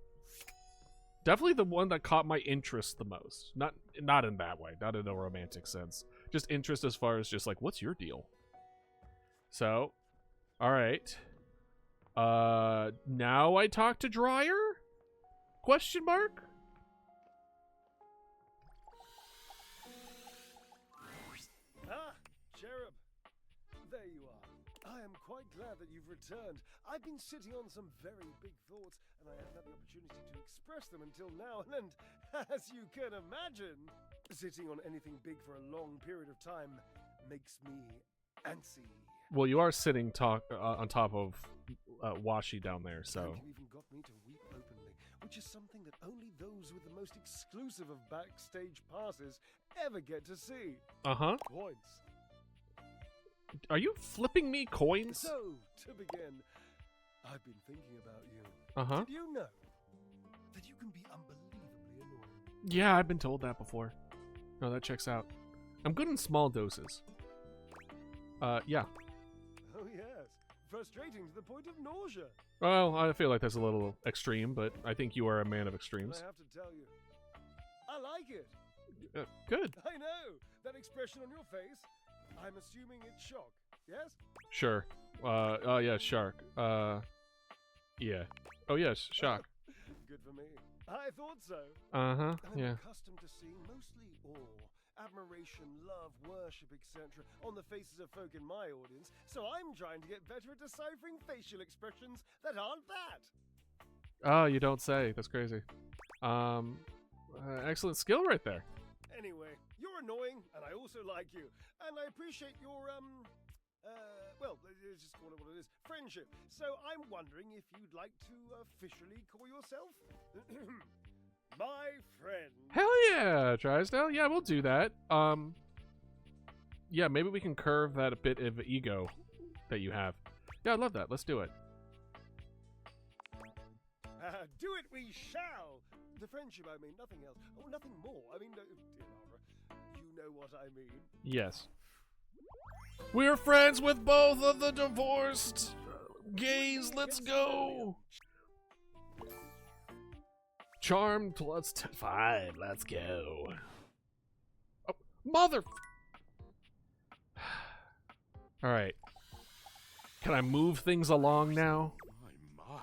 Definitely the one that caught my interest the most. Not in that way, not in a romantic sense. Just interest as far as just like, what's your deal? So, all right. Now I talk to Dryer? Question mark? Ah, Cherub. There you are. I am quite glad that you've returned. I've been sitting on some very big thoughts, and I haven't had the opportunity to express them until now, and as you can imagine, sitting on anything big for a long period of time makes me antsy. Well, you are sitting on top of Washi down there, so... You even got me to weep openly, which is something that only those with the most exclusive of backstage passes ever get to see. Uh-huh. Points. Are you flipping me coins? So, to begin, I've been thinking about you. Uh-huh. Did you know that you can be unbelievably annoying? Yeah, I've been told that before. No, that checks out. I'm good in small doses. Yeah. Oh, yes. Frustrating to the point of nausea. Well, I feel like that's a little extreme, but I think you are a man of extremes. And I have to tell you, I like it. Good. I know. That expression on your face, I'm assuming it's shock, yes? Sure. Oh, yeah, shark. Yeah. Oh, yes, shock. Good for me. I thought so. Uh-huh, yeah. I'm accustomed to seeing mostly awe, admiration, love, worship, etc. on the faces of folk in my audience, so I'm trying to get better at deciphering facial expressions that aren't that. Oh, you don't say. That's crazy. Excellent skill right there. Anyway, you're annoying, and I also like you. And I appreciate your, well, let's just call it what it is, friendship. So I'm wondering if you'd like to officially call yourself my friend. Hell yeah, Drysdale. Yeah, we'll do that. Yeah, maybe we can curve that a bit of ego that you have. Yeah, I love that. Let's do it. Do it we shall. The friendship, I mean, nothing else. Oh, nothing more. I mean, dear Barbara, you know what I mean. Yes. We're friends with both of the divorced gays. Let's go. Charmed plus 5. Let's go. Oh, mother. All right. Can I move things along now? My,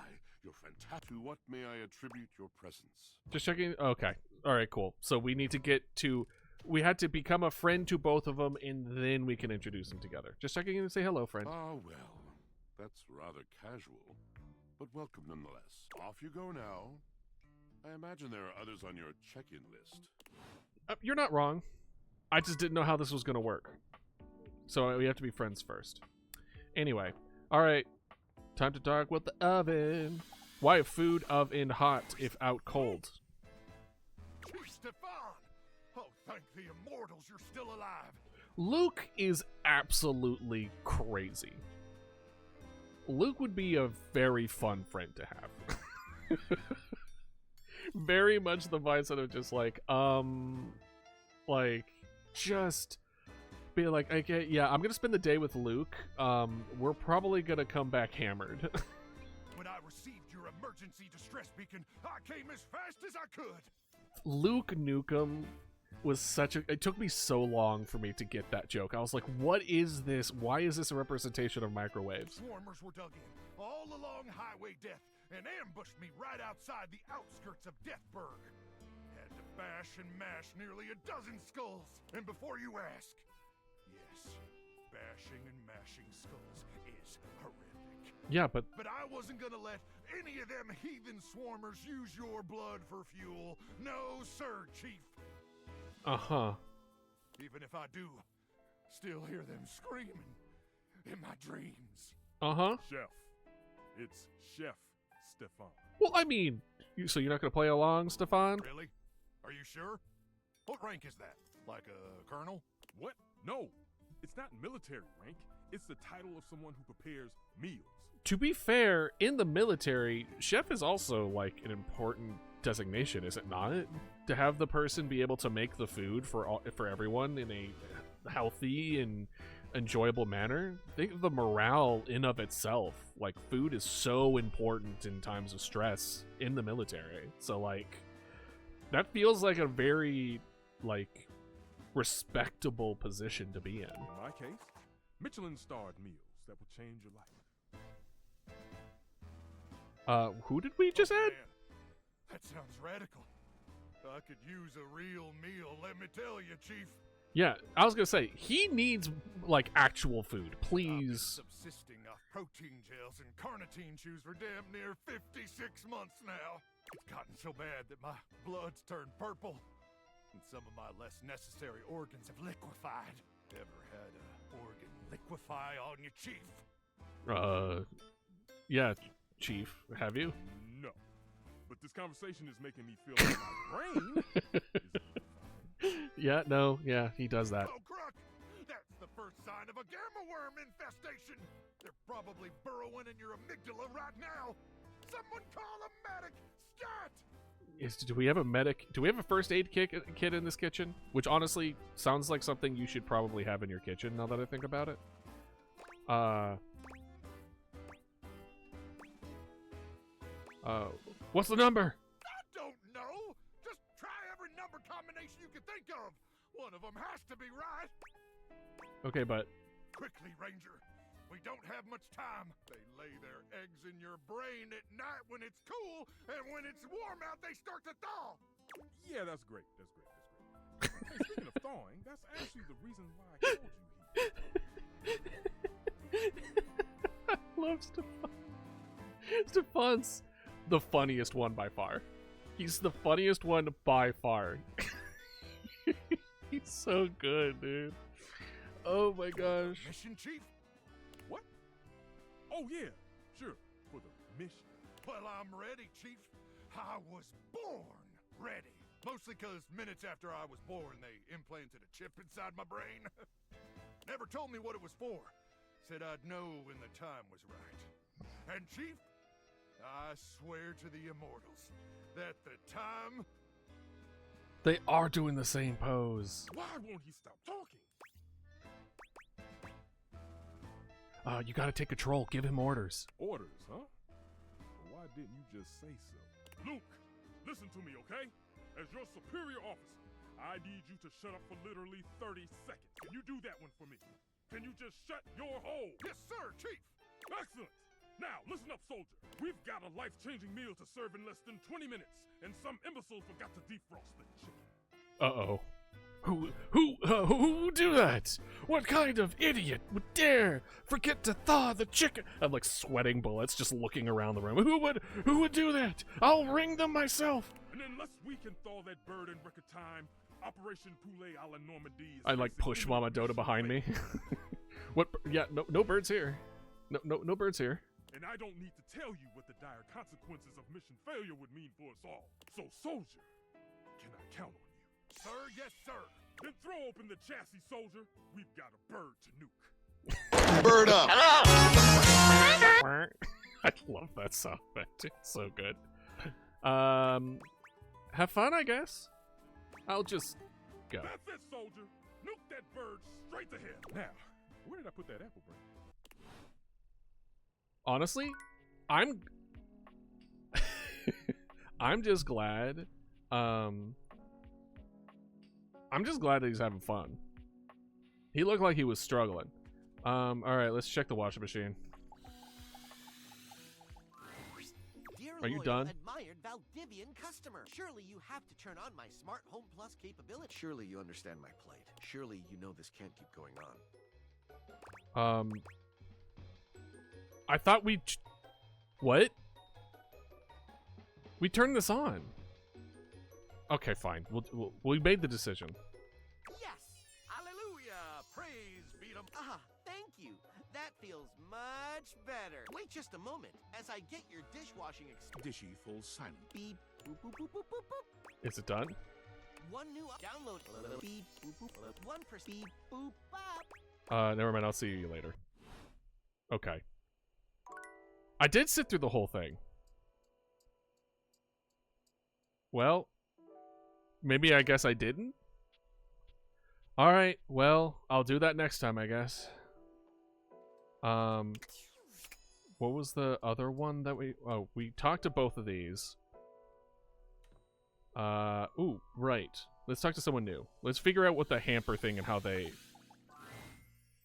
you're fantastic. To what may I attribute your presence? Just checking. Okay. All right, cool. So we need to get to... We had to become a friend to both of them, and then we can introduce them together. Just checking in and say hello, friend. Ah, well. That's rather casual, but welcome nonetheless. Off you go now. I imagine there are others on your check-in list. You're not wrong. I just didn't know how this was going to work. So we have to be friends first. Anyway. All right. Time to talk with the oven. Why food oven hot if out cold? Stefan! Oh, thank the immortals you're still alive. Luke is absolutely crazy. Luke would be a very fun friend to have. Very much the mindset of just like, just be like, okay, yeah, I'm gonna spend the day with Luke. We're probably gonna come back hammered. When I received your emergency distress beacon, I came as fast as I could. Luke Nukem was such a... It took me so long for me to get that joke. I was like, what is this? Why is this a representation of microwaves? Swarmers were dug in, all along Highway Death, and ambushed me right outside the outskirts of Deathburg. Had to bash and mash nearly a dozen skulls. And before you ask, yes, bashing and mashing skulls is horrific. Yeah, but I wasn't gonna let any of them heathen swarmers use your blood for fuel. No, sir, Chief. uh-huh. Even if I do still hear them screaming in my dreams. Uh-huh. Chef. It's Chef Stefan. Well, I mean, so you're not going to play along, Stefan? Really? Are you sure? What rank is that? Like a colonel? What? No. It's not military rank. It's the title of someone who prepares meals. To be fair, in the military, chef is also, like, an important designation, is it not? To have the person be able to make the food for everyone in a healthy and enjoyable manner. Think of the morale in of itself. Like, food is so important in times of stress in the military. So, like, that feels like a very, like, respectable position to be in. In my case, Michelin-starred meals that will change your life. Who did we just add? Man, that sounds radical. I could use a real meal, let me tell you, Chief. Yeah, I was gonna say, he needs, like, actual food, please. I've been subsisting off protein gels and carnitine chews for damn near 56 months now. It's gotten so bad that my blood's turned purple, and some of my less necessary organs have liquefied. Ever had a organ liquefy on you, Chief? Yeah, Chief, have you? No. But this conversation is making me feel like my brain is Yeah, no, yeah, he does that. Oh, Crook! That's the first sign of a gamma worm infestation! They're probably burrowing in your amygdala right now! Someone call a medic! Stat! Do we have a medic? Do we have a first aid kit in this kitchen? Which honestly sounds like something you should probably have in your kitchen now that I think about it. What's the number? I don't know! Just try every number combination you can think of! One of them has to be right! Okay, but... Quickly, Ranger! We don't have much time! They lay their eggs in your brain at night when it's cool, and when it's warm out, they start to thaw! Yeah, that's great. That's great. That's great. Hey, speaking of thawing, that's actually the reason why I called you here. I love Stefan. Stefan's the funniest one by far. He's the funniest one by far. He's so good, dude. Oh my gosh. Mission, Chief? What? Oh, yeah. Sure. For the mission. Well, I'm ready, Chief. I was born ready. Mostly because minutes after I was born, they implanted a chip inside my brain. Never told me what it was for. Said I'd know when the time was right. And Chief, I swear to the immortals that the time... They are doing the same pose. Why won't he stop talking? You gotta take control. Give him orders. Orders, huh? Why didn't you just say so? Luke, listen to me, okay? As your superior officer, I need you to shut up for literally 30 seconds. Can you do that one for me? Can you just shut your hole? Yes, sir, Chief! Excellent! Now, listen up, soldier. We've got a life-changing meal to serve in less than 20 minutes, and some imbecile forgot to defrost the chicken. Uh-oh. Who would do that? What kind of idiot would dare forget to thaw the chicken? I'm like sweating bullets, just looking around the room. Who would do that? I'll ring them myself. And unless we can thaw that bird in record time, Operation Poulet a la Normandie is I like push Mama Dodo behind me. What? Yeah, no birds here. No birds here. And I don't need to tell you what the dire consequences of mission failure would mean for us all. So, soldier, can I count on you? Sir, yes, sir. Then throw open the chassis, soldier. We've got a bird to nuke. Bird up! I love that sound effect. It's so good. Have fun, I guess. I'll just go. That's it, soldier. Nuke that bird straight to hell. Now, where did I put that apple brain? Honestly, I'm just glad. I'm just glad that he's having fun. He looked like he was struggling. All right, let's check the washing machine. Dear Are you loyal, done? admired Valdivian customer. Surely you have to turn on my Smart Home Plus capability. Surely you understand my plight. Surely you know this can't keep going on. I thought what? We turned this on. Okay, fine. We made the decision. Yes! Hallelujah! Praise be to... Ah, thank you. That feels much better. Wait just a moment as I get your dishwashing Dishy falls silent. Beep, boop, boop, boop, boop, boop, boop. Is it done? One new download. Beep, boop, boop, boop. 1%. Beep, boop, bop. Never mind. I'll see you later. Okay. I did sit through the whole thing. Well, maybe I guess I didn't? Alright, well, I'll do that next time, I guess. What was the other one that we talked to both of these. Ooh, right. Let's talk to someone new. Let's figure out what the hamper thing and how they...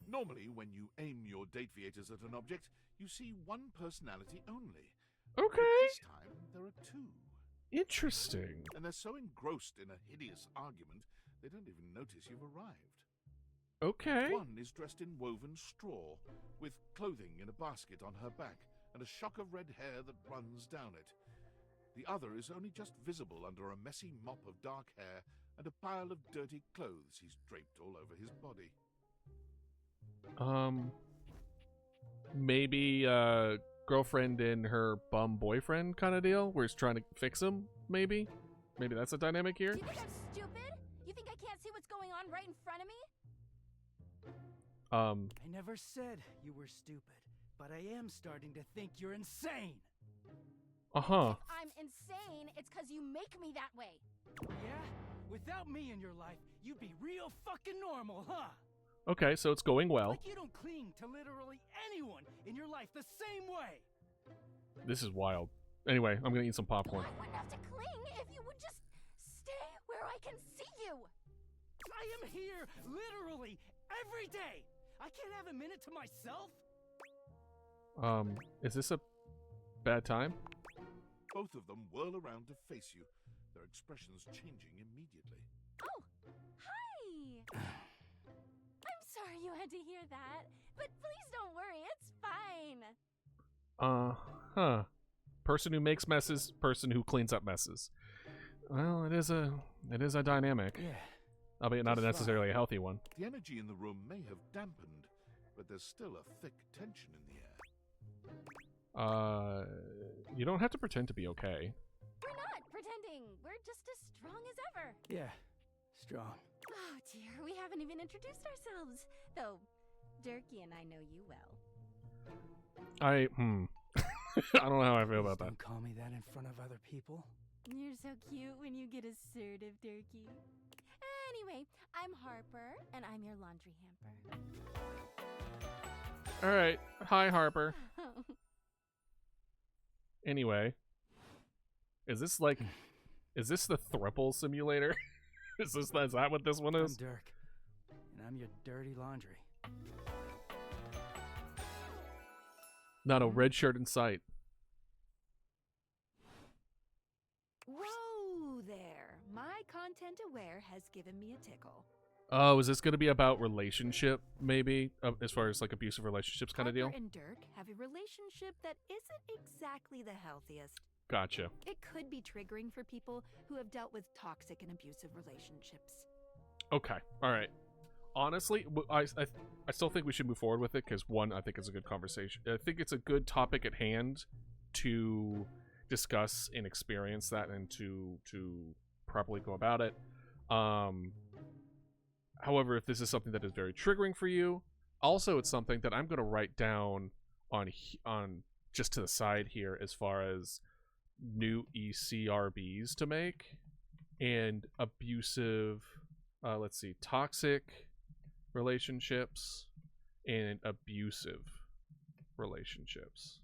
Normally, when you aim your date viators at an object, you see one personality only. Okay. But this time, there are two. Interesting. And they're so engrossed in a hideous argument, they don't even notice you've arrived. Okay. One is dressed in woven straw, with clothing in a basket on her back, and a shock of red hair that runs down it. The other is only just visible under a messy mop of dark hair and a pile of dirty clothes he's draped all over his body. Maybe, girlfriend and her bum boyfriend kind of deal, where he's trying to fix him, maybe? Maybe that's a dynamic here? Do you think I'm stupid? You think I can't see what's going on right in front of me? I never said you were stupid, but I am starting to think you're insane. Uh-huh. If I'm insane, it's because you make me that way. Yeah? Without me in your life, you'd be real fucking normal, huh? Okay, so it's going well. Like you don't cling to literally anyone in your life the same way. This is wild. Anyway, I'm gonna eat some popcorn. I wouldn't have to cling if you would just stay where I can see you. I am here literally every day. I can't have a minute to myself. Is this a bad time? Both of them whirl around to face you, their expressions changing immediately. Oh, hi! I'm sorry you had to hear that, but please don't worry, it's fine. Huh. Person who makes messes, person who cleans up messes. Well, it is a dynamic. Yeah. Albeit not necessarily a healthy one. The energy in the room may have dampened, but there's still a thick tension in the air. You don't have to pretend to be okay. We're not pretending. We're just as strong as ever. Yeah, strong. Oh dear, we haven't even introduced ourselves. Though, Durkee and I know you well. I don't know how I feel about that. Don't call me that in front of other people. You're so cute when you get assertive, Durkee. Anyway, I'm Harper, and I'm your laundry hamper. Alright. Hi, Harper. Anyway. Is this the thruple simulator? Is that what this one is? I'm Dirk, and I'm your dirty laundry. Not a red shirt in sight. Whoa there. My content aware has given me a tickle. Oh, is this going to be about relationship, maybe? As far as, like, abusive relationships kind of deal? Harper and Dirk have a relationship that isn't exactly the healthiest. Gotcha. It could be triggering for people who have dealt with toxic and abusive relationships. Okay. All right. Honestly, I still think we should move forward with it because, one, I think it's a good conversation. I think it's a good topic at hand to discuss and experience that and to properly go about it. However, if this is something that is very triggering for you, also it's something that I'm going to write down on just to the side here as far as new ECRBs to make and abusive, let's see, toxic relationships and abusive relationships.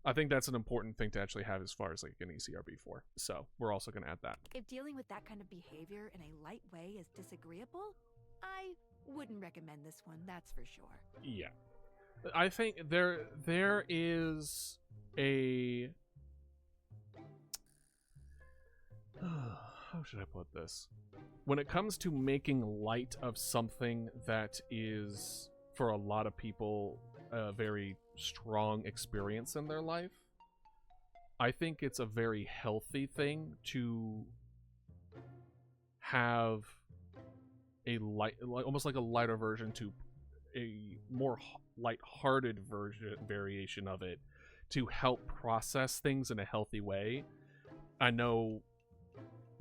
I think that's an important thing to actually have as far as like an ECRB for. So we're also going to add that. If dealing with that kind of behavior in a light way is disagreeable, I wouldn't recommend this one, that's for sure. Yeah. I think there is a How should I put this? When it comes to making light of something that is, for a lot of people, a very strong experience in their life, I think it's a very healthy thing to have a almost like a lighter version to a more light-hearted variation of it to help process things in a healthy way. I know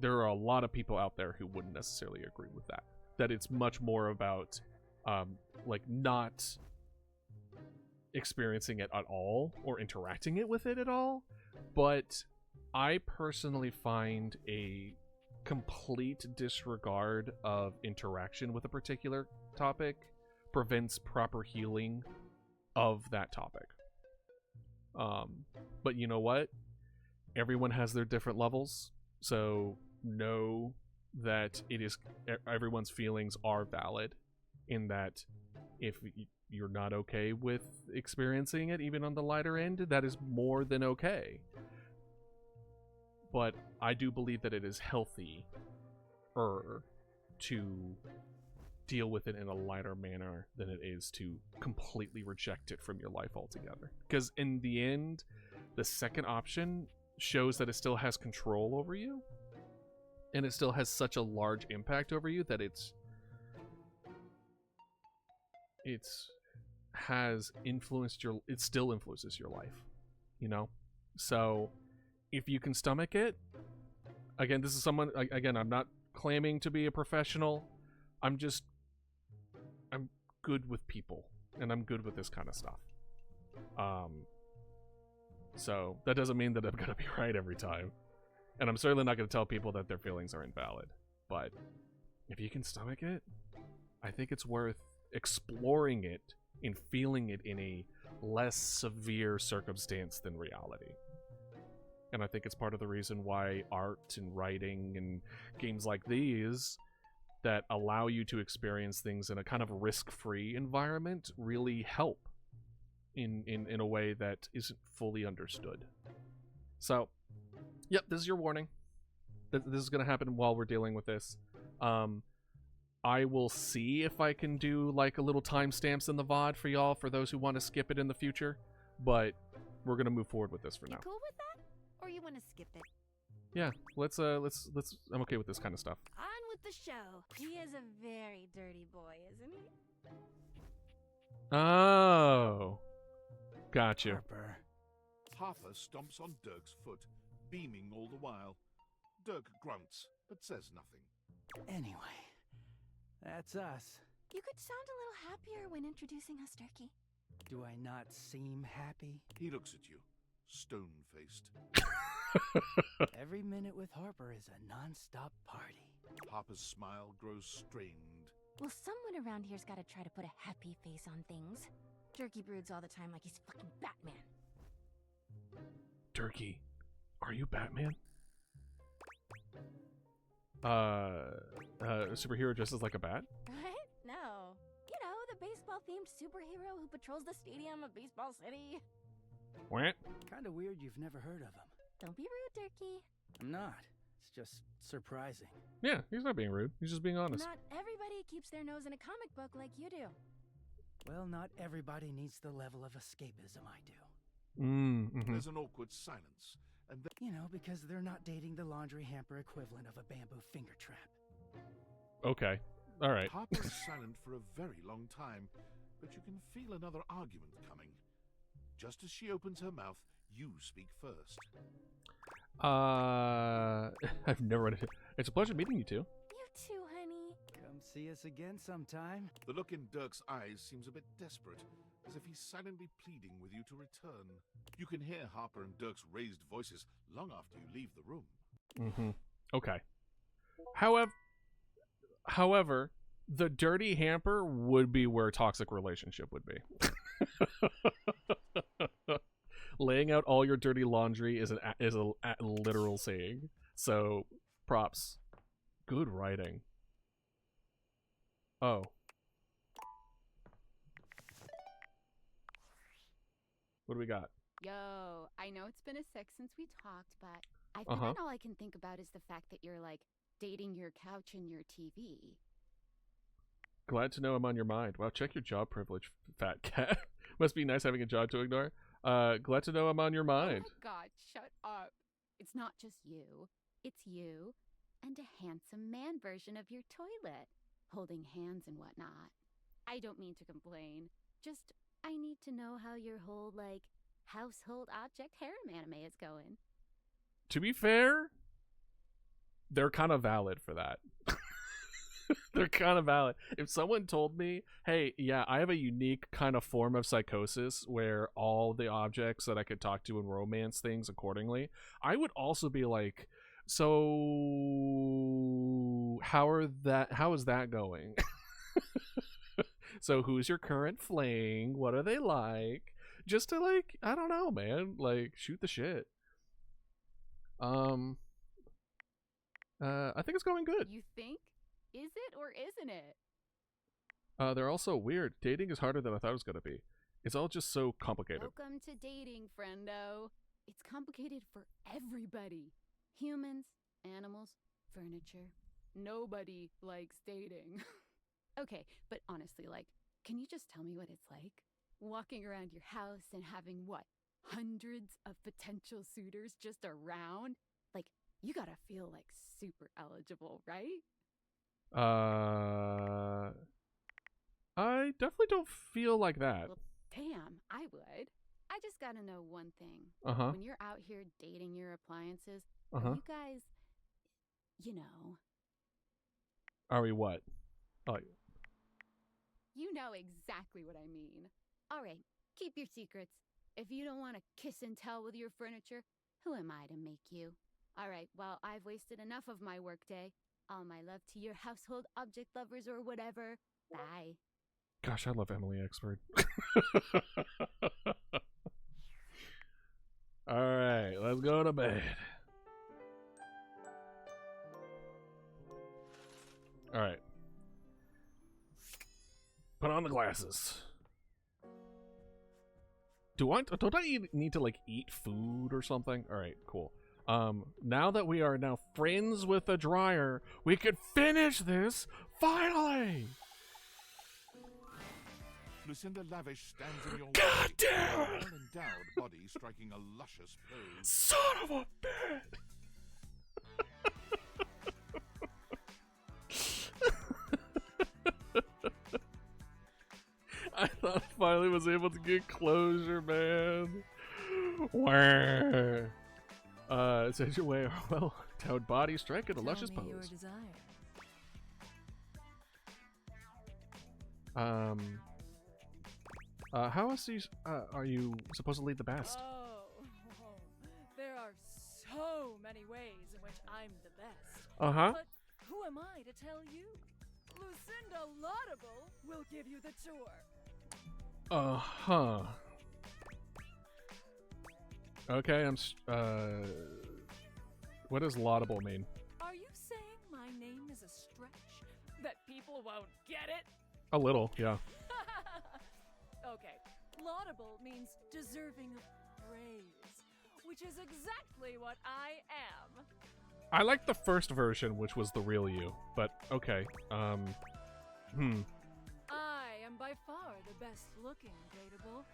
there are a lot of people out there who wouldn't necessarily agree with that. That it's much more about like not experiencing it at all or interacting it with it at all. But I personally find a complete disregard of interaction with a particular topic prevents proper healing of that topic. But you know what? Everyone has their different levels, so know that it is everyone's feelings are valid, in that if you're not okay with experiencing it even on the lighter end, that is more than okay. But I do believe that it is healthy to deal with it in a lighter manner than it is to completely reject it from your life altogether. Because in the end, the second option shows that it still has control over you, and it still has such a large impact over you that it still influences your life, you know? So if you can stomach it, again, this is someone, again, I'm not claiming to be a professional. I'm good with people, and I'm good with this kind of stuff. So that doesn't mean that I'm gonna be right every time. And I'm certainly not gonna tell people that their feelings are invalid. But if you can stomach it, I think it's worth exploring it and feeling it in a less severe circumstance than reality. And I think it's part of the reason why art and writing and games like these that allow you to experience things in a kind of risk-free environment really help in a way that isn't fully understood. So, yep, this is your warning. This is going to happen while we're dealing with this. I will see if I can do like a little timestamps in the VOD for y'all, for those who want to skip it in the future. But we're going to move forward with this for now. You cool with that? Or you want to skip it? Yeah, let's I'm okay with this kind of stuff. On with the show. He is a very dirty boy, isn't he? Oh. Gotcha. Harper stomps on Dirk's foot, beaming all the while. Dirk grunts, but says nothing. Anyway, that's us. You could sound a little happier when introducing us, Turkey. Do I not seem happy? He looks at you, stone-faced. Every minute with Harper is a non-stop party. Harper's smile grows strained. Well, someone around here's got to try to put a happy face on things. Turkey broods all the time like he's fucking Batman. Turkey, are you Batman? Superhero dresses like a bat? What? No. You know, the baseball-themed superhero who patrols the stadium of Baseball City. What? Kinda weird you've never heard of him. Don't be rude, Turkey. I'm not. It's just surprising. Yeah, he's not being rude. He's just being honest. Not everybody keeps their nose in a comic book like you do. Well, not everybody needs the level of escapism I do. Mm-hmm. There's an awkward silence, and then... You know, because they're not dating the laundry hamper equivalent of a bamboo finger trap. Okay. All right. Harper's silent for a very long time, but you can feel another argument coming. Just as she opens her mouth, you speak first. I've never run into... It's a pleasure meeting you two. You too, honey. Come see us again sometime. The look in Dirk's eyes seems a bit desperate, as if he's silently pleading with you to return. You can hear Harper and Dirk's raised voices long after you leave the room. Mm-hmm. Okay. However, the dirty hamper would be where a toxic relationship would be. Laying out all your dirty laundry is a literal saying. So, props. Good writing. Oh. What do we got? Yo, I know it's been a sec since we talked, but I think that all I can think about is the fact that you're, like, dating your couch and your TV. Glad to know I'm on your mind. Wow, check your job privilege, fat cat. Must be nice having a job to ignore. Glad to know I'm on your mind. Oh my god, shut up. It's not just you. It's you and a handsome man version of your toilet, holding hands and whatnot. I don't mean to complain. Just, I need to know how your whole, like, household object harem anime is going. To be fair, they're kind of valid for that. They're kind of valid. If someone told me, hey, yeah, I have a unique kind of form of psychosis where all the objects that I could talk to and romance things accordingly, I would also be like, so how is that going? So who's your current fling? What are they like? Just to, like, I don't know, man, like, shoot the shit. I think it's going good. You think? Is it or isn't it? They're also weird. Dating is harder than I thought it was gonna be. It's all just so complicated. Welcome to dating, friendo. It's complicated for everybody. Humans, animals, furniture. Nobody likes dating. Okay, but honestly, like, can you just tell me what it's like? Walking around your house and having, what, hundreds of potential suitors just around? Like, you gotta feel, like, super eligible, right? I definitely don't feel like that. Well, damn, I would. I just gotta know one thing. Uh-huh. When you're out here dating your appliances, Uh-huh. are you guys, you know... Are we what? Like, You know exactly what I mean. All right, keep your secrets. If you don't want to kiss and tell with your furniture, who am I to make you? All right, well, I've wasted enough of my workday. All my love to your household object lovers or whatever. Bye. gosh, I love Emily Expert. Alright, let's go to bed. Alright. Put on the glasses. Don't I need to, like, eat food or something? Alright, cool. Now that we are now friends with the dryer, we could finish this finally! Lucinda Lavish stands in your God way. damn it! Well-endowed body striking a luscious pose. Son of a bitch! I thought I finally was able to get closure, man. Where? Send your way, well-endowed body striking a luscious pose. Your desire. How else are you supposedly the best? Oh, there are so many ways in which I'm the best. Uh-huh. But who am I to tell you? Lucinda Laudable will give you the tour. Uh-huh. Okay, what does laudable mean? Are you saying my name is a stretch? That people won't get it? A little, yeah. Okay, laudable means deserving of praise, which is exactly what I am. I like the first version, which was the real you, but okay. I am by far the best looking dateable,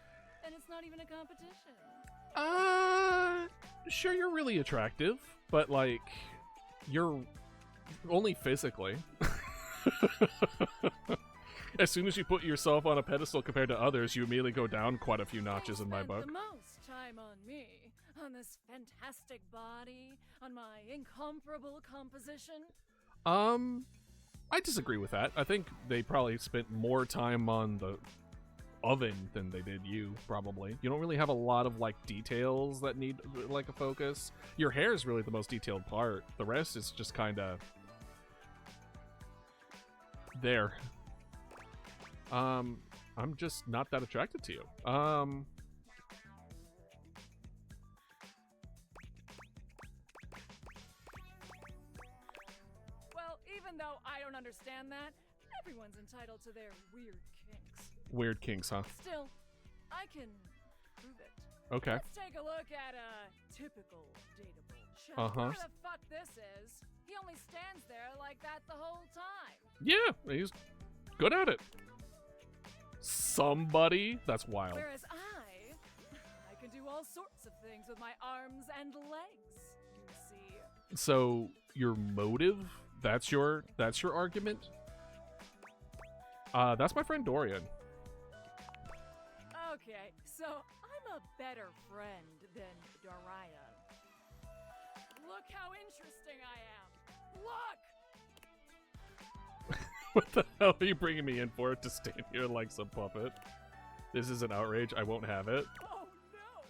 and it's not even a competition. Sure, you're really attractive, but, like, you're only physically. As soon as you put yourself on a pedestal compared to others, you immediately go down quite a few notches in my book. The most time on me, on this fantastic body, on my incomparable composition. I disagree with that. I think they probably spent more time on the oven than they did you, probably. You don't really have a lot of, like, details that need, like, a focus. Your hair is really the most detailed part. The rest is just kind of there. I'm just not that attracted to you. Well, even though I don't understand that, everyone's entitled to their weird kinks. Weird kinks, huh? Still, I can prove it. Okay. Let's take a look at a typical dateable. Sure. Uh-huh. Whatever the fuck this is, he only stands there like that the whole time. Yeah, he's good at it. Somebody? That's wild. Whereas I can do all sorts of things with my arms and legs, you see. So your motive? That's your argument? That's my friend Dorian. Okay, so I'm a better friend than Dorian. Look how interesting I am. Look! What the hell are you bringing me in for? To stand here like some puppet? This is an outrage. I won't have it. Oh no!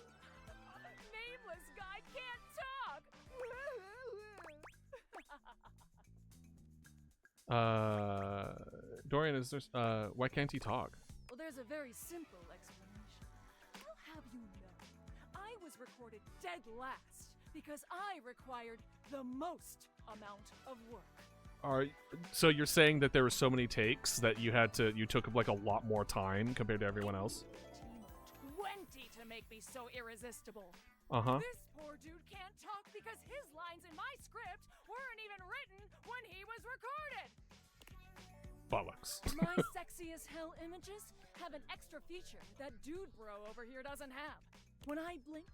Nameless guy can't talk! Dorian, is there, why can't he talk? Well, there's a very simple explanation. I'll have you know, I was recorded dead last because I required the most amount of work. So you're saying that there were so many takes that you took up like a lot more time compared to everyone else? 20 to make me so irresistible. Uh-huh. This poor dude can't talk because his lines in my script weren't even written when he was recorded. Bollocks. My sexy as hell images have an extra feature that dude bro over here doesn't have. When I blink,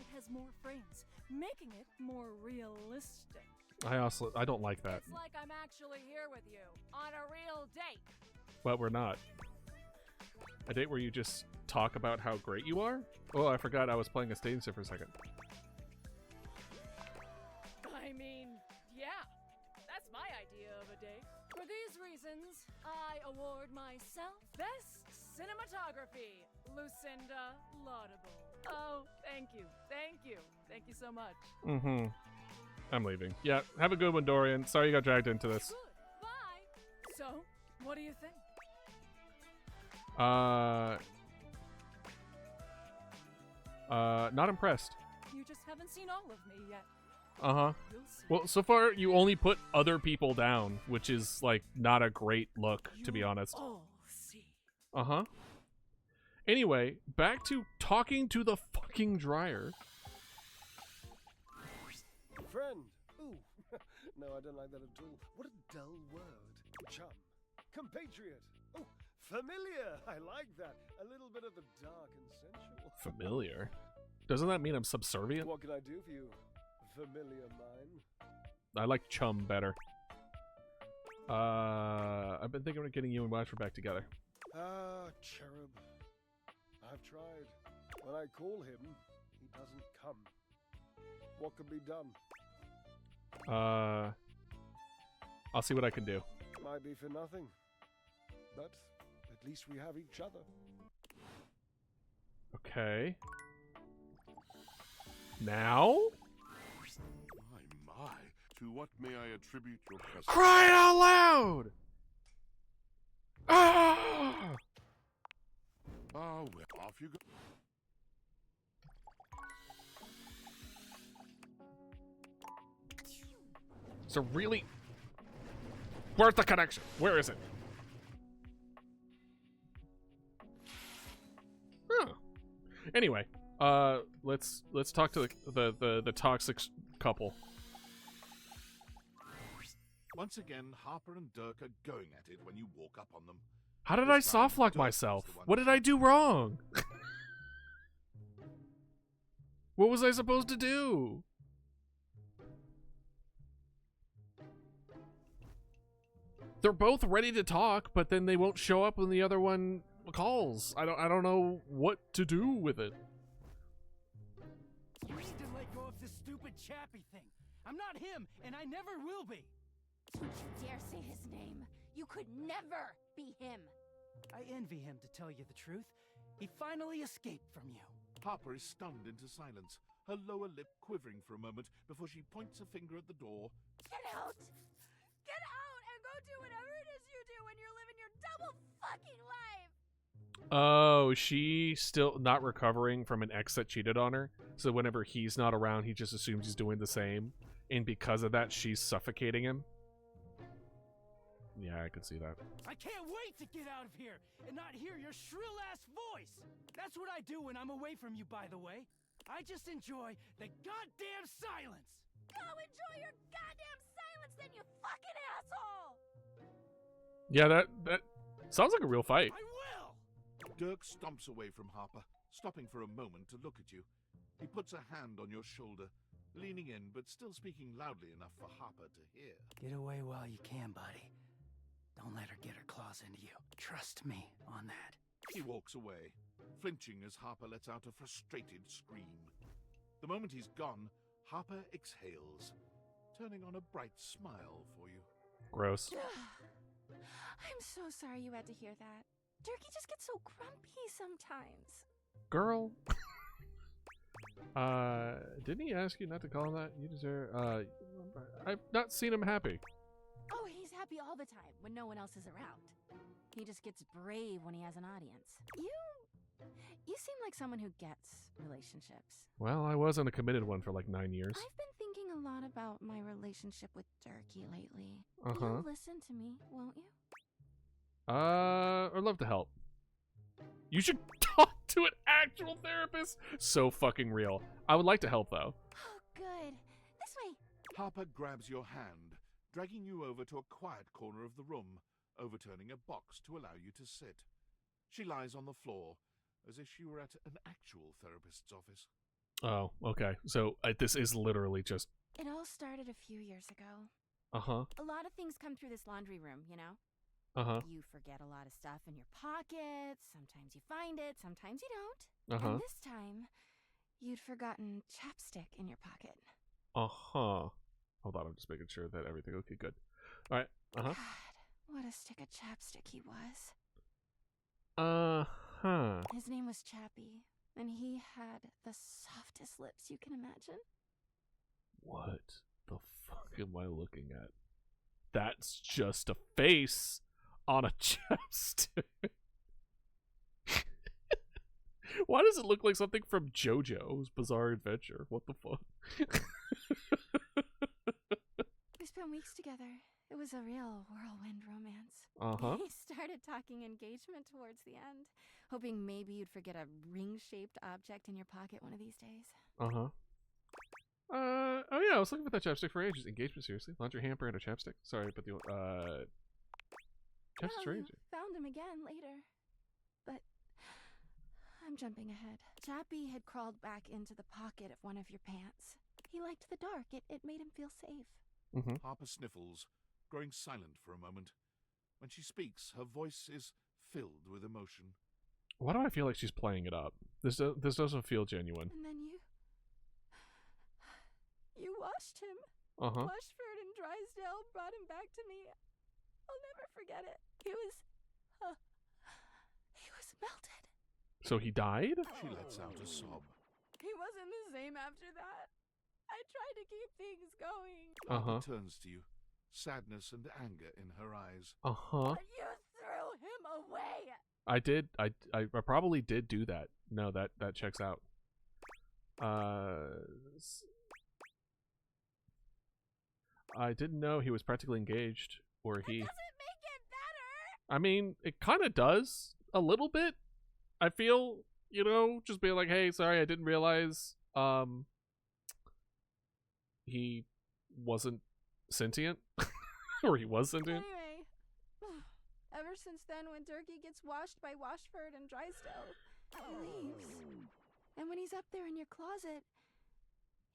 it has more frames, making it more realistic. I don't like that. It's like I'm actually here with you on a real date. But we're not. A date where you just talk about how great you are? Oh, I forgot I was playing a stage for a second. I mean, yeah, that's my idea of a date. For these reasons, I award myself Best Cinematography, Lucinda Laudable. Oh, thank you, thank you, thank you so much. Mm-hmm. I'm leaving. Yeah, have a good one, Dorian. Sorry you got dragged into this. Good, bye. So, what do you think? Not impressed. You just haven't seen all of me yet. Uh-huh. Well, so far you only put other people down, which is like not a great look, to be honest. Oh, see. Uh-huh. Anyway, back to talking to the fucking dryer. Friend. Ooh. No, I don't like that at all. What a dull word. Chum. Compatriot. Oh, familiar. I like that. A little bit of the dark and sensual. Familiar? Doesn't that mean I'm subservient? What can I do for you, familiar mine? I like chum better. I've been thinking of getting you and Watcher back together. Cherub. I've tried. When I call him, he doesn't come. What can be done? I'll see what I can do. Might be for nothing. But at least we have each other. Okay. Now? My. To what may I attribute your presence? Crying out loud! Ah! Ah, well, off you go. So really... Where's the connection? Where is it? Huh. Anyway, let's talk to the toxic couple. Once again, Harper and Dirk are going at it when you walk up on them. How did I soft lock myself? What did I do wrong? What was I supposed to do? They're both ready to talk, but then they won't show up when the other one calls. I don't know what to do with it. You need to let go of this stupid Chappy thing. I'm not him, and I never will be. Don't you dare say his name. You could never be him. I envy him, to tell you the truth. He finally escaped from you. Harper is stunned into silence, her lower lip quivering for a moment before she points a finger at the door. Get out! Get out and go do whatever it is you do when you're living your double fucking life! Oh, she's still not recovering from an ex that cheated on her. So whenever he's not around, he just assumes he's doing the same. And because of that, she's suffocating him. Yeah, I can see that. I can't wait to get out of here and not hear your shrill-ass voice! That's what I do when I'm away from you, by the way. I just enjoy the goddamn silence! Go enjoy your goddamn silence then, you fucking asshole! Yeah, that sounds like a real fight. I will! Dirk stomps away from Harper, stopping for a moment to look at you. He puts a hand on your shoulder, leaning in but still speaking loudly enough for Harper to hear. Get away while you can, buddy. Don't let her get her claws into you. Trust me on that. He walks away, flinching as Harper lets out a frustrated scream. The moment he's gone, Harper exhales, turning on a bright smile for you. Gross. I'm so sorry you had to hear that. Turkey just gets so grumpy sometimes. Girl. Didn't he ask you not to call him that? You deserve, I've not seen him happy. Oh, he's happy all the time when no one else is around. He just gets brave when he has an audience. You seem like someone who gets relationships. Well, I was on a committed one for like 9 years. I've been thinking a lot about my relationship with Turkey lately. Uh-huh. You'll listen to me, won't you? I'd love to help. You should talk to an actual therapist. So fucking real. I would like to help though. Oh, good. This way. Harper grabs your hand, dragging you over to a quiet corner of the room, overturning a box to allow you to sit. She lies on the floor, as if she were at an actual therapist's office. Oh, okay. So this is literally just... It all started a few years ago. Uh-huh. A lot of things come through this laundry room, you know? Uh-huh. You forget a lot of stuff in your pockets. Sometimes you find it, sometimes you don't. Uh-huh. And this time, you'd forgotten chapstick in your pocket. Uh-huh. Hold on, I'm just making sure that everything... Okay, good. All right. Uh-huh. God, what a stick of chapstick he was. Uh-huh. His name was Chappie, and he had the softest lips you can imagine. What the fuck am I looking at? That's just a face on a chapstick. Why does it look like something from JoJo's Bizarre Adventure? What the fuck? We spent weeks together. It was a real whirlwind romance. Uh-huh. We started talking engagement towards the end, hoping maybe you'd forget a ring-shaped object in your pocket one of these days. Uh-huh. Oh yeah, I was looking for that chapstick for ages. Engagement, seriously? Laundry hamper and a chapstick? Sorry, but the, chapstick's for Well, ages. found him again later. But I'm jumping ahead. Chappie had crawled back into the pocket of one of your pants. He liked the dark. It made him feel safe. Mm-hmm. Harper sniffles, growing silent for a moment. When she speaks, her voice is filled with emotion. Why do I feel like she's playing it up? This doesn't feel genuine. And then you washed him. Uh-huh. Washford and Drysdale brought him back to me. I'll never forget it. He was melted. So he died? She lets out a sob. He wasn't the same after that. I tried to keep things going. Uh-huh. Harper turns to you, sadness and anger in her eyes. Uh-huh. But you threw him away. I did. I probably did do that. No, that checks out. I didn't know he was practically engaged, or he... That doesn't make it better. I mean, it kind of does a little bit. I feel, you know, just being like, hey, sorry, I didn't realize he wasn't sentient. Or he was sentient. Anyway, ever since then, when Turkey gets washed by Washford and Drysdale, he leaves. And when he's up there in your closet,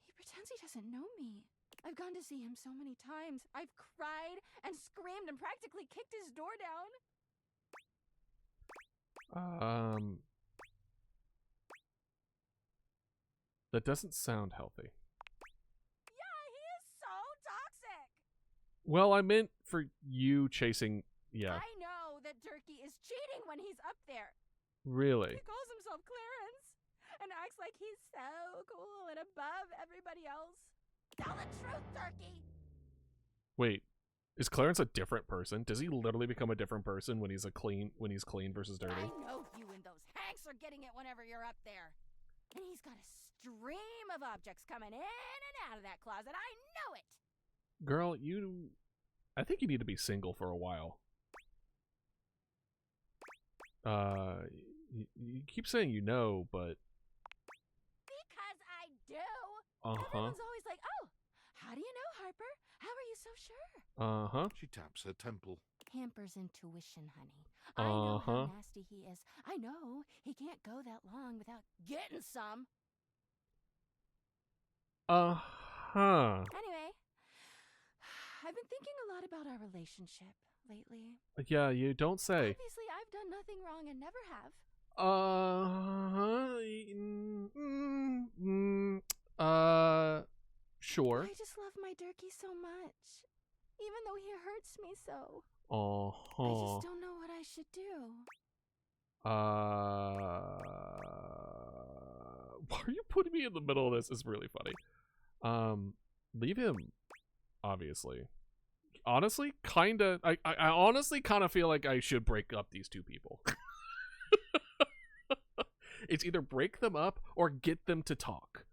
he pretends he doesn't know me. I've gone to see him so many times. I've cried and screamed and practically kicked his door down. That doesn't sound healthy. Yeah, he is so toxic. Well, I meant for you chasing... Yeah. I know that Turkey is cheating when he's up there. Really? He calls himself Clarence and acts like he's so cool and above everybody else. Tell the truth, Turkey! Wait, is Clarence a different person? Does he literally become a different person when he's clean versus dirty? I know you and those hanks are getting it whenever you're up there. And he's got a stream of objects coming in and out of that closet. I know it! Girl, you... I think you need to be single for a while. You keep saying you know, but... Because I do. Uh-huh. Everyone's always like, oh, how do you know, Harper? How are you so sure? Uh-huh. She taps her temple. Hamper's intuition, honey. I know Uh-huh. how nasty he is. I know he can't go that long without getting some. Uh-huh. Anyway, I've been thinking a lot about our relationship lately. Yeah, you don't say. Obviously, I've done nothing wrong and never have. Sure. I just love my Durkee so much. Even though he hurts me so. I Uh-huh. just don't know what I should do. Why are you putting me in the middle of this? It's really funny. Leave him, obviously. Honestly, kinda. I honestly kind of feel like I should break up these two people. It's either break them up or get them to talk.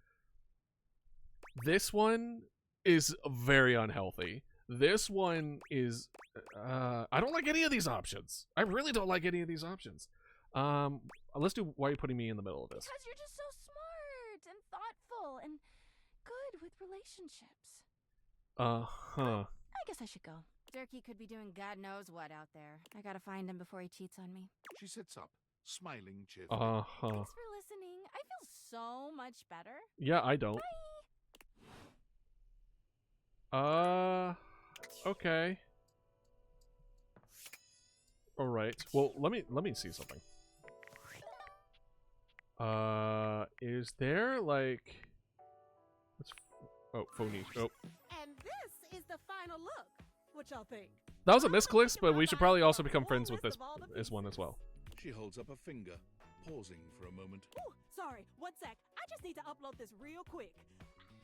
This one is very unhealthy. This one is... I don't like any of these options. I really don't like any of these options. Let's do why are you putting me in the middle of this? Because you're just so smart and thoughtful and good with relationships. Uh-huh. I guess I should go. Durkee could be doing God knows what out there. I gotta find him before he cheats on me. She sits up, smiling cheerfully. Uh-huh. Thanks for listening. I feel so much better. Yeah, I don't. Okay. All right. Well, let me see something. Is there like... Oh, phony. Oh. And this is the final look. What y'all think? That was a misclick, but we should probably also become friends with this one as well. She holds up a finger, pausing for a moment. Ooh, sorry, 1 sec. I just need to upload this real quick.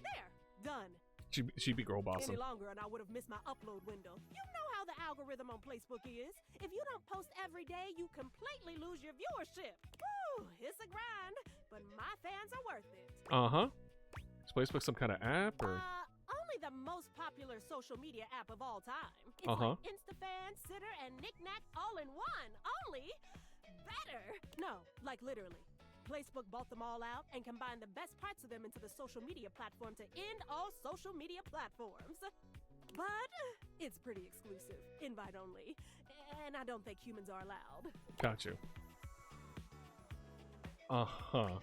There, done. She'd be girl bossing. Any longer and I would have missed my upload window. You know how the algorithm on Facebook is. If you don't post every day, you completely lose your viewership. Woo, it's a grind, but my fans are worth it. Uh-huh. Is Facebook some kind of app, or...? Only the most popular social media app of all time. It's Uh-huh. like InstaFan, Sitter, and Knickknack all in one. Only better. No, like literally. Facebook bought them all out and combined the best parts of them into the social media platform to end all social media platforms. But it's pretty exclusive, invite only, and I don't think humans are allowed. Got you. Uh-huh.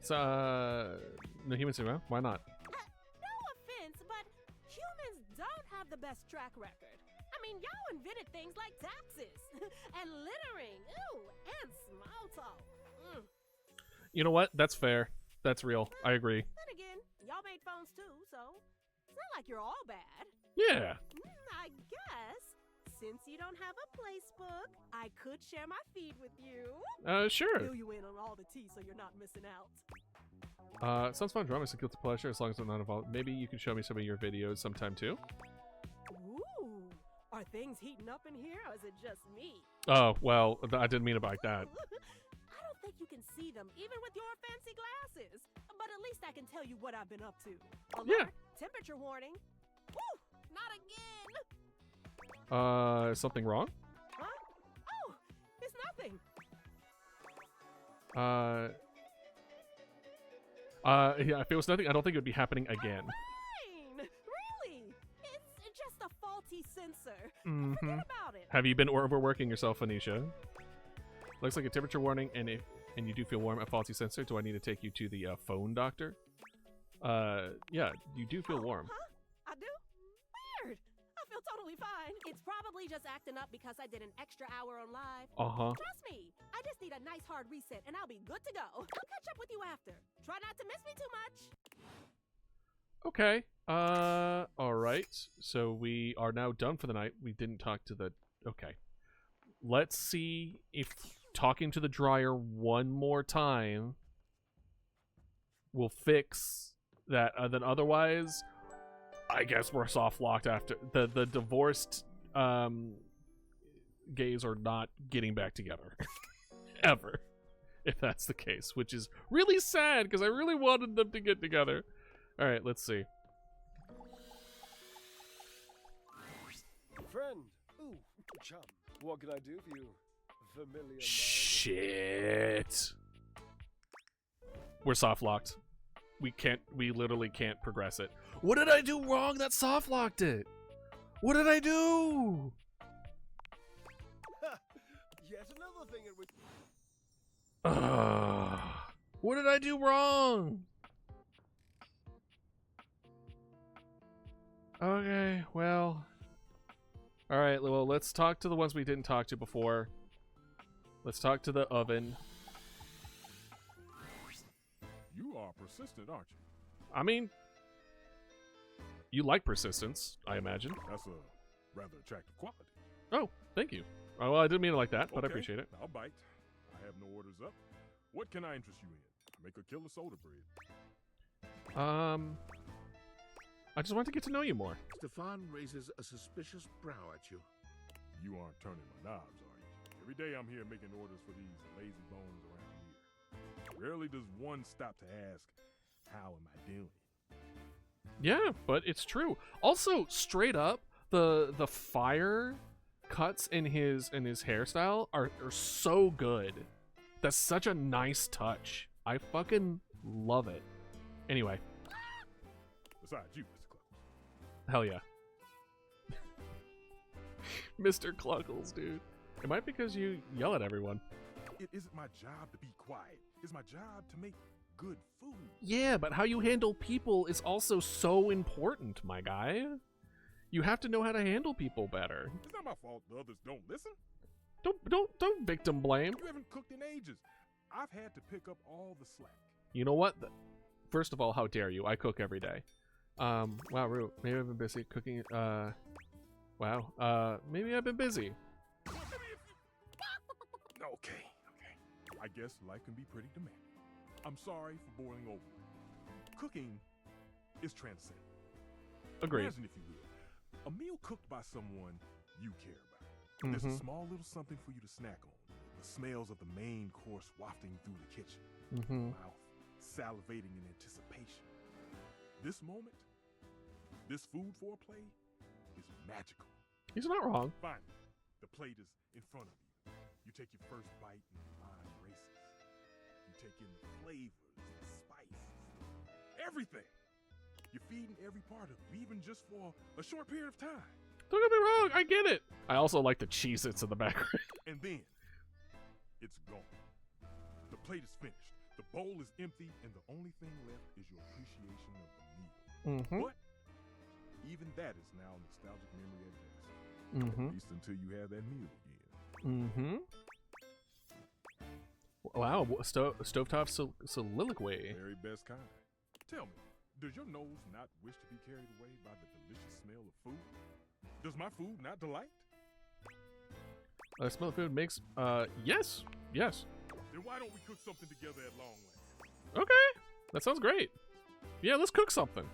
So, no humans around? Why not? No offense, but humans don't have the best track record. I mean, y'all invented things like taxes and littering, ooh, and small talk. You know what? That's fair. That's real. I agree. Then again, y'all made phones too, so it's not like you're all bad. Yeah. I guess, since you don't have a placebook, I could share my feed with you. Sure. Fill you in on all the tea so you're not missing out. Sounds fun. Drama is a guilty pleasure as long as I'm not involved. Maybe you can show me some of your videos sometime too. Ooh, are things heating up in here, or is it just me? Oh, well, I didn't mean about that. I don't think you can see them, even with your fancy glasses. But at least I can tell you what I've been up to. Alert, Yeah. Temperature warning. Woo! Not again. Is something wrong? Huh? Oh, it's nothing. Yeah, if it was nothing, I don't think it would be happening again. Fine. Really? It's just a faulty sensor. Mm-hmm. Forget about it. Have you been overworking yourself, Anisha? Looks like a temperature warning, and you do feel warm. A faulty sensor. Do I need to take you to the phone doctor? Yeah, you do feel warm. Huh? I do? Weird. I feel totally fine. It's probably just acting up because I did an extra hour on live. Uh-huh. Trust me. I just need a nice hard reset, and I'll be good to go. I'll catch up with you after. Try not to miss me too much. Okay. All right. So we are now done for the night. We didn't talk to the... Okay. Let's see if talking to the dryer one more time will fix that. Then otherwise, I guess we're soft locked after the divorced gays are not getting back together ever, if that's the case, which is really sad because I really wanted them to get together. All right, let's see. Friend. Ooh, chum. What can I do for you? Familiar mind? Shit. We're soft locked. We literally can't progress it. What did I do wrong that soft locked it? What did I do? Yet another thing at which... What did I do wrong? Okay, well. Alright, well, let's talk to the ones we didn't talk to before. Let's talk to the oven. You are persistent, aren't you? I mean, you like persistence, I imagine. That's a rather attractive quality. Oh, thank you. Oh, well, I didn't mean it like that, but I Okay, appreciate it. I'll bite. I have no orders up. What can I interest you in? Make a killer soda bread. I just want to get to know you more. Stefan raises a suspicious brow at you. You aren't turning my knobs, are you? Every day I'm here making orders for these lazy bones around here. Rarely does one stop to ask, how am I doing? Yeah, but it's true. Also, straight up, the fire cuts in his hairstyle are so good. That's such a nice touch. I fucking love it. Anyway. Besides you, Mr. Cluckles. Hell yeah. Mr. Cluckles, dude. It might be because you yell at everyone. It isn't my job to be quiet. It's my job to make good food. Yeah, but how you handle people is also so important, my guy. You have to know how to handle people better. It's not my fault the others don't listen. Don't victim blame. You haven't cooked in ages. I've had to pick up all the slack. You know what? First of all, how dare you? I cook every day. Wow, Rue, maybe I've been busy cooking. Wow. Maybe I've been busy. Okay. I guess life can be pretty demanding. I'm sorry for boiling over. Cooking is transcendent. Agreed. Imagine, if you will, a meal cooked by someone you care about. There's a small little something for you to snack on. The smells of the main course wafting through the kitchen. Mouth salivating in anticipation. This moment, this food foreplay, is magical. He's not wrong. Finally, the plate is in front of you. You take your first bite and your mind races. You take in the flavors, the spices, everything. You're feeding every part of you, even just for a short period of time. Don't get me wrong, I get it. I also like the Cheez-Its in the background. And then, it's gone. The plate is finished. The bowl is empty, and the only thing left is your appreciation of the meal. But even that is now a nostalgic memory at best. At least until you have that meal again. Wow, stovetop soliloquy. Very best kind. Tell me, does your nose not wish to be carried away by the delicious smell of food? Does my food not delight? Smell of food makes, yes. Then why don't we cook something together at long last? Okay, that sounds great. Yeah, let's cook something.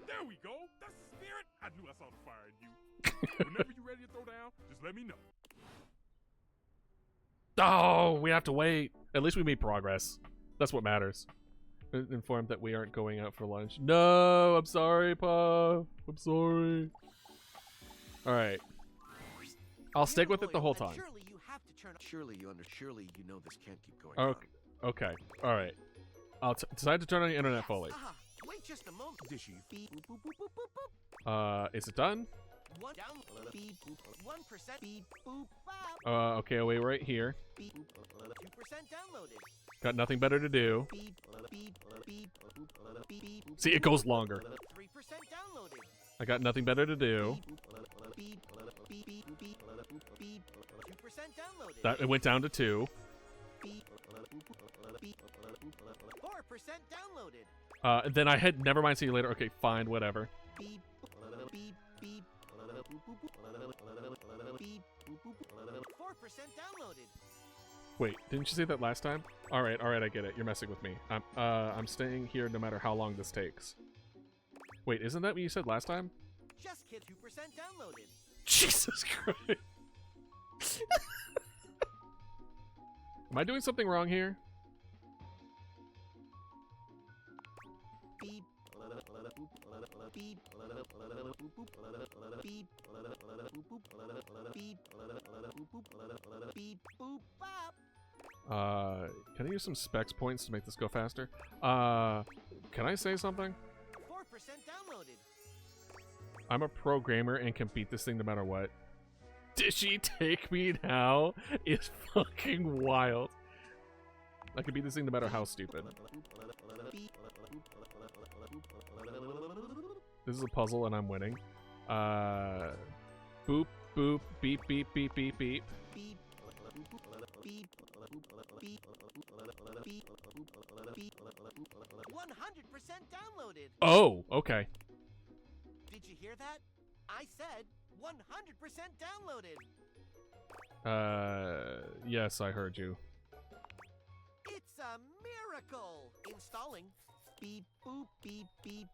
There we go. That's the spirit. I knew I saw the fire in you. Whenever you're ready to throw down, just let me know. Oh, we have to wait. At least we made progress. That's what matters. Informed that we aren't going out for lunch. No, I'm sorry, Puff. I'm sorry. All right. I'll stick with it the whole time. Surely you have to turn. Surely you know this can't keep going. Okay. All right. I'll decide to turn on the internet fully. Wait just a moment. Dishy. Beep, boop, boop, boop, boop, boop. Is it done? 1% beep, 1% beep, boop, bop. Okay, wait right here. Beep, 2% downloaded. Got nothing better to do. Beep, beep, beep, beep. See, it goes longer. 3% downloaded. I got nothing better to do. Beep, beep, beep, beep, beep. 2% downloaded. That it went down to 2. Beep, beep, 4% downloaded. Then I had never mind. See you later. Okay, fine, whatever. Beep, beep, beep. 4% downloaded. Wait, didn't you say that last time? All right, I get it. You're messing with me. I'm staying here no matter how long this takes. Wait, isn't that what you said last time? Just hit 2% downloaded. Jesus Christ. Am I doing something wrong here? Beep, Can I use some specs points to make this go faster? Can I say something? 4% downloaded. I'm a programmer and can beat this thing no matter what. Dishy Take Me Now is fucking wild. I can beat this thing no matter how stupid. This is a puzzle and I'm winning. Boop, boop, beep, beep, beep, beep, beep. 100% downloaded. Oh, okay. Did you hear that? I said 100% downloaded. Yes, I heard you. It's a miracle. Installing. Beep, boop, beep, beep.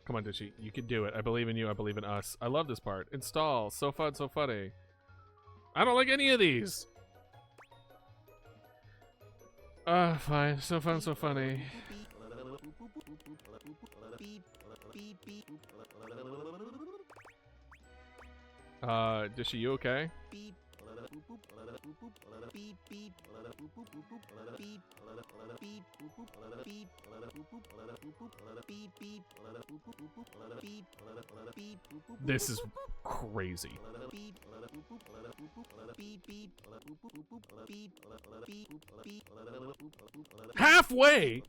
Come on, Dishy. You can do it. I believe in you. I believe in us. I love this part. Install. So fun, so funny. I don't like any of these. Fine. So fun, so funny. Dishy, you okay? This is crazy. Halfway!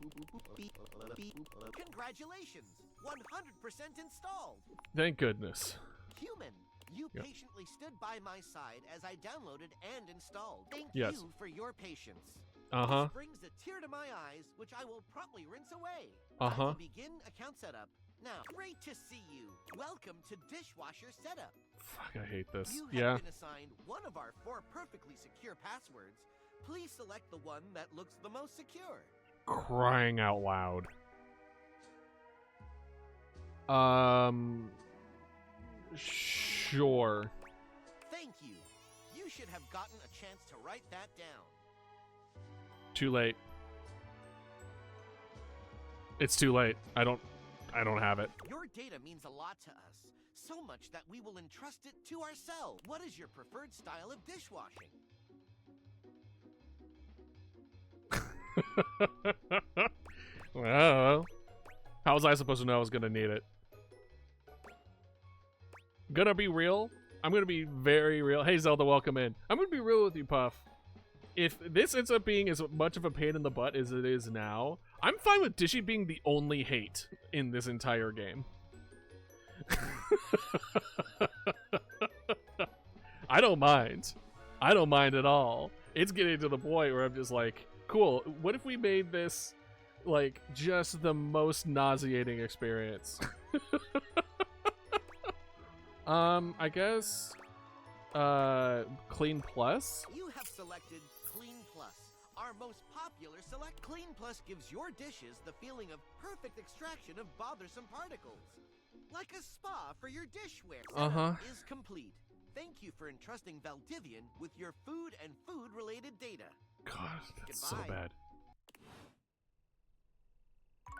Congratulations! 100% installed! Thank goodness. Human, you Yep. patiently stood by my side as I downloaded and installed. Thank Yes. you for your patience. Uh-huh. This brings a tear to my eyes, which I will promptly rinse away. Uh-huh. I will begin account setup. Now, great to see you. Welcome to Dishwasher Setup. Fuck, I hate this. You have Yeah. been assigned one of our 4 perfectly secure passwords. Please select the one that looks the most secure. Crying out loud. Sure. Thank you. You should have gotten a chance to write that down. Too late. It's too late. I don't have it. Your data means a lot to us. So much that we will entrust it to ourselves. What is your preferred style of dishwashing? Well, how was I supposed to know I was gonna need it? Gonna be real? I'm gonna be very real. Hey Zelda, welcome in. I'm gonna be real with you, Puff. If this ends up being as much of a pain in the butt as it is now, I'm fine with Dishy being the only hate in this entire game. I don't mind. I don't mind at all. It's getting to the point where I'm just like, cool, what if we made this, like, just the most nauseating experience? I guess, Clean Plus? You have selected Clean Plus, our most popular select. Clean Plus gives your dishes the feeling of perfect extraction of bothersome particles. Like a spa for your dishware. Uh-huh. Setup is complete. Thank you for entrusting Valdivian with your food and food-related data. God, that's Goodbye. so bad.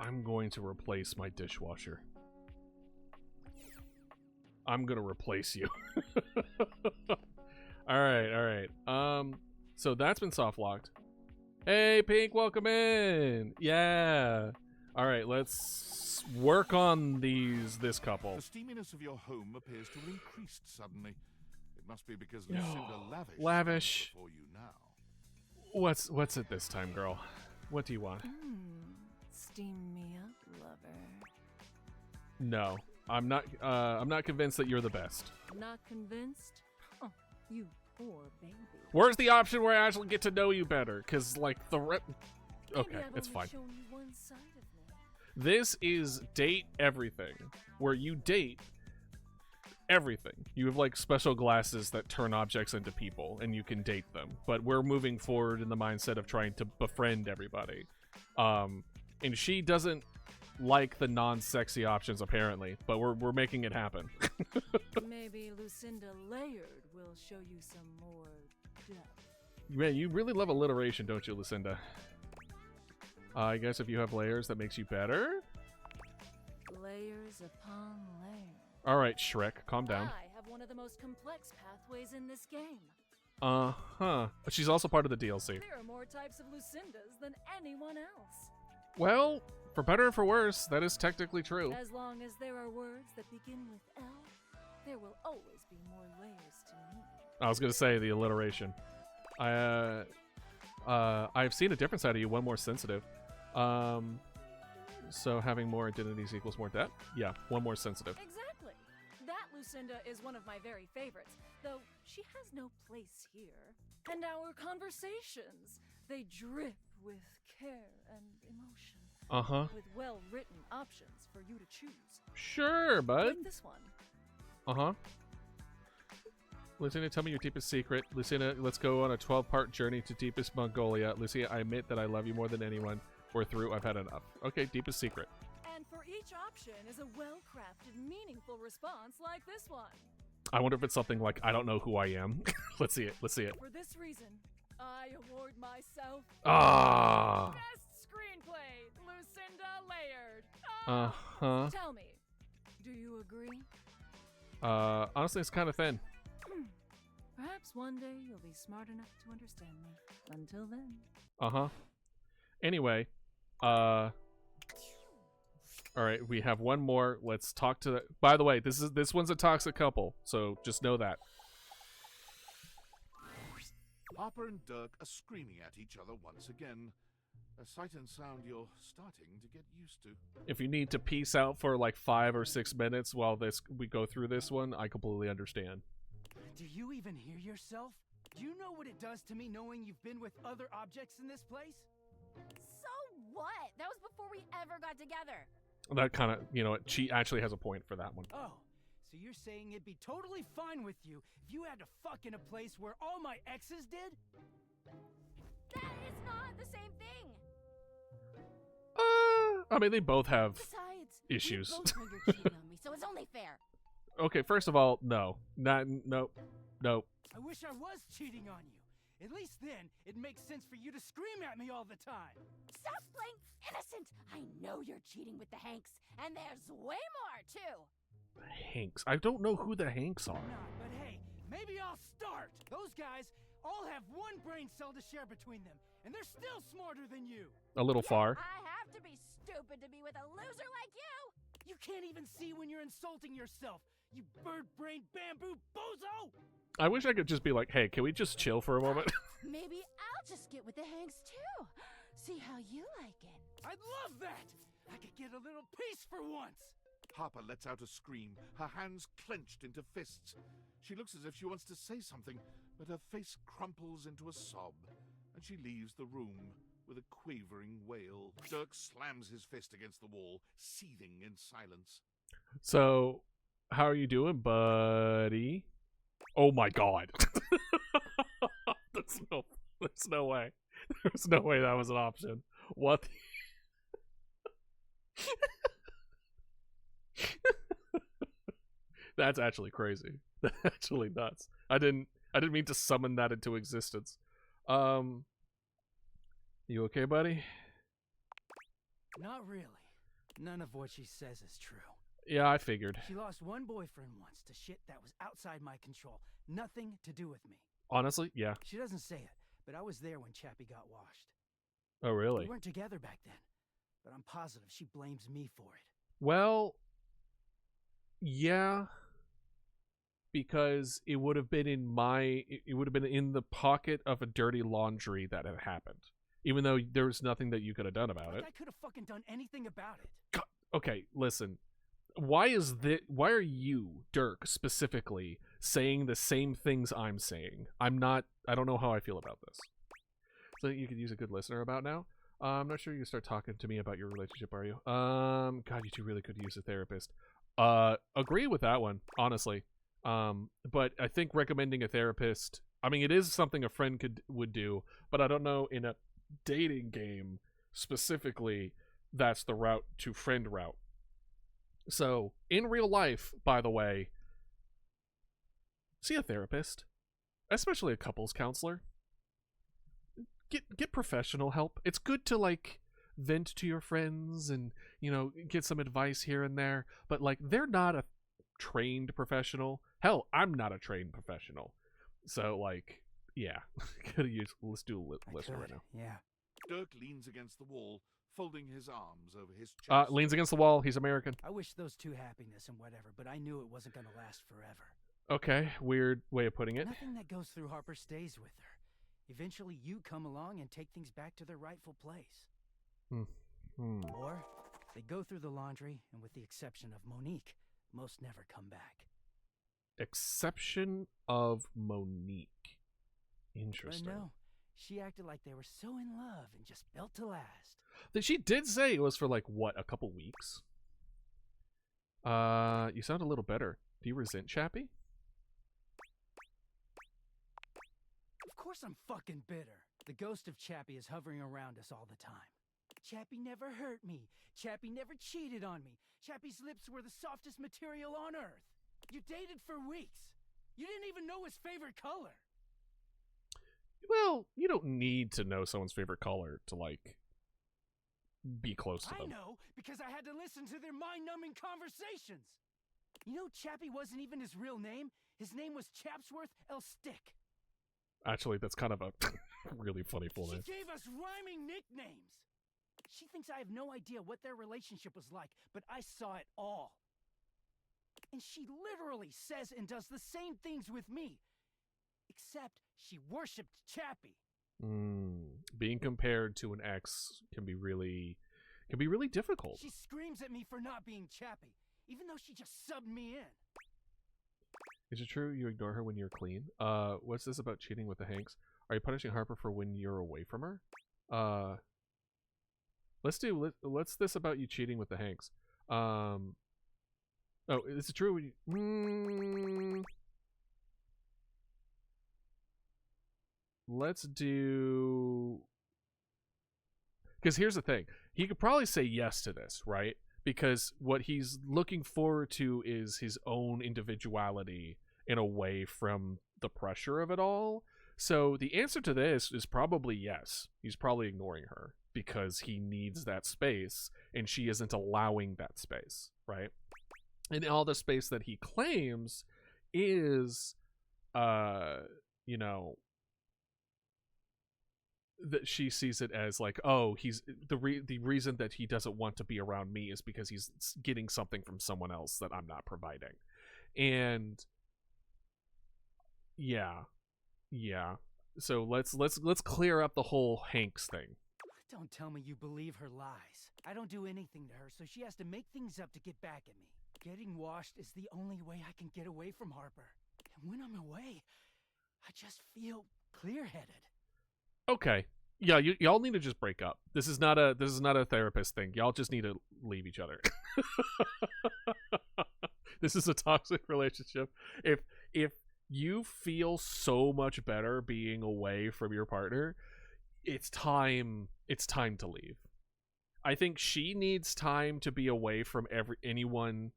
I'm going to replace my dishwasher. I'm gonna replace you. Alright. So that's been soft locked. Hey, Pink, welcome in! Yeah! Alright, let's work on this couple. The steaminess of your home appears to have increased suddenly. It must be because Lucinda Lavish. for you now. What's it this time, girl? What do you want? Steam me up, lover. No. I'm not convinced that you're the best. Not convinced? Oh, you poor baby. Where's the option where I actually get to know you better? Cause like okay, Maybe I've it's only fine. shown you one side of me. This is date everything, where you date everything. You have like special glasses that turn objects into people, and you can date them. But we're moving forward in the mindset of trying to befriend everybody. And she doesn't like the non-sexy options apparently, but we're making it happen. Maybe Lucinda Layered will show you some more depth. Man, you really love alliteration, don't you, Lucinda? I guess if you have layers, that makes you better? upon layers. All right, Shrek, calm down. I have one of the most complex pathways in this game. Uh-huh. But she's also part of the DLC. There are more types of Lucindas than anyone else. Well, for better or for worse, that is technically true. As long as there are words that begin with L, there will always be more layers to me. I was gonna say the alliteration. I've seen a different side of you, one more sensitive. So having more identities equals more depth? Yeah, one more sensitive. Exactly. That Lucinda is one of my very favorites, though she has no place here. And our conversations, they drip with care and emotion. Uh-huh. With well-written options for you to choose. Sure, bud. Like this one. Uh-huh. Lucina, tell me your deepest secret. Lucina, let's go on a 12-part journey to deepest Mongolia. Lucina, I admit that I love you more than anyone. We're through. I've had enough. Okay, deepest secret. And for each option is a well-crafted, meaningful response like this one. I wonder if it's something like, I don't know who I am. Let's see it. Let's see it. For this reason, I award myself Best Screenplay, Lucinda Layered. Uh-huh. Tell me, do you agree? Honestly, it's kind of thin. Perhaps one day you'll be smart enough to understand me. Until then. Uh-huh. Anyway, all right, we have one more. Let's talk to the... By the way, this one's a toxic couple, so just know that. Hopper and Dirk are screaming at each other once again. A sight and sound you're starting to get used to. If you need to peace out for like 5 or 6 minutes while we go through this one, I completely understand. Do you even hear yourself? Do you know what it does to me knowing you've been with other objects in this place? So what? That was before we ever got together. That kind of, you know, she actually has a point for that one. Oh, so you're saying it'd be totally fine with you if you had to fuck in a place where all my exes did? That is not the same thing. I mean, they both have Besides, issues. You both know you're cheating on me, so it's only fair. Okay, first of all, no. Nope. I wish I was cheating on you. At least then, it makes sense for you to scream at me all the time. Stop playing innocent. I know you're cheating with the Hanks, and there's way more, too. Hanks. I don't know who the Hanks are. Not, but hey, maybe I'll start. Those guys all have one brain cell to share between them, and they're still smarter than you. A little far. I have to be stupid to be with a loser like you. You can't even see when you're insulting yourself, you bird-brained bamboo bozo! I wish I could just be like, hey, can we just chill for a moment? Maybe I'll just get with the Hanks, too. See how you like it. I'd love that! I could get a little peace for once! Harper lets out a scream, her hands clenched into fists. She looks as if she wants to say something, but her face crumples into a sob, and she leaves the room with a quavering wail. Dirk slams his fist against the wall, seething in silence. So, how are you doing, buddy? Oh my god. There's no way. There's no way that was an option. What? That's actually crazy. That's actually nuts. I didn't mean to summon that into existence. You okay, buddy? Not really. None of what she says is true. Yeah, I figured. She lost one boyfriend once to shit that was outside my control. Nothing to do with me. Honestly, yeah. She doesn't say it, but I was there when Chappie got washed. Oh, really? We weren't together back then, but I'm positive she blames me for it. Well, yeah. Because it would have been in the pocket of a dirty laundry that had happened. Even though there was nothing that you could have done about it. I could have fucking done anything about it. God. Okay, listen. Why are you, Dirk, specifically saying the same things I'm saying? I don't know how I feel about this. So you could use a good listener about now? I'm not sure you can start talking to me about your relationship, are you? God, you two really could use a therapist. Agree with that one, honestly. But I think recommending a therapist, I mean, it is something a friend would do, but I don't know in a dating game specifically that's the route to friend route. So, in real life, by the way, see a therapist, especially a couples counselor. Get professional help. It's good to, like, vent to your friends and, get some advice here and there. But, like, they're not a trained professional. Hell, I'm not a trained professional. So, like, yeah. Let's do a listener right now. Yeah. Dirk leans against the wall, folding his arms over his chest. Leans against the wall. He's American. I wish those two happiness and whatever, but I knew it wasn't going to last forever. Okay, weird way of putting it. Nothing that goes through Harper stays with her. Eventually you come along and take things back to their rightful place. Or they go through the laundry, and with the exception of Monique, most never come back. Exception of Monique. Interesting. But no, she acted like they were so in love and just built to last. She did say it was for, like, what, a couple weeks? You sound a little better. Do you resent Chappie? Of course I'm fucking bitter. The ghost of Chappie is hovering around us all the time. Chappie never hurt me. Chappie never cheated on me. Chappie's lips were the softest material on earth. You dated for weeks. You didn't even know his favorite color. Well, you don't need to know someone's favorite color to, like, be close to them. I know, because I had to listen to their mind-numbing conversations. You know, Chappie wasn't even his real name. His name was Chapsworth L. Stick. Actually, that's kind of a really funny full name. She gave us rhyming nicknames. She thinks I have no idea what their relationship was like, but I saw it all. And she literally says and does the same things with me. Except she worshipped Chappie. Being compared to an ex can be really difficult. She screams at me for not being Chappie, even though she just subbed me in. Is it true you ignore her when you're clean? What's this about cheating with the Hanks? Are you punishing Harper for when you're away from her? What's this about you cheating with the Hanks? Oh, is it true when you... Let's do... Because here's the thing. He could probably say yes to this, right? Because what he's looking forward to is his own individuality and away from the pressure of it all. So the answer to this is probably yes. He's probably ignoring her because he needs that space and she isn't allowing that space, right? And all the space that he claims is, that she sees it as like, oh, he's the reason that he doesn't want to be around me is because he's getting something from someone else that I'm not providing. And yeah. So let's clear up the whole Hanks thing. Don't tell me you believe her lies. I don't do anything to her, so she has to make things up to get back at me. Getting washed is the only way I can get away from Harper. And when I'm away, I just feel clear-headed. Okay. Yeah, y'all need to just break up. This is not a therapist thing. Y'all just need to leave each other. This is a toxic relationship. If you feel so much better being away from your partner, it's time to leave. I think she needs time to be away from everyone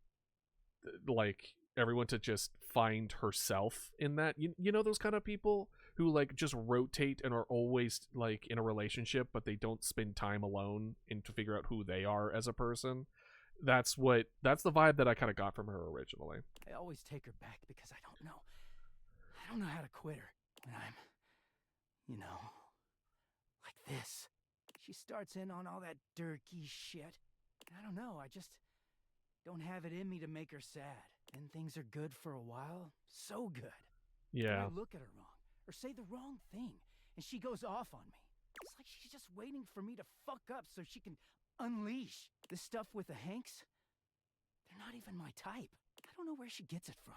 to just find herself in that. You know those kind of people who like just rotate and are always like in a relationship, but they don't spend time alone and to figure out who they are as a person. That's the vibe that I kind of got from her originally. I always take her back because I don't know how to quit her when I'm, like this. She starts in on all that dirty shit. I don't know, I just don't have it in me to make her sad. And things are good for a while. So good. Yeah. And I look at her wrong, or say the wrong thing, and she goes off on me. It's like she's just waiting for me to fuck up so she can unleash. This stuff with the Hanks, they're not even my type. I don't know where she gets it from.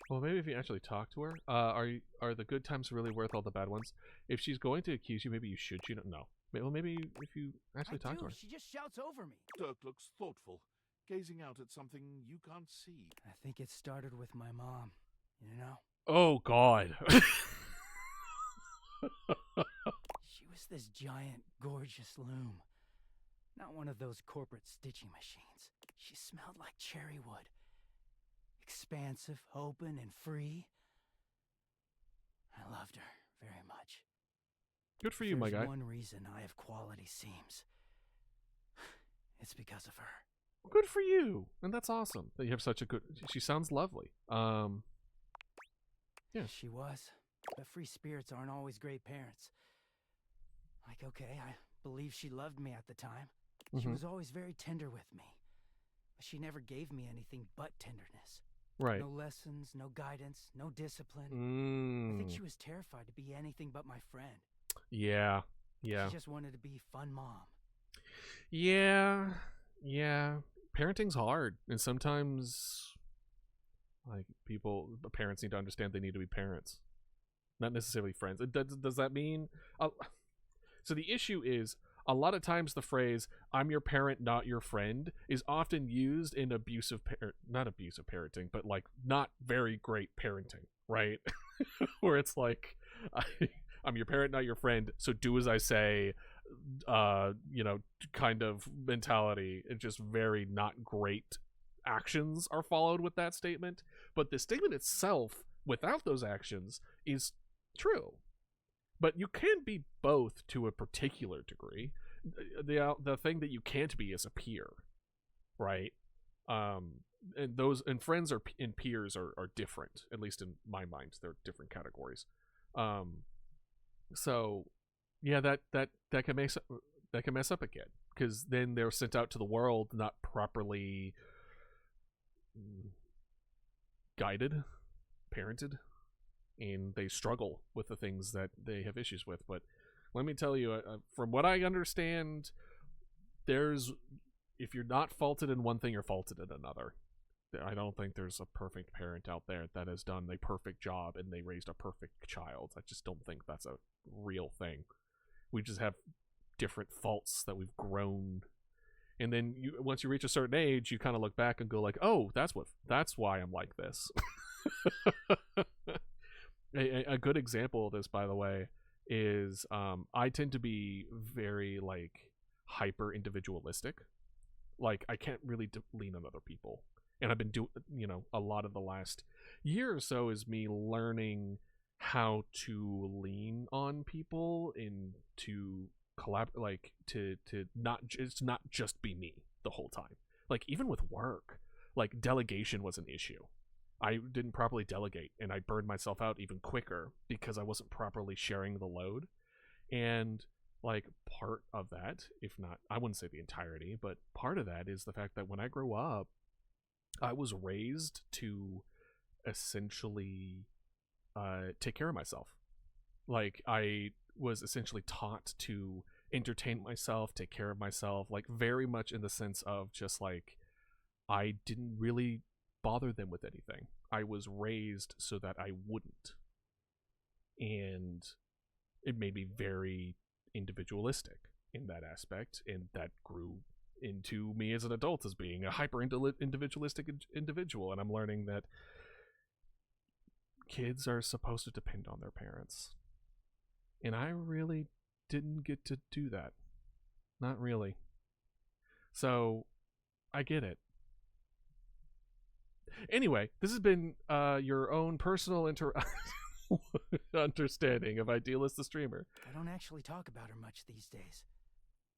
Well, maybe if you actually talk to her, are the good times really worth all the bad ones? If she's going to accuse you, maybe you should. No. Well, maybe if you actually talk to her. She just shouts over me. Dirk looks thoughtful, gazing out at something you can't see. I think it started with my mom, Oh, God. She was this giant, gorgeous loom. Not one of those corporate stitching machines. She smelled like cherry wood. Expansive, open, and free. I loved her very much. Good for you, my guy. There's one reason I have quality seams. It's because of her. Good for you. And that's awesome that you have such a good... She sounds lovely. Yeah. She was. But free spirits aren't always great parents. Like, okay, I believe she loved me at the time. She was always very tender with me. But she never gave me anything but tenderness. Right. No lessons, no guidance, no discipline. I think she was terrified to be anything but my friend. Yeah. Yeah. She just wanted to be fun mom. Yeah. Yeah. Parenting's hard. And sometimes, like, parents need to understand they need to be parents. Not necessarily friends. Does that mean... so the issue is, a lot of times the phrase, I'm your parent, not your friend, is often used in not abusive parenting, but like not very great parenting, right? Where it's like, I'm your parent, not your friend, so do as I say, kind of mentality. And just very not great actions are followed with that statement. But the statement itself, without those actions, is true. But you can be both to a particular degree. The thing that you can't be is a peer, right? And friends and peers are different. At least in my mind, they're different categories. So yeah, that can mess up again, because then they're sent out to the world not properly guided, parented, and they struggle with the things that they have issues with. But let me tell you, from what I understand, if you're not faulted in one thing, you're faulted in another. I don't think there's a perfect parent out there that has done a perfect job and they raised a perfect child. I just don't think that's a real thing. We just have different faults that we've grown. And then once you reach a certain age, you kind of look back and go like, oh, that's why I'm like this. A good example of this, by the way, is I tend to be very like hyper individualistic. Like, I can't really lean on other people, and I've been doing, a lot of the last year or so is me learning how to lean on people and to collaborate, to not just be me the whole time. Like, even with work, like, delegation was an issue. I didn't properly delegate, and I burned myself out even quicker because I wasn't properly sharing the load. And like, part of that, if not, I wouldn't say the entirety, but part of that is the fact that when I grew up, I was raised to essentially take care of myself. Like, I was essentially taught to entertain myself, take care of myself, like, very much in the sense of just like, I didn't really bother them with anything. I was raised so that I wouldn't. And it made me very individualistic in that aspect, and that grew into me as an adult as being a hyper individualistic individual. And I'm learning that kids are supposed to depend on their parents, and I really didn't get to do that. Not really. So I get it. Anyway, this has been your own personal understanding of Idealist the streamer. I don't actually talk about her much these days.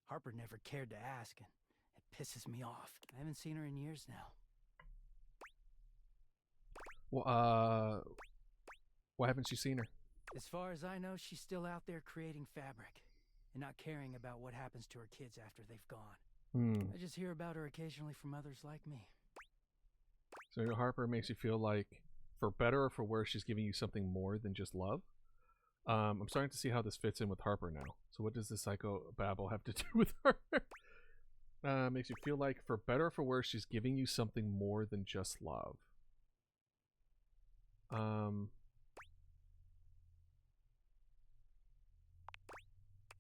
Harper never cared to ask, and it pisses me off. I haven't seen her in years now. Well, why haven't you seen her? As far as I know, she's still out there creating fabric and not caring about what happens to her kids after they've gone. I just hear about her occasionally from others like me. So Harper makes you feel like, for better or for worse, she's giving you something more than just love? I'm starting to see how this fits in with Harper now. So what does this psychobabble have to do with her? Makes you feel like, for better or for worse, she's giving you something more than just love.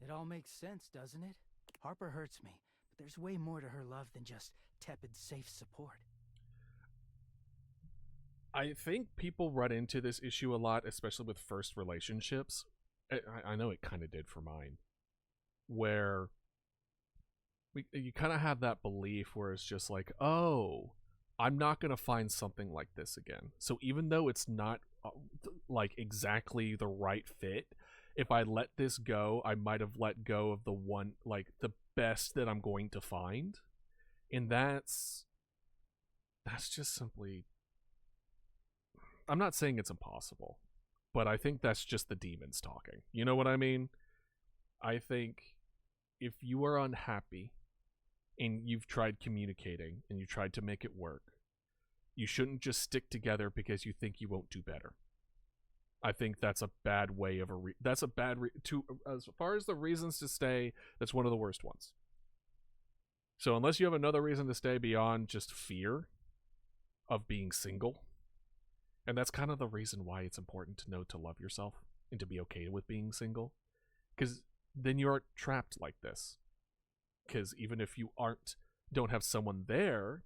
It all makes sense, doesn't it? Harper hurts me, but there's way more to her love than just tepid, safe support. I think people run into this issue a lot, especially with first relationships. I know it kind of did for mine, where you kind of have that belief where it's just like, oh, I'm not going to find something like this again. So even though it's not like exactly the right fit, if I let this go, I might have let go of the one, like, the best that I'm going to find. And that's just simply... I'm not saying it's impossible, but I think that's just the demons talking. You know what I mean? I think if you are unhappy and you've tried communicating and you tried to make it work, you shouldn't just stick together because you think you won't do better. I think that's a bad way of as far as the reasons to stay, that's one of the worst ones. So unless you have another reason to stay beyond just fear of being single, and that's kind of the reason why it's important to know to love yourself and to be okay with being single, because then you aren't trapped like this. Because even if you don't have someone there,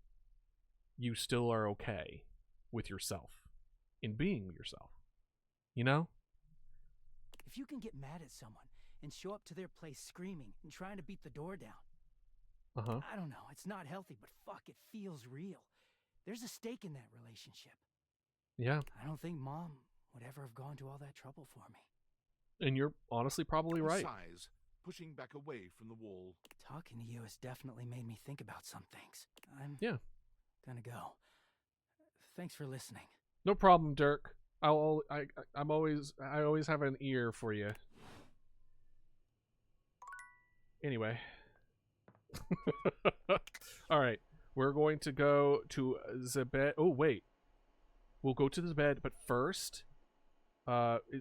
you still are okay with yourself in being yourself. You know? If you can get mad at someone and show up to their place screaming and trying to beat the door down, I don't know, it's not healthy, but fuck, it feels real. There's a stake in that relationship. Yeah. I don't think Mom would ever have gone to all that trouble for me. And you're honestly probably right. Sighs, pushing back away from the wall. Talking to you has definitely made me think about some things. I'm gonna go. Thanks for listening. No problem, Dirk. I always have an ear for you. Anyway. All right. We're going to go to the bed. Oh, wait. We'll go to the bed, but first,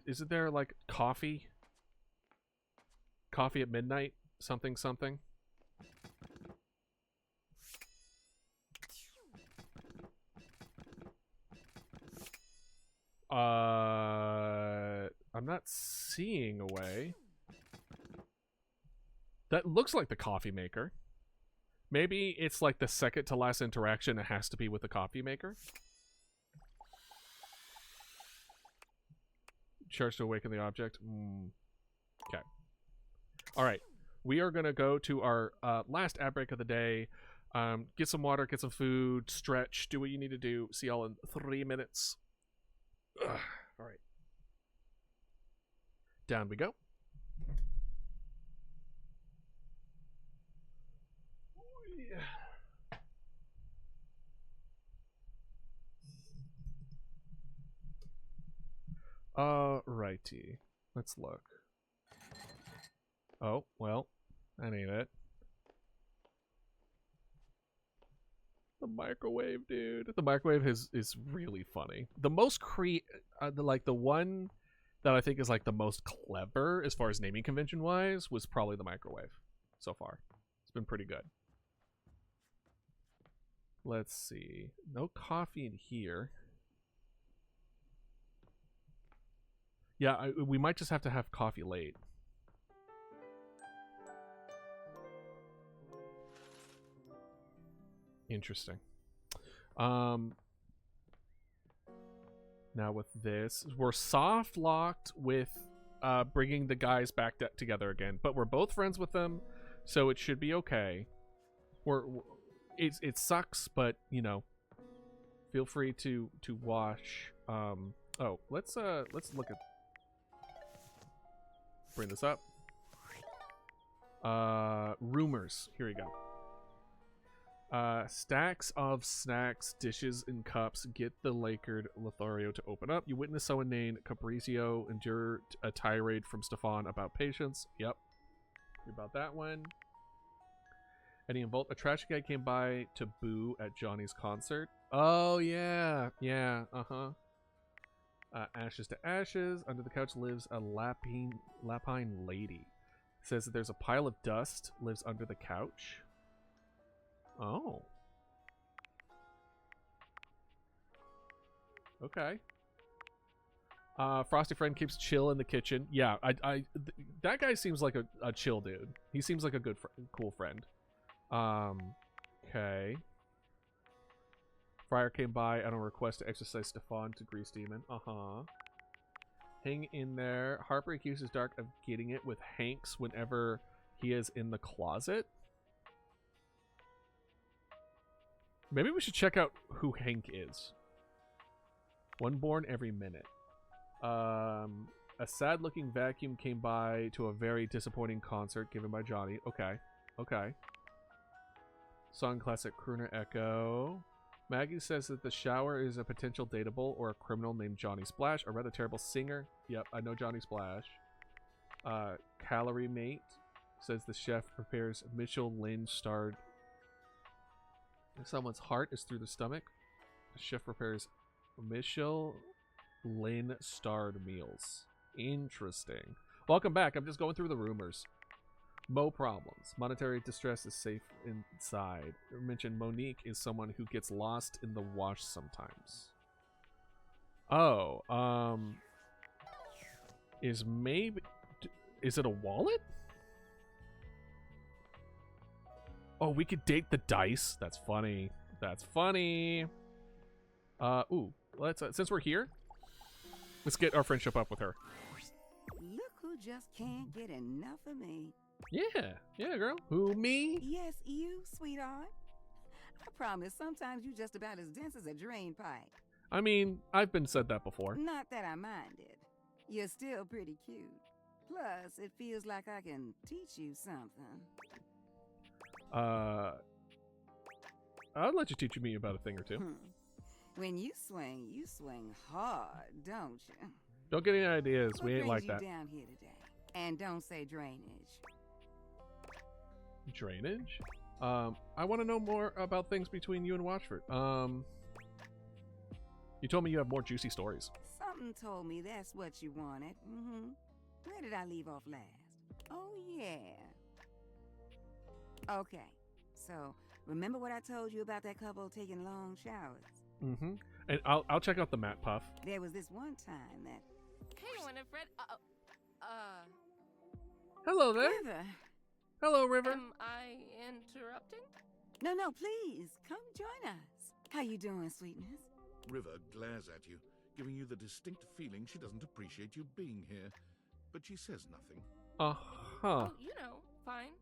isn't there like coffee? Coffee at midnight? Something. I'm not seeing a way. That looks like the coffee maker. Maybe it's like the second to last interaction. It has to be with the coffee maker. Charge to awaken the object. Okay. All right. We are going to go to our last ad break of the day. Get some water, get some food, stretch, do what you need to do. See y'all in 3 minutes. Ugh. All right. Down we go. Righty. Let's look. Oh, well, that ain't it. The microwave, dude. The microwave is really funny. The most the one that I think is like the most clever as far as naming convention wise was probably the microwave so far. It's been pretty good. Let's see. No coffee in here. Yeah, we might just have to have coffee late. Interesting. Now with this, we're soft locked with bringing the guys back together again, but we're both friends with them, so it should be okay. It sucks, but you know, feel free to wash. Oh, let's look at. Bring this up. Rumors. Here we go. Stacks of snacks, dishes, and cups get the lakered Lothario to open up. You witness someone named Capricio endure a tirade from Stefan about patience. Yep. About that one. Eddie and Volt. A trash guy came by to boo at Johnny's concert. Oh, yeah. Yeah, ashes to ashes. Under the couch lives a lapine lady. Says that there's a pile of dust lives under the couch. Oh. Okay. Frosty friend keeps chill in the kitchen. Yeah, that guy seems like a chill dude. He seems like a good, cool friend. Okay. Friar came by on a request to exorcise Stefan to Grease Demon. Hang in there. Harper accuses Dark of getting it with Hanks whenever he is in the closet. Maybe we should check out who Hank is. One born every minute. A sad-looking vacuum came by to a very disappointing concert given by Johnny. Okay. Okay. Song classic crooner echo. Maggie says that the shower is a potential dateable or a criminal named Johnny Splash, a rather terrible singer. Yep, I know Johnny Splash. Calorie Mate says the chef prepares Michelin-starred. If someone's heart is through the stomach, the chef prepares Michelin-starred meals. Interesting. Welcome back. I'm just going through the rumors. Mo problems. Monetary distress is safe inside. Mentioned Monique is someone who gets lost in the wash sometimes. Oh, is it a wallet? Oh, we could date the dice. That's funny. That's funny. Ooh, let's since we're here, let's get our friendship up with her. Look who just can't get enough of me. Yeah, girl. Who, me? Yes, you, sweetheart. I promise sometimes you just about as dense as a drain pipe. I mean, I've been said that before. Not that I minded. You're still pretty cute. Plus, it feels like I can teach you something. I'll let you teach me about a thing or two. When you swing hard, don't you? Don't get any ideas. What We ain't brings like you that. down here today? And don't say drainage. Drainage? I want to know more about things between you and Watchford. You told me you have more juicy stories. Something told me that's what you wanted. Where did I leave off last? Oh, yeah. Okay, so remember what I told you about that couple taking long showers? And I'll check out the mat puff. There was this one time that... Hey, Winifred. Hello there. River. Hello, River. Am I interrupting? No, please, come join us. How you doing, sweetness? River glares at you, giving you the distinct feeling she doesn't appreciate you being here. But she says nothing. Oh, you know, fine.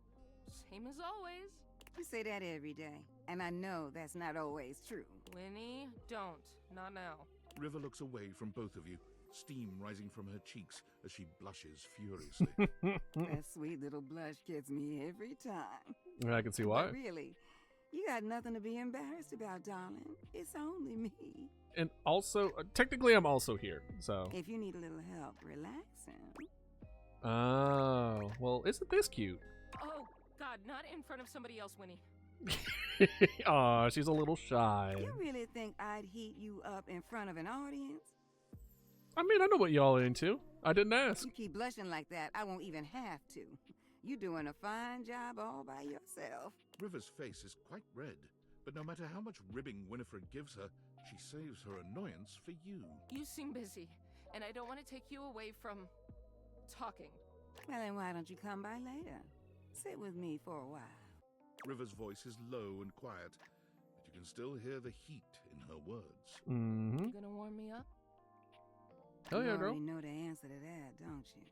Same as always. You say that every day, and I know that's not always true. Winnie, don't. Not now. River looks away from both of you, steam rising from her cheeks as she blushes furiously. That sweet little blush gets me every time. I can see why. But really, you got nothing to be embarrassed about, darling. It's only me. And also, technically I'm also here, so... If you need a little help relaxing. Oh, well, isn't this cute? Oh, God, not in front of somebody else, Winnie. Aw, she's a little shy. You really think I'd heat you up in front of an audience? I mean, I know what y'all are into. I didn't ask. You keep blushing like that, I won't even have to. You're doing a fine job all by yourself. River's face is quite red, but no matter how much ribbing Winifred gives her, she saves her annoyance for you. You seem busy, and I don't want to take you away from talking. Well, then why don't you come by later? Sit with me for a while. River's voice is low and quiet, but you can still hear the heat in her words. Mm-hmm. You gonna warm me up? Hell yeah, You girl. already know the answer to that, don't you?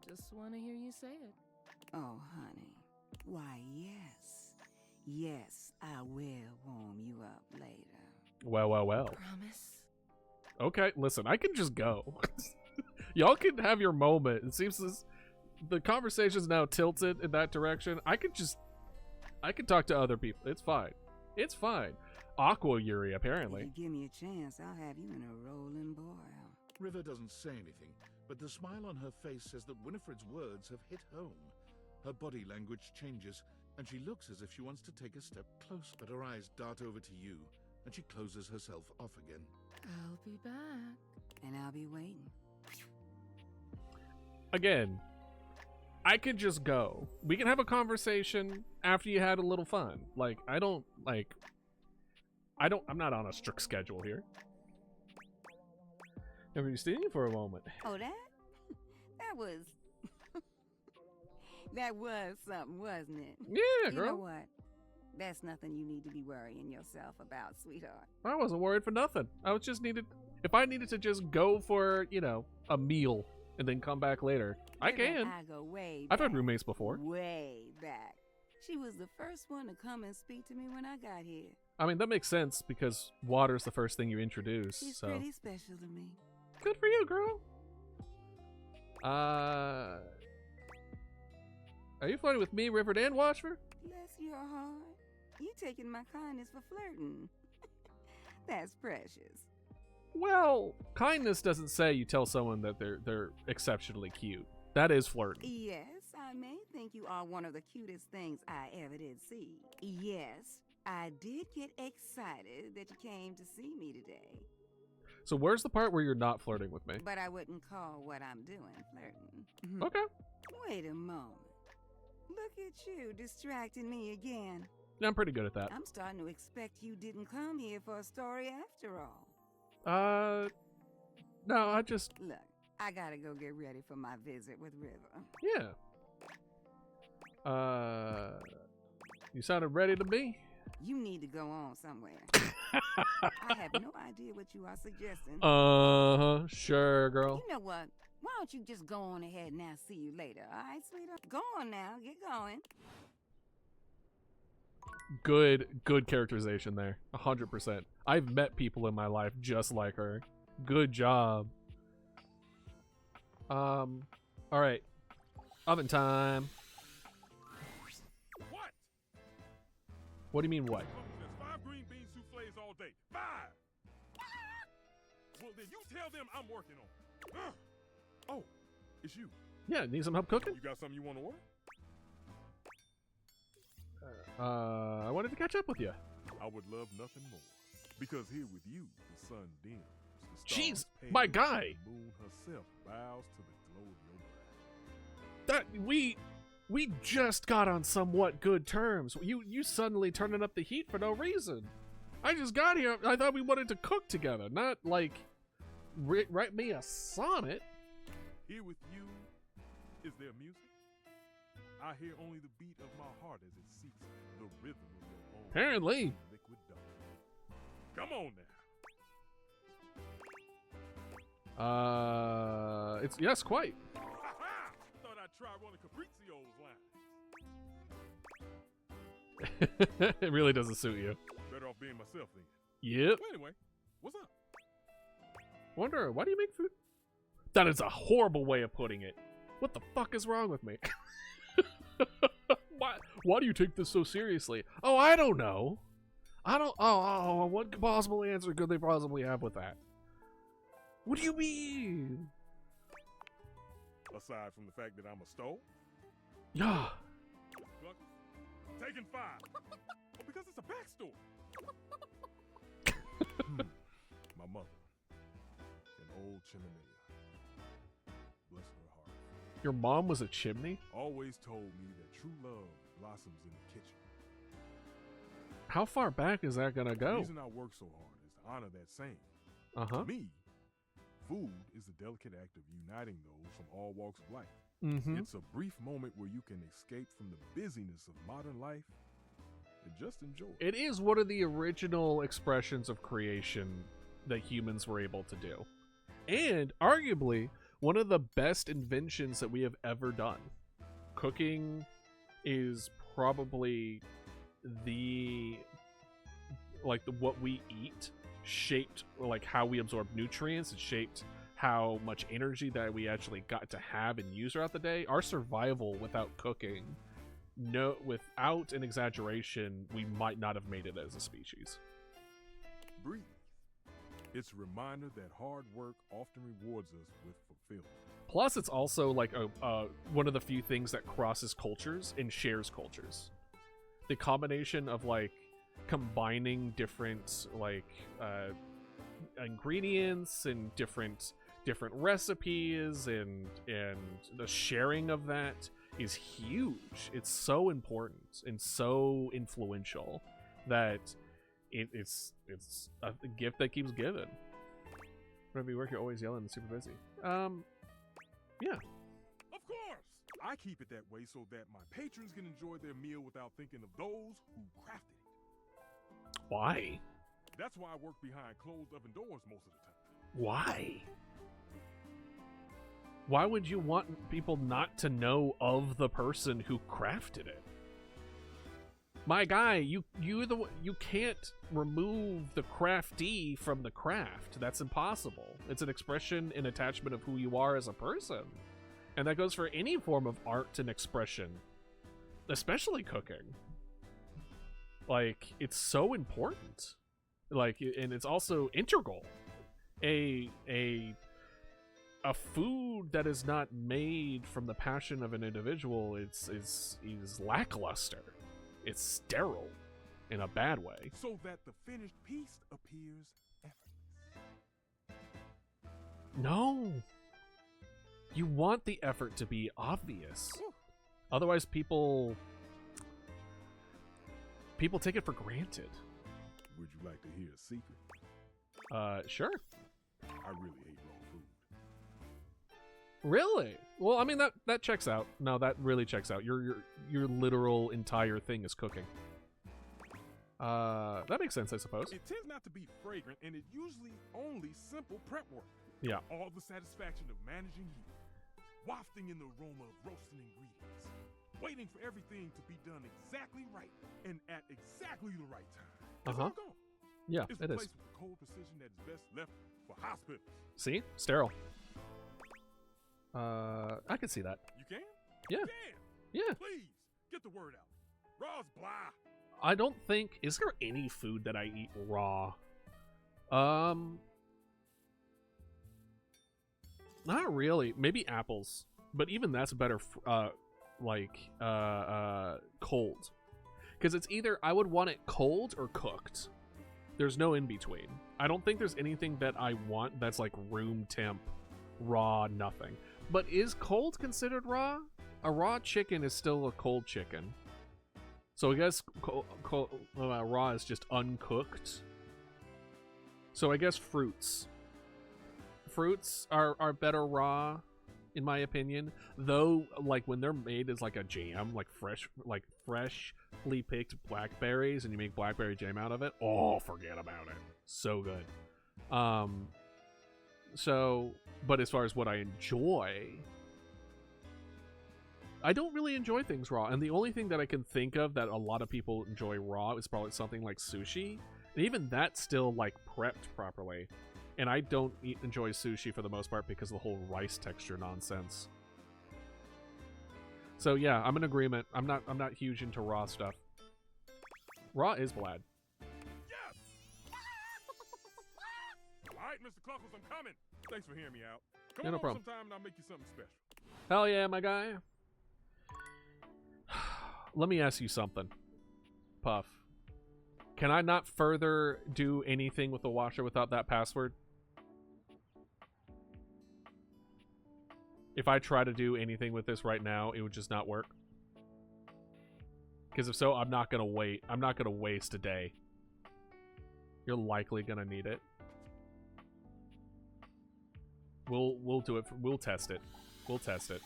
Just want to hear you say it. Oh, honey. Why, yes. Yes, I will warm you up later. Well. Promise? Okay, listen, I can just go. Y'all can have your moment. It seems the conversation's now tilted in that direction. I can talk to other people. It's fine. It's fine. Aqua Yuri, apparently. If you give me a chance, I'll have you in a rolling boil. River doesn't say anything, but the smile on her face says that Winifred's words have hit home. Her body language changes, and she looks as if she wants to take a step closer. But her eyes dart over to you, and she closes herself off again. I'll be back. And I'll be waiting. Again, I could just go. We can have a conversation after you had a little fun. I'm not on a strict schedule here. Never used to you for a moment. Oh, that was... that was something, wasn't it? Yeah, girl. You know what? That's nothing you need to be worrying yourself about, sweetheart. I wasn't worried for nothing. If I needed to just go for, a meal and then come back later, I can. I go way I've back. had roommates before. Way back. She was the first one to come and speak to me when I got here. I mean, that makes sense because water's the first thing you introduce. She's so pretty special to me. Good for you, girl. Are you flirting with me, River and Watchford? Bless your heart. You taking my kindness for flirting. That's precious. Well, kindness doesn't say you tell someone that they're exceptionally cute. That is flirting. Yes, I may think you are one of the cutest things I ever did see. Yes, I did get excited that you came to see me today. So where's the part where you're not flirting with me? But I wouldn't call what I'm doing flirting. Okay. Wait a moment. Look at you distracting me again. Yeah, I'm pretty good at that. I'm starting to expect you didn't come here for a story after all. No, I just... Look, I gotta go get ready for my visit with River. Yeah. You sounded ready to me? You need to go on somewhere. I have no idea what you are suggesting. Sure, girl. You know what? Why don't you just go on ahead and I'll see you later, alright, sweetheart? Go on now, get going. Good characterization there. 100%. I've met people in my life just like her. Good job. Alright. Oven time. What? What do you mean, what? There's 5 green bean souffles all day. 5! Well, then you tell them I'm working on it. Oh, it's you. Yeah, need some help cooking? You got something you want to order? I wanted to catch up with you. I would love nothing more. Because here with you, the sun dims. The Jeez, stars pale, my guy. The moon herself bows to the glow of your brow. We just got on somewhat good terms. You suddenly turning up the heat for no reason. I just got here. I thought we wanted to cook together, not like write me a sonnet. Here with you, is there music? I hear only the beat of my heart as it seeks the rhythm of your own Apparently. liquid dawn. Come on now. It's yes, quite. Thought I'd try one of Capriccio's line. It really doesn't suit you. Better off being myself then. Yep. Well, anyway, what's up? Wonder, why do you make food? That is a horrible way of putting it. What the fuck is wrong with me? Why do you take this so seriously? Oh, I don't know. What possible answer could they possibly have with that? What do you mean? Aside from the fact that I'm a stove? Yeah. Look, taking 5. Oh, because it's a backstory. My mother, an old chimney. Bless her heart. Your mom was a chimney? Always told me that true love blossoms in the kitchen. How far back is that gonna The go? reason I work so hard is to honor that saying. Uh-huh. To me, food is the delicate act of uniting those from all walks of life. Mm-hmm. It's a brief moment where you can escape from the busyness of modern life and just enjoy. It is one of the original expressions of creation that humans were able to do. And arguably one of the best inventions that we have ever done. Cooking is probably what we eat shaped like how we absorb nutrients. It shaped how much energy that we actually got to have and use throughout the day. Our survival without cooking, without an exaggeration, we might not have made it as a species. Breathe. It's a reminder that hard work often rewards us with fulfillment. Plus, it's also like one of the few things that crosses cultures and shares cultures. The combination of like combining different ingredients and different recipes and the sharing of that is huge. It's so important and so influential that it's a gift that keeps giving. Whenever you work, you're always yelling and super busy. Yeah. Of course! I keep it that way so that my patrons can enjoy their meal without thinking of those who crafted it. Why? That's why I work behind closed oven doors most of the time. Why? Why would you want people not to know of the person who crafted it? My guy, you can't remove the crafty from the craft. That's impossible. It's an expression and attachment of who you are as a person. And that goes for any form of art and expression, especially cooking. Like, it's so important. Like, and it's also integral. A food that is not made from the passion of an individual is lackluster. It's sterile in a bad way. So that the finished piece appears effortless. No. You want the effort to be obvious. Otherwise people take it for granted. Would you like to hear a secret? Sure. I really hate raw food. Really? Well, I mean that checks out. No, that really checks out. Your literal entire thing is cooking. That makes sense, I suppose. It tends not to be fragrant, and it usually only simple prep work. Yeah. All the satisfaction of managing heat, wafting in the aroma of roasting ingredients, waiting for everything to be done exactly right and at exactly the right time. It's all gone. Yeah, it's it is. replaced with a cold precision that is best left for hospitals. See? Sterile. I can see that. You can? Yeah. You can. Yeah. Please, get the word out. Raw's blah. I don't think... Is there any food that I eat raw? Not really. Maybe apples. But even that's better, cold. Because it's either I would want it cold or cooked. There's no in between. I don't think there's anything that I want that's like room temp, raw, nothing. But is cold considered raw? A raw chicken is still a cold chicken. So I guess raw is just uncooked. So I guess fruits. Fruits are better raw, in my opinion. Though, like when they're made as like a jam, like freshly picked blackberries, and you make blackberry jam out of it. Oh, forget about it. So good. But as far as what I enjoy, I don't really enjoy things raw. And the only thing that I can think of that a lot of people enjoy raw is probably something like sushi. And even that's still like prepped properly. And I don't enjoy sushi for the most part because of the whole rice texture nonsense. So yeah, I'm in agreement. I'm not huge into raw stuff. Raw is bland. Yes! All right, Mr. Cluckles, I'm coming. Thanks for hearing me out. Come Yeah, no on problem. sometime and I'll make you something special. Hell yeah, my guy. Let me ask you something, Puff. Can I not further do anything with the washer without that password? If I try to do anything with this right now, it would just not work. Because if so, I'm not gonna wait. I'm not gonna waste a day. You're likely gonna need it. We'll do it. We'll test it. We'll test it.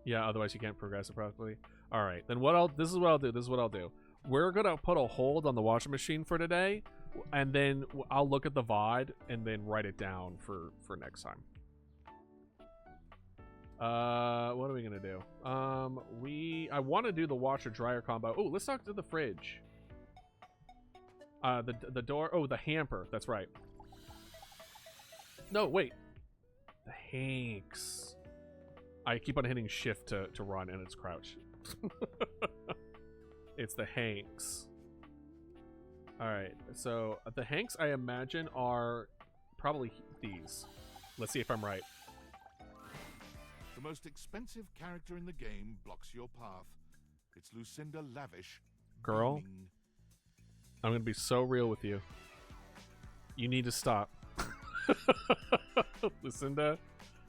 Yeah, otherwise you can't progress it properly. All right, then this is what I'll do. This is what I'll do. We're gonna put a hold on the washing machine for today, and then I'll look at the VOD and then write it down for next time. What are we gonna do? I want to do the washer dryer combo. Oh, let's talk to the fridge. The door. Oh, the hamper. That's right. No, wait. The Hanks. I keep on hitting shift to run, and it's crouch. It's the Hanks. Alright, so the Hanks, I imagine, are probably these. Let's see if I'm right. The most expensive character in the game blocks your path. It's Lucinda Lavish. Girl, beaming. I'm gonna be so real with you. You need to stop. Lucinda,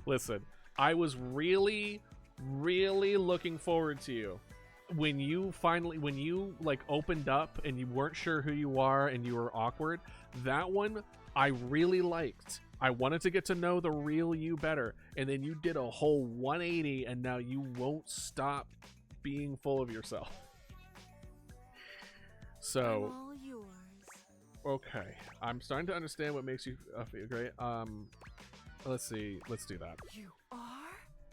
listen. I was really, really looking forward to you. When you like opened up and you weren't sure who you are and you were awkward, that one I really liked. I wanted to get to know the real you better, and then you did a whole 180 and now you won't stop being full of yourself. So, All yours. okay, I'm starting to understand what makes you feel great. Let's see, let's do that. You are?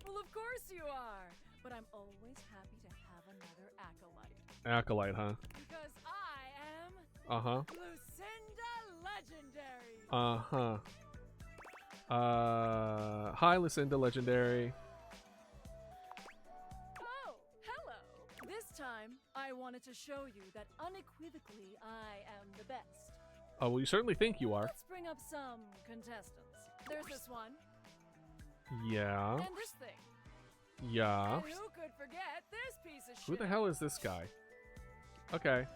Well, of course you are. but I'm always happy to have another acolyte. Acolyte, huh? Because I am Uh-huh. Lucinda Legendary. Uh-huh. Hi, Lucinda Legendary. Oh, hello. This time, I wanted to show you that unequivocally I am the best. Oh, well, you certainly think you are. Let's bring up some contestants. There's this one. Yeah. And this thing. Yeah. And who could forget this piece of Who shit? the hell is this guy? Okay,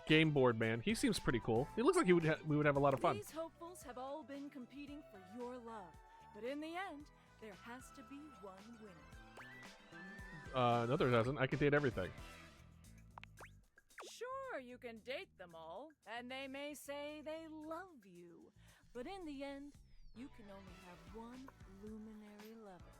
Game Board Man. He seems pretty cool. He looks like we would have a lot of fun. These hopefuls have all been competing for your love, but in the end, there has to be one winner. No, there doesn't. I can date everything. Sure, you can date them all, and they may say they love you, but in the end, you can only have one luminary lover.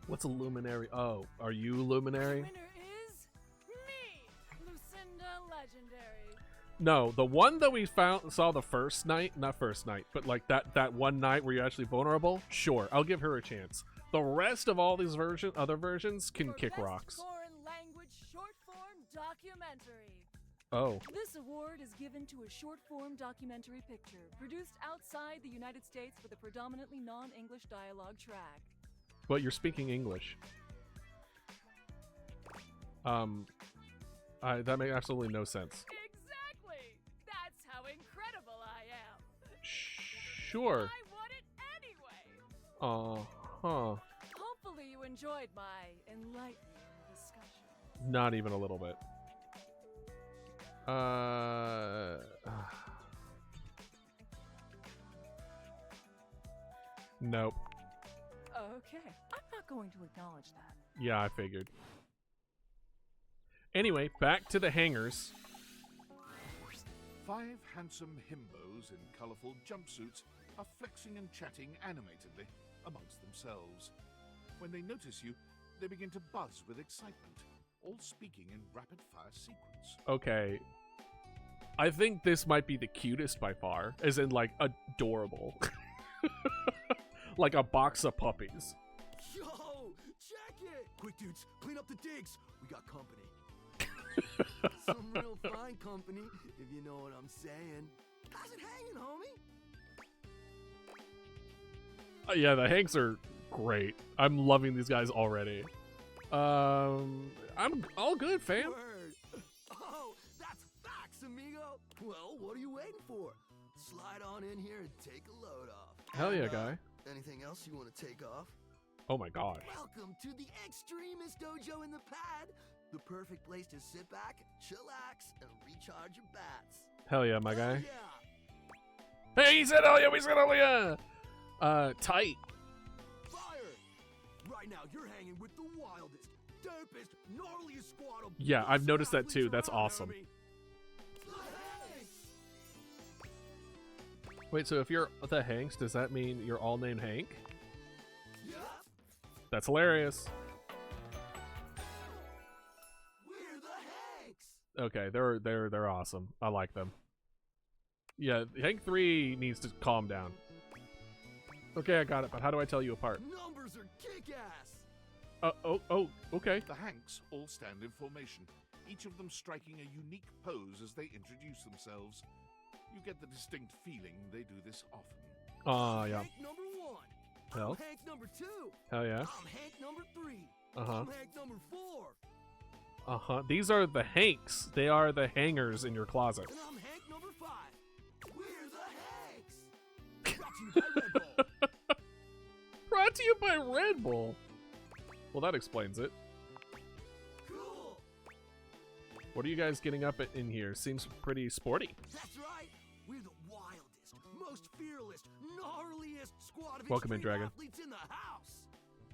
What's a luminary? Oh, are you luminary? The winner is me, Lucinda Legendary. No, the one that we saw the first night, not first night, but like that one night where you're actually vulnerable. Sure, I'll give her a chance. The rest of all these other versions can For kick Best rocks. Foreign Language Short Form Documentary. Oh. This award is given to a short-form documentary picture produced outside the United States with a predominantly non-English dialogue track. But you're speaking English. That makes absolutely no sense. Exactly! That's how incredible I am! Sure. I won it anyway! Uh-huh. Hopefully you enjoyed my enlightening discussion. Not even a little bit. Nope. Okay, I'm not going to acknowledge that. Yeah, I figured. Anyway, back to the hangars. 5 handsome himbos in colourful jumpsuits are flexing and chatting animatedly amongst themselves. When they notice you, they begin to buzz with excitement, all speaking in rapid-fire sequence. Okay. I think this might be the cutest by far, as in, like, adorable. Like a box of puppies. Yo, check it! Quick, dudes, clean up the digs. We got company. Some real fine company, if you know what I'm saying. How's it hanging, homie? Yeah, the hanks are great. I'm loving these guys already. I'm all good, fam. Word. Oh, that's facts, amigo. Well, what are you waiting for? Slide on in here and take a load off. Hell yeah, guy. Anything else you want to take off? Oh my gosh. Welcome to the Extremist Dojo in the Pad. The perfect place to sit back, chillax, and recharge your bats. Hell yeah, my guy. Yeah. Hey, he said hell yeah, we said hell yeah. Tight. Fire! Right now, you're hanging with the wildest, dopest, gnarliest squad of Yeah, I've noticed that too. That's awesome. Wait, so if you're the Hanks, does that mean you're all named Hank? Yeah. That's hilarious. We're the Hanks. Okay, they're awesome. I like them. Yeah, Hank 3 needs to calm down. Okay, I got it, but how do I tell you apart? Numbers are kick-ass. Okay. The Hanks all stand in formation, each of them striking a unique pose as they introduce themselves. You get the distinct feeling they do this often. Yeah. Hank number 1. Hell. I'm Hank number 2. Hell yeah. I'm Hank number 3. Uh-huh. I'm Hank number 4. Uh-huh. These are the Hanks. They are the hangers in your closet. And I'm Hank number 5. We're the Hanks. Brought to you by Red Bull. Brought to you by Red Bull. Well, that explains it. Cool. What are you guys getting up in here? Seems pretty sporty. That's right. We're the wildest, most fearless, gnarliest squad of Welcome in, extreme Dragon. athletes in the house.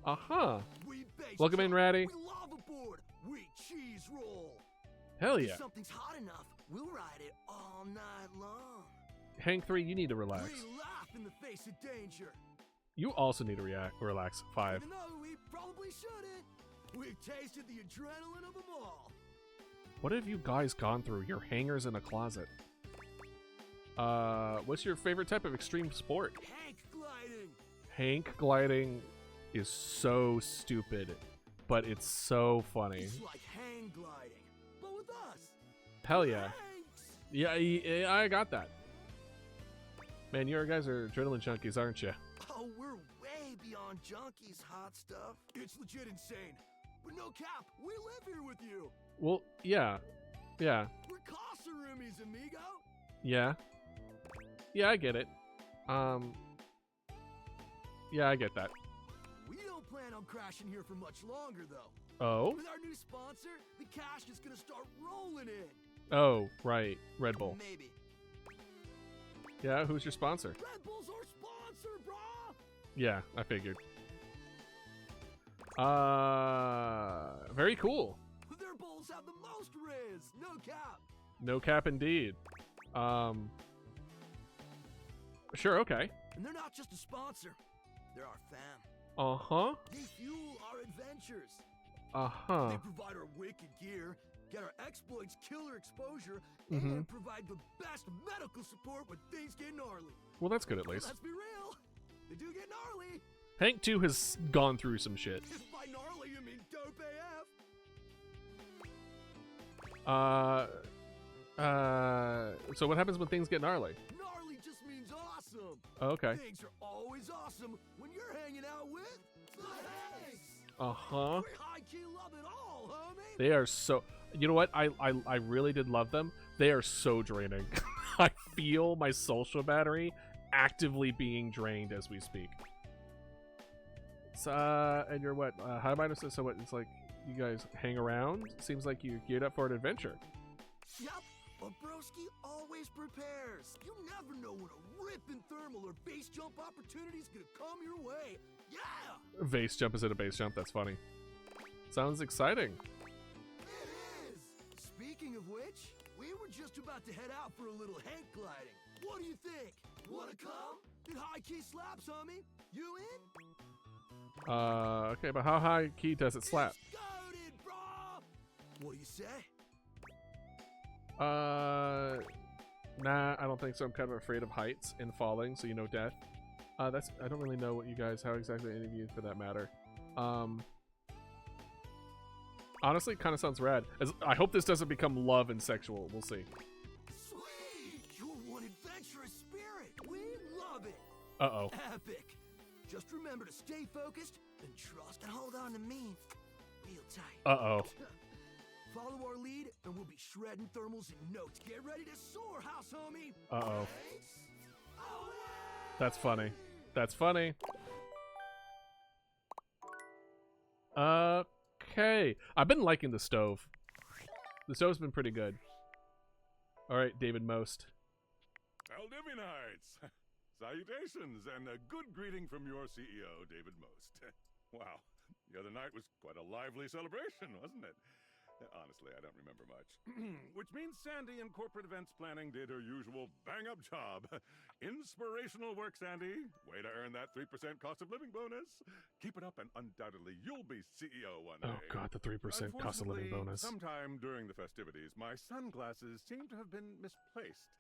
Uh-huh. We base Welcome in, jump, Ratty. We lava board. We cheese roll. Hell If yeah. something's hot enough, we'll ride it all night long. Hank 3, you need to relax. We laugh in the face of danger. You also need to relax. 5. Even though we probably shouldn't. We've tasted the adrenaline of them all. What have you guys gone through? Your hangers in a closet. What's your favorite type of extreme sport? Hank gliding. Hank gliding. is so stupid, but it's so funny. It's like hang gliding, but with us. Hell yeah. Yeah, I got that. Man, you guys are adrenaline junkies, aren't you? Oh, we're way beyond junkies, hot stuff. It's legit insane. But no cap, we live here with you. Well, yeah. Yeah. We're Casarumis, amigo. Yeah. Yeah, I get it. Yeah, I get that. We don't plan on crashing here for much longer, though. Oh? With our new sponsor, the cash is gonna start rolling in. Oh, right. Red Bull. Maybe. Yeah, who's your sponsor? Red Bull's our sponsor, brah! Yeah, I figured. Very cool. Their bulls have the most riz, no cap. No cap indeed. Sure, okay. And they're not just a sponsor, they're our fam. Uh-huh. They fuel our adventures. Uh-huh. They provide our wicked gear, get our exploits killer exposure, Mhm. and provide the best medical support when things get gnarly. Well, that's good at least. Let's be real, they do get gnarly. Hank 2 has gone through some shit. If by gnarly you mean dope AF. So what happens when things get gnarly? Gnarly just means awesome. Oh, okay. Things are always awesome when you're hanging out with the Hanks. Uh-huh. We high-key love it all, homie. They are so... You know what? I really did love them. They are so draining. I feel my social battery actively being drained as we speak. And you're what? How am I so what? It's like you guys hang around? Seems like you're geared up for an adventure. Yup, but broski always prepares. You never know when a ripping thermal or base jump opportunity's gonna come your way. Yeah! Base jump is it a base jump? That's funny. Sounds exciting. It is! Speaking of which, we were just about to head out for a little Hank gliding. What do you think? Wanna come? It high key slaps, homie. You in? Okay, but how high key does it slap? Goated, brah! What do you say? Nah, I don't think so. I'm kind of afraid of heights and falling, so you know death. I don't really know what you guys, how exactly any of you for that matter. Honestly, it kind of sounds rad. I hope this doesn't become love and sexual. We'll see. Sweet! You're one adventurous spirit. We love it. Uh-oh. Epic. Just remember to stay focused and trust and hold on to me real tight. Uh-oh. Follow our lead and we'll be shredding thermals in notes. Get ready to soar, house homie. Uh-oh. That's funny. That's funny. Okay. I've been liking the stove. The stove's been pretty good. Alright, David Most. Valdivianites! Salutations, and a good greeting from your CEO, David Most. Wow, the other night was quite a lively celebration, wasn't it? Honestly, I don't remember much. Which means Sandy in corporate events planning did her usual bang-up job. Inspirational work, Sandy. Way to earn that 3% cost of living bonus. Keep it up and undoubtedly you'll be CEO one day. Oh god, the 3% cost of living bonus. Sometime during the festivities, my sunglasses seem to have been misplaced.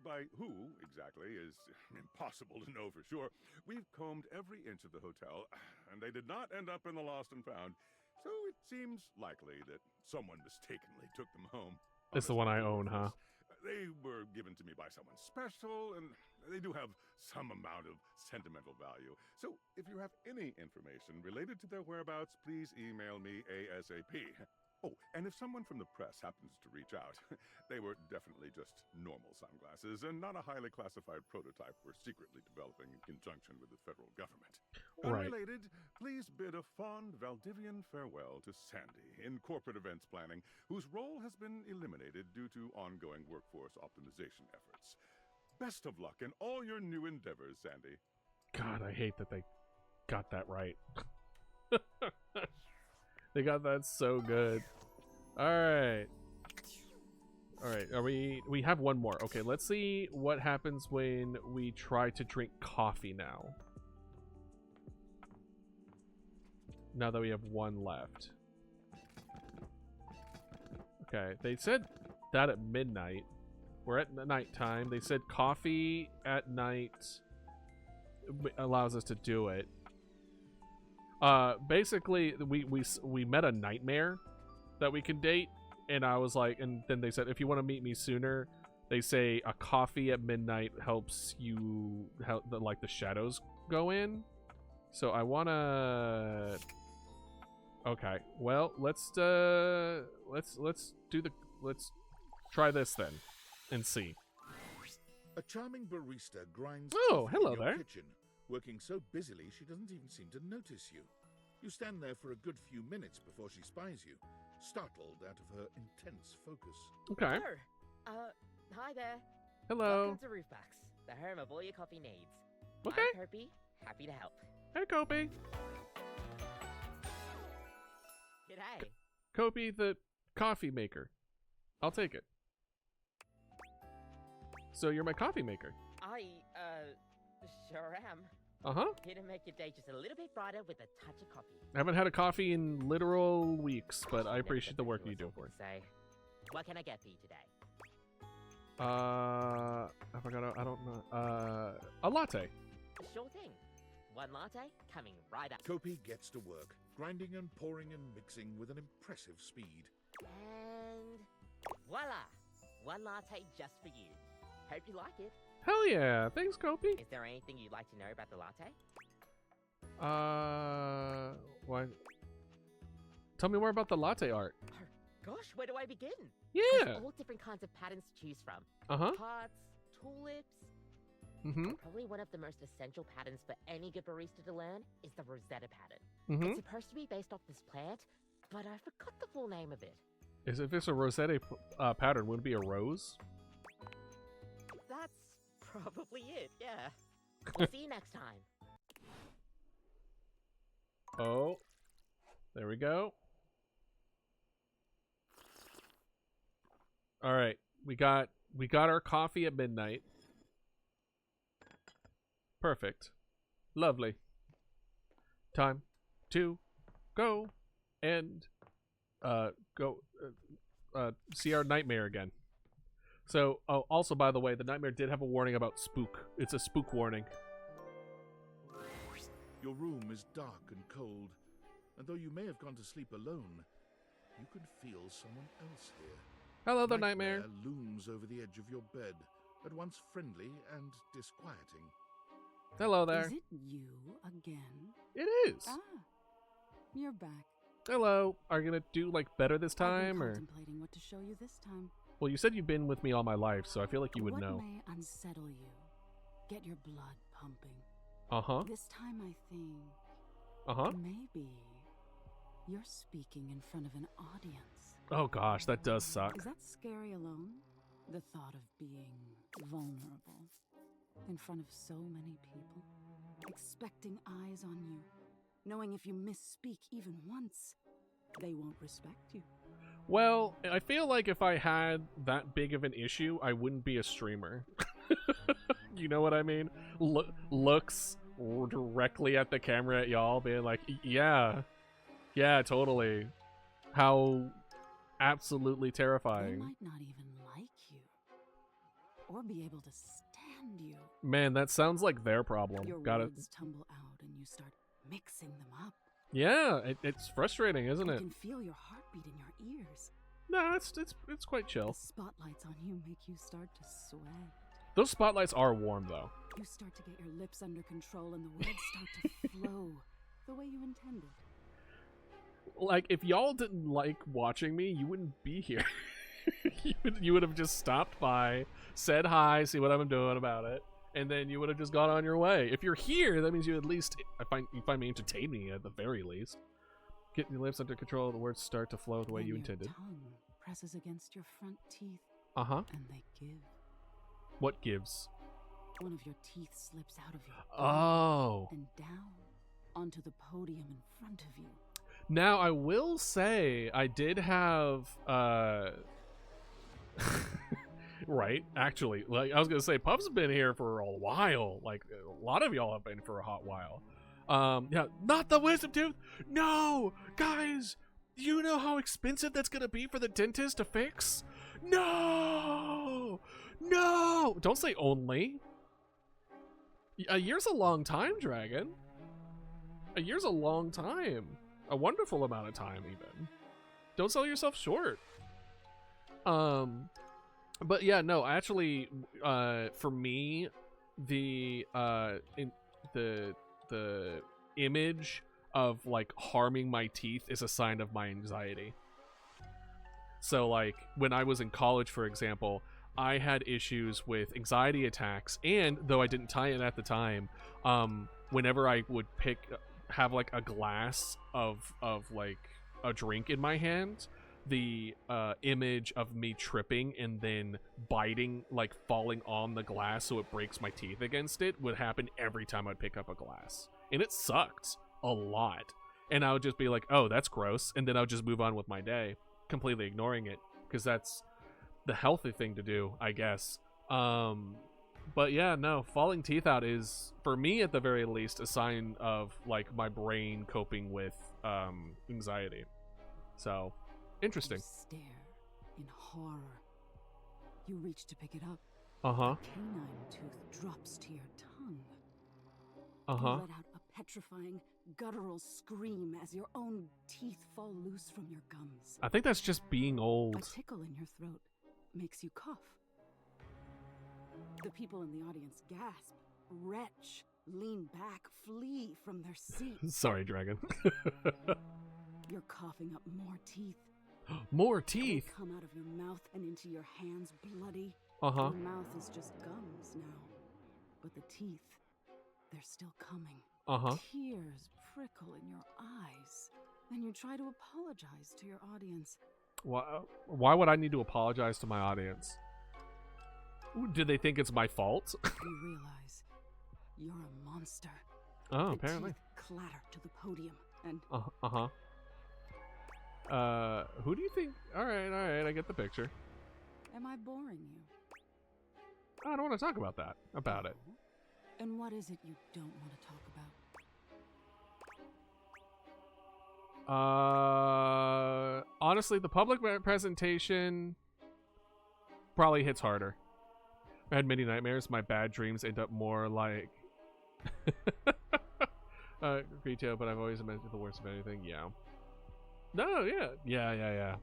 By who, exactly, is impossible to know for sure. We've combed every inch of the hotel, and they did not end up in the lost and found. So it seems likely that someone mistakenly took them home. It's the one I own, huh? They were given to me by someone special, and they do have some amount of sentimental value. So if you have any information related to their whereabouts, please email me ASAP. Oh, and if someone from the press happens to reach out, they were definitely just normal sunglasses and not a highly classified prototype we're secretly developing in conjunction with the federal government. Right. Unrelated, please bid a fond Valdivian farewell to Sandy in corporate events planning, whose role has been eliminated due to ongoing workforce optimization efforts. Best of luck in all your new endeavors, Sandy. God, I hate that they got that right. They got that so good. Alright. Alright, we have one more. Okay, let's see what happens when we try to drink coffee now. Now that we have one left. Okay, they said that at midnight. We're at nighttime. They said coffee at night allows us to do it. Basically, we met a nightmare that we can date, and I was like, and then they said, if you want to meet me sooner, they say a coffee at midnight helps you help the shadows go in. So I wanna. Okay, well let's try this then, and see. A charming barista grinds Oh, coffee hello in your there. kitchen, working so busily she doesn't even seem to notice you. You stand there for a good few minutes before she spies you, startled out of her intense focus. Okay. Hi there. Hello. Welcome to Roofbox, the home of all your coffee needs. Okay. I'm Kirby, happy to help. Hey, Kopi. G'day. Kopi, the coffee maker. I'll take it. So you're my coffee maker. I, sure am. Uh-huh. Here to make your day just a little bit brighter with a touch of coffee. I haven't had a coffee in literal weeks, but I appreciate the work you do for it. Say, what can I get for you today? I don't know. A latte. Sure thing. One latte coming right up. Kopi gets to work, grinding and pouring and mixing with an impressive speed. And voila! One latte just for you. Hope you like it. Hell yeah. Thanks, Kopi. Is there anything you'd like to know about the latte? Why? Tell me more about the latte art. Gosh, where do I begin? Yeah. There's all different kinds of patterns to choose from. Uh-huh. Hearts, tulips. Mm-hmm. Probably one of the most essential patterns for any good barista to learn is the Rosetta pattern. Mm-hmm. It's supposed to be based off this plant, but I forgot the full name of it. If it's a Rosetta pattern, would it be a rose? That's probably it, yeah. We'll see you next time. Oh. There we go. All right. We got our coffee at midnight. Perfect. Lovely. Time to go and see our nightmare again. So, also, by the way, the nightmare did have a warning about spook. It's a spook warning. Your room is dark and cold, and though you may have gone to sleep alone, you can feel someone else here. Hello, the nightmare. Looms over the edge of your bed, at once friendly and disquieting. Hello there. Is it you again? It is. Ah, you're back. Hello. Are you gonna do better this time, I've been or? contemplating what to show you this time. Well, you said you've been with me all my life, so I feel like you would what know. may unsettle you? Get your blood pumping. Uh-huh. This time I think. Uh-huh. Maybe you're speaking in front of an audience. Oh gosh, that does suck. Is that scary alone? The thought of being vulnerable in front of so many people, expecting eyes on you, knowing if you misspeak even once, they won't respect you. Well, I feel like if I had that big of an issue, I wouldn't be a streamer. You know what I mean? Looks directly at the camera at y'all, being like, yeah, totally. How absolutely terrifying. They might not even like you, or be able to stand you. Man, that sounds like their problem. Your Got it. words tumble out and you start mixing them up. Yeah, it's frustrating, isn't You it? can feel your heartbeat in your ears. No, it's quite chill. The spotlights on you make you start to sweat. Those spotlights are warm, though. You start to get your lips under control and the words start to flow the way you intended. Like, if y'all didn't like watching me, you wouldn't be here. you would have just stopped by, said hi, see what I'm doing about it, and then you would have just gone on your way. If you're here, that means you at least you find me entertaining at the very least. Get your lips under control, the words start to flow the way Then you your intended. Tongue presses against your front teeth. Uh-huh. And they give. What gives? One of your teeth slips out of your Oh. and down onto the podium in front of you. Now, I will say, I did have, right, actually, like, I was gonna say, Puff's been here for a while, like, a lot of y'all have been for a hot while. Yeah, not the wisdom tooth! No! Guys, you know how expensive that's gonna be for the dentist to fix? No! No! Don't say only. A year's a long time, Dragon. A year's a long time. A wonderful amount of time, even. Don't sell yourself short. But yeah, no, actually, for me, the image of like harming my teeth is a sign of my anxiety. So like when I was in college, for example, I had issues with anxiety attacks, and though I didn't tie it at the time, whenever I would have like a glass of like a drink in my hand, the image of me tripping and then biting, like falling on the glass so it breaks my teeth against it, would happen every time I'd pick up a glass. And it sucked a lot. And I would just be like, oh, that's gross. And then I would just move on with my day, completely ignoring it, because that's the healthy thing to do, I guess. But yeah, no, falling teeth out is, for me at the very least, a sign of like my brain coping with anxiety. So, interesting. You stare in horror. You reach to pick it up. Uh-huh. The canine tooth drops to your tongue. Uh-huh. You let out a petrifying, guttural scream as your own teeth fall loose from your gums. I think that's just being old. A tickle in your throat makes you cough. The people in the audience gasp, retch, lean back, flee from their seats. Sorry, Dragon. You're coughing up more teeth. More teeth? They come out of your mouth and into your hands bloody. Uh-huh. Your mouth is just gums now. But the teeth, they're still coming. Uh-huh. Tears prickle in your eyes. Then you try to apologize to your audience. Why would I need to apologize to my audience? Do they think it's my fault? You realize you're a monster. Oh, The apparently. teeth clatter to the podium and Who do you think? All right, I get the picture. am I boring you? I don't want to talk about that. About it. And what is it you don't want to talk about? Honestly, the public presentation probably hits harder. I had many nightmares. My bad dreams end up more like retail, but I've always imagined the worst of anything. Yeah. No, yeah.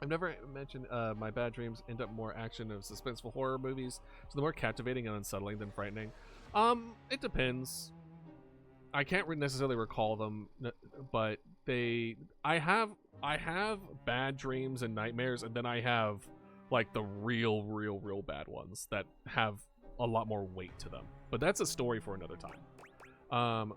I've never mentioned my bad dreams end up more action of suspenseful horror movies, so they're more captivating and unsettling than frightening. It depends. I can't necessarily recall them, but I have bad dreams and nightmares, and then I have like the real bad ones that have a lot more weight to them. But that's a story for another time.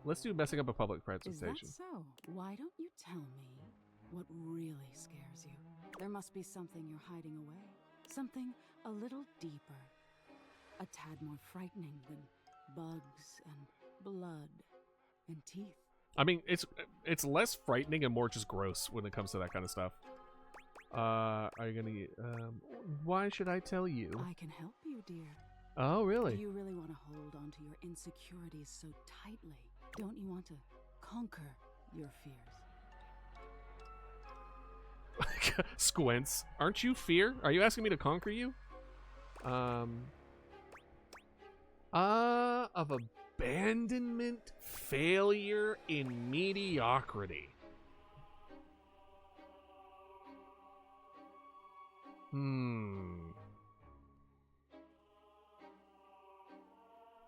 Let's do messing up a public presentation. Is that so? Why don't you tell me what really scares you? There must be something you're hiding away. Something a little deeper. A tad more frightening than bugs and blood and teeth. I mean, it's less frightening and more just gross when it comes to that kind of stuff. Are you gonna? Why should I tell you? I can help you, dear. Oh, really? Do you really want to hold on to your insecurities so tightly? Don't you want to conquer your fears? Squints. Aren't you fear? Are you asking me to conquer you? Of abandonment, failure, and mediocrity.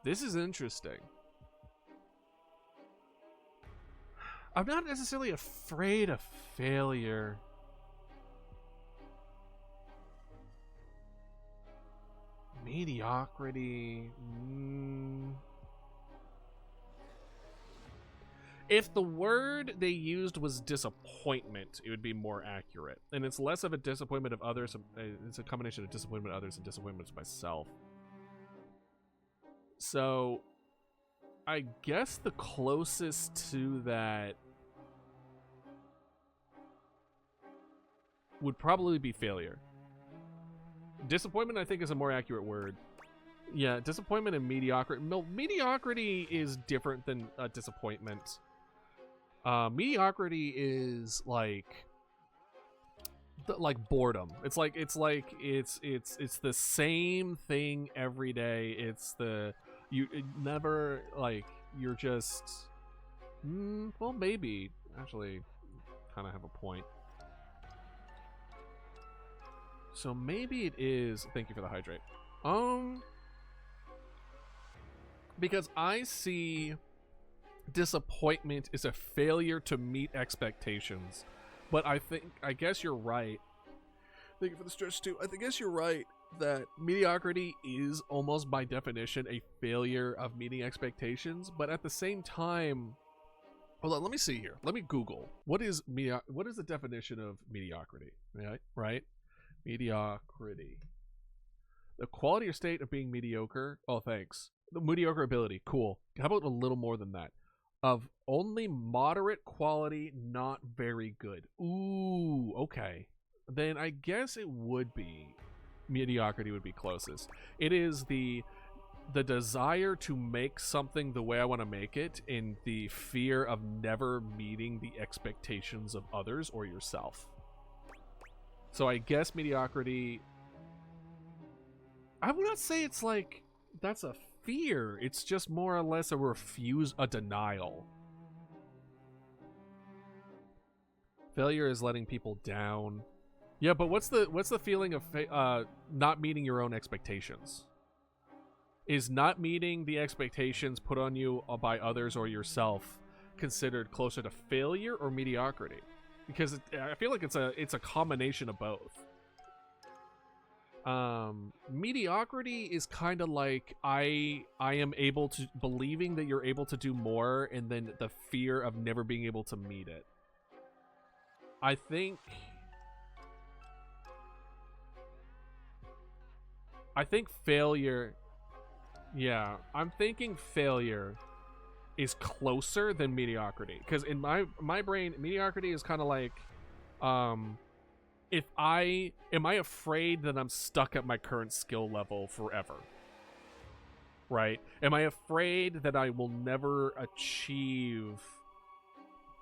This is interesting. I'm not necessarily afraid of failure. Mediocrity. If the word they used was disappointment, it would be more accurate. And it's less of a disappointment of others. It's a combination of disappointment of others and disappointment of myself. So, I guess the closest to that would probably be failure. Disappointment, I think, is a more accurate word. Yeah, disappointment and mediocrity. Mediocrity is different than disappointment. Mediocrity is like boredom. It's the same thing every day. It's the you're just Well, maybe. Actually, kind of have a point. So maybe it is... Thank you for the hydrate. Because I see disappointment is a failure to meet expectations. But I guess you're right. Thank you for the stretch too. I guess you're right that mediocrity is almost by definition a failure of meeting expectations. But at the same time, hold on, let me see here. Let me Google. What is the definition of mediocrity? Right? Mediocrity. The quality or state of being mediocre. Oh, thanks. The mediocre ability. Cool. How about a little more than that? Of only moderate quality, not very good. Ooh, okay. Then I guess it would be mediocrity would be closest. It is the desire to make something the way I want to make it, in the fear of never meeting the expectations of others or yourself. So I guess mediocrity, I would not say it's like that's a fear. It's just more or less a denial. Failure is letting people down. Yeah, but what's the feeling of not meeting your own expectations? Is not meeting the expectations put on you by others or yourself considered closer to failure or mediocrity? Because I feel like it's a combination of both. Mediocrity is kind of like I am able to, believing that you're able to do more, and then the fear of never being able to meet it. I think failure, yeah, I'm thinking failure is closer than mediocrity, because in my brain, mediocrity is kind of like, am I afraid that I'm stuck at my current skill level forever? Right? Am I afraid that I will never achieve,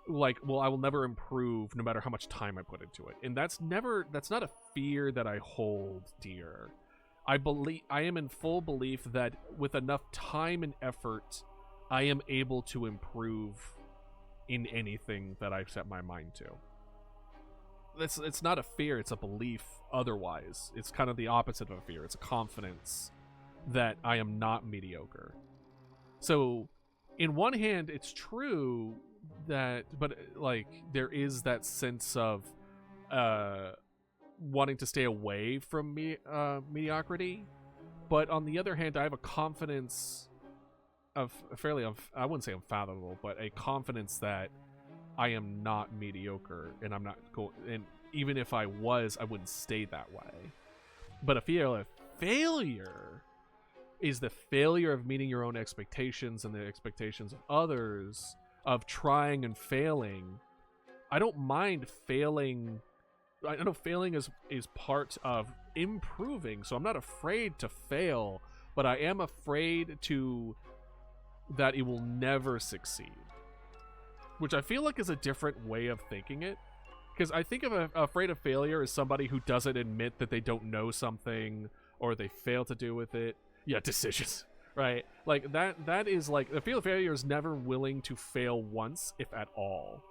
I will never improve no matter how much time I put into it? And that's not a fear that I hold dear. I am in full belief that with enough time and effort, I am able to improve in anything that I set my mind to. It's not a fear, it's a belief otherwise. It's kind of the opposite of a fear. It's a confidence that I am not mediocre. So, in one hand, it's true that, but like, there is that sense of wanting to stay away from mediocrity. But on the other hand, I have a confidence of I wouldn't say unfathomable, but a confidence that I am not mediocre, and I'm not and even if I was, I wouldn't stay that way. But a fear of failure is the failure of meeting your own expectations and the expectations of others, of trying and failing. I don't mind failing. I know failing is part of improving, so I'm not afraid to fail, but I am afraid that it will never succeed. Which I feel like is a different way of thinking it. Because I think of afraid of failure as somebody who doesn't admit that they don't know something, or they fail to do with it. Yeah, decisions, right? Like, that is like, the fear of failure is never willing to fail once, if at all.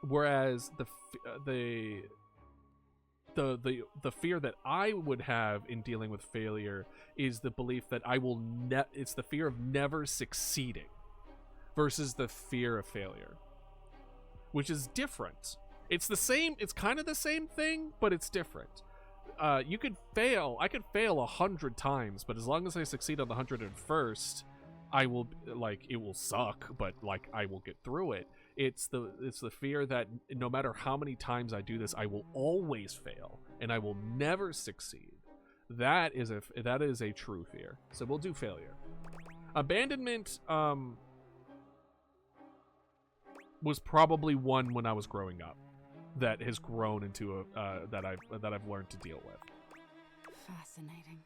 Whereas the fear that I would have in dealing with failure is the belief that it's the fear of never succeeding versus the fear of failure, which is different. It's kind of the same thing, but it's different. You could fail. I could fail 100 times, but as long as I succeed on the 101st, I will, like, it will suck, but like, I will get through it. It's the fear that no matter how many times I do this, I will always fail and I will never succeed. That is a true fear. So we'll do failure. Abandonment was probably one when I was growing up that has grown into that I've learned to deal with. Fascinating.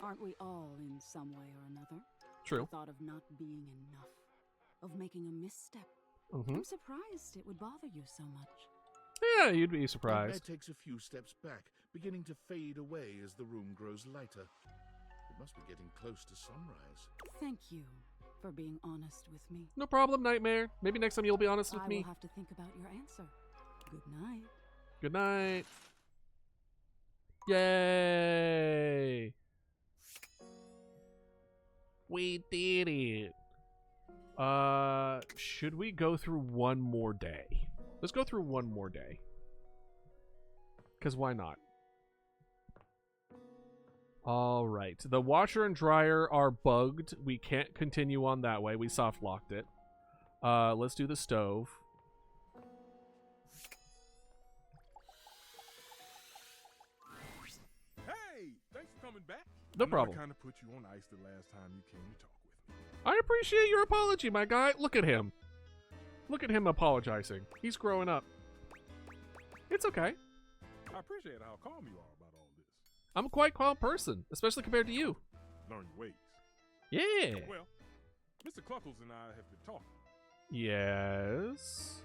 Aren't we all in some way or another? True. The thought of not being enough, of making a misstep. Mm-hmm. I'm surprised it would bother you so much. Yeah, you'd be surprised. Ed takes a few steps back, beginning to fade away as the room grows lighter. It must be getting close to sunrise. Thank you. for being honest with me. No problem, Nightmare. Maybe next time you'll be honest with I me. will have to think about your answer. Good night. Good night. Yay! We did it. Should we go through one more day? Let's go through one more day. Because why not? Alright. The washer and dryer are bugged. We can't continue on that way. We soft locked it. Let's do the stove. Hey, thanks for coming back. No problem. I kind of put you on ice the last time you came to talk with me. I appreciate your apology, my guy. Look at him. Look at him apologizing. He's growing up. It's okay. I appreciate how calm you are about all this. I'm a quite calm person, especially compared to you. Learn your ways. Yeah. Well, Mr. Cluckles and I have been talking. Yes.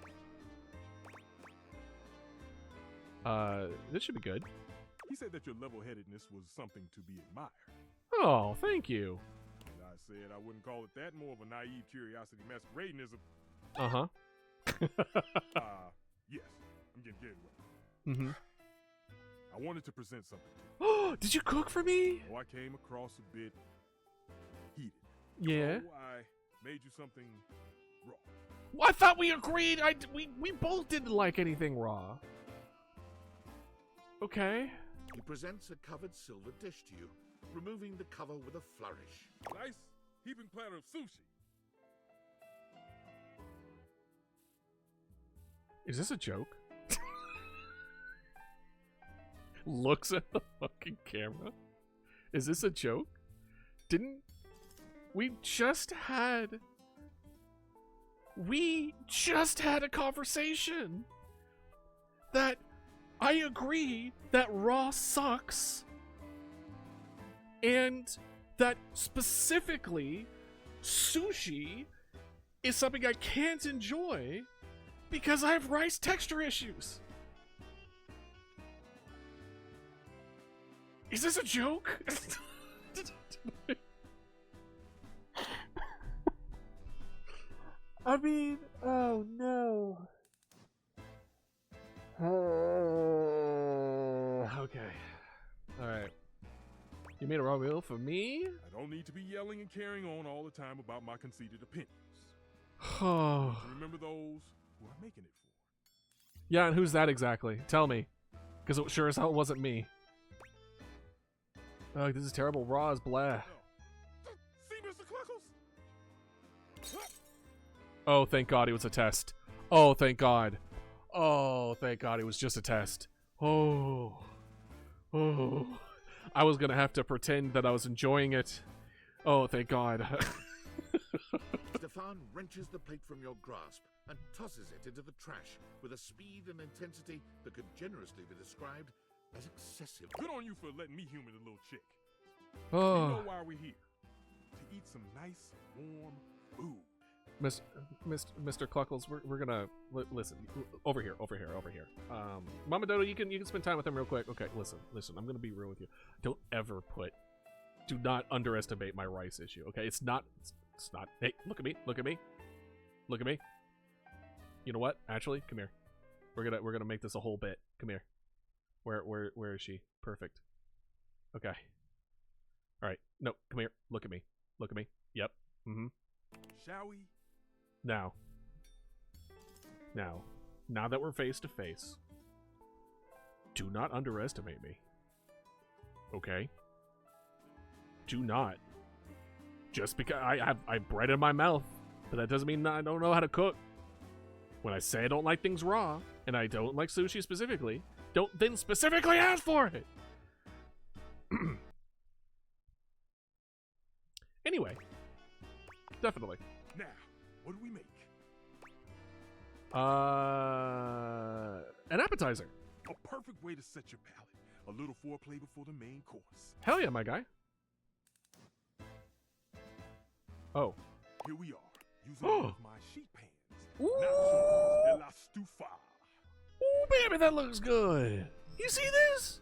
This should be good. He said that your level-headedness was something to be admired. Oh, thank you. And I said I wouldn't call it that, more of a naive curiosity masquerading as a... Uh-huh. Yes, I'm getting carried away. Mm-hmm. I wanted to present something to you. Did you cook for me? Oh, I came across a bit heated. Yeah. So I made you something raw. Well, I thought we agreed. We both didn't like anything raw. Okay. He presents a covered silver dish to you, removing the cover with a flourish. Nice heaping platter of sushi. Is this a joke? Looks at the fucking camera. Is this a joke? Didn't we just had a conversation that I agree that raw sucks and that specifically sushi is something I can't enjoy because I have rice texture issues. Is this a joke? I mean, oh no. Okay. Alright. You made a raw meal for me? I don't need to be yelling and carrying on all the time about my conceited opinions. Oh. Remember those who I'm making it for. Yeah, and who's that exactly? Tell me. Because it sure as hell wasn't me. Oh, this is terrible. Raw is blah. See, Mr. Cluckles? Oh, thank God it was a test. Oh, thank God. Oh, thank God it was just a test. Oh. Oh. I was gonna have to pretend that I was enjoying it. Oh, thank God. Stefan wrenches the plate from your grasp and tosses it into the trash with a speed and intensity that could generously be described as excessive. Good on you for letting me humor the little chick. Oh. You know why we're here. To eat some nice, warm food. Mr. Cluckles, we're gonna listen over here. Mama Dodo, you can spend time with him real quick. Okay, listen. I'm gonna be real with you. Do not underestimate my rice issue. Okay, it's not. Hey, look at me. You know what? Actually, come here. We're gonna make this a whole bit. Come here. Where is she? Perfect. Okay. All right. No, come here. Look at me. Yep. Mm-hmm. Shall we? Now that we're face to face, do not underestimate me. Okay? Do not. Just because I have bread in my mouth, but that doesn't mean I don't know how to cook. When I say I don't like things raw, and I don't like sushi specifically, don't then specifically ask for it. Anyway, definitely. Now, what do we make? An appetizer. A perfect way to set your palate. A little foreplay before the main course. Hell yeah, my guy. Oh. Here we are, using one of my sheet pans. Ooh. Nachos de la stufa. Ooh, baby, that looks good. You see this?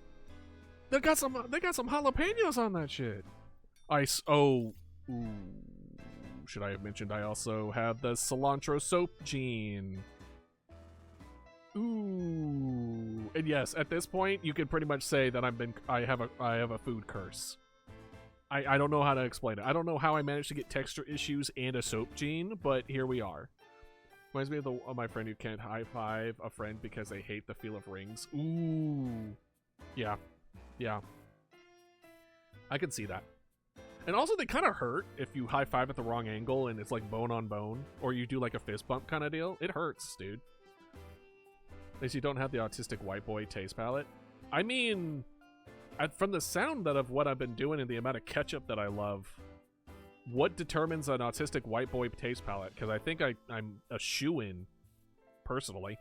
They got some jalapenos on that shit. Ice. Oh. Ooh. should I have mentioned I also have the cilantro soap gene. Ooh. And yes, at this point, you can pretty much say that I have a food curse. I don't know how to explain it. I don't know how I managed to get texture issues and a soap gene, but here we are. Reminds me of my friend who can't high-five a friend because they hate the feel of rings. Ooh. Yeah. Yeah. I can see that. And also, they kind of hurt if you high-five at the wrong angle and it's like bone on bone, or you do like a fist bump kind of deal. It hurts, dude. At least you don't have the autistic white boy taste palette. I mean, from the sound of what I've been doing and the amount of ketchup that I love, what determines an autistic white boy taste palette? Because I think I'm a shoo-in, personally.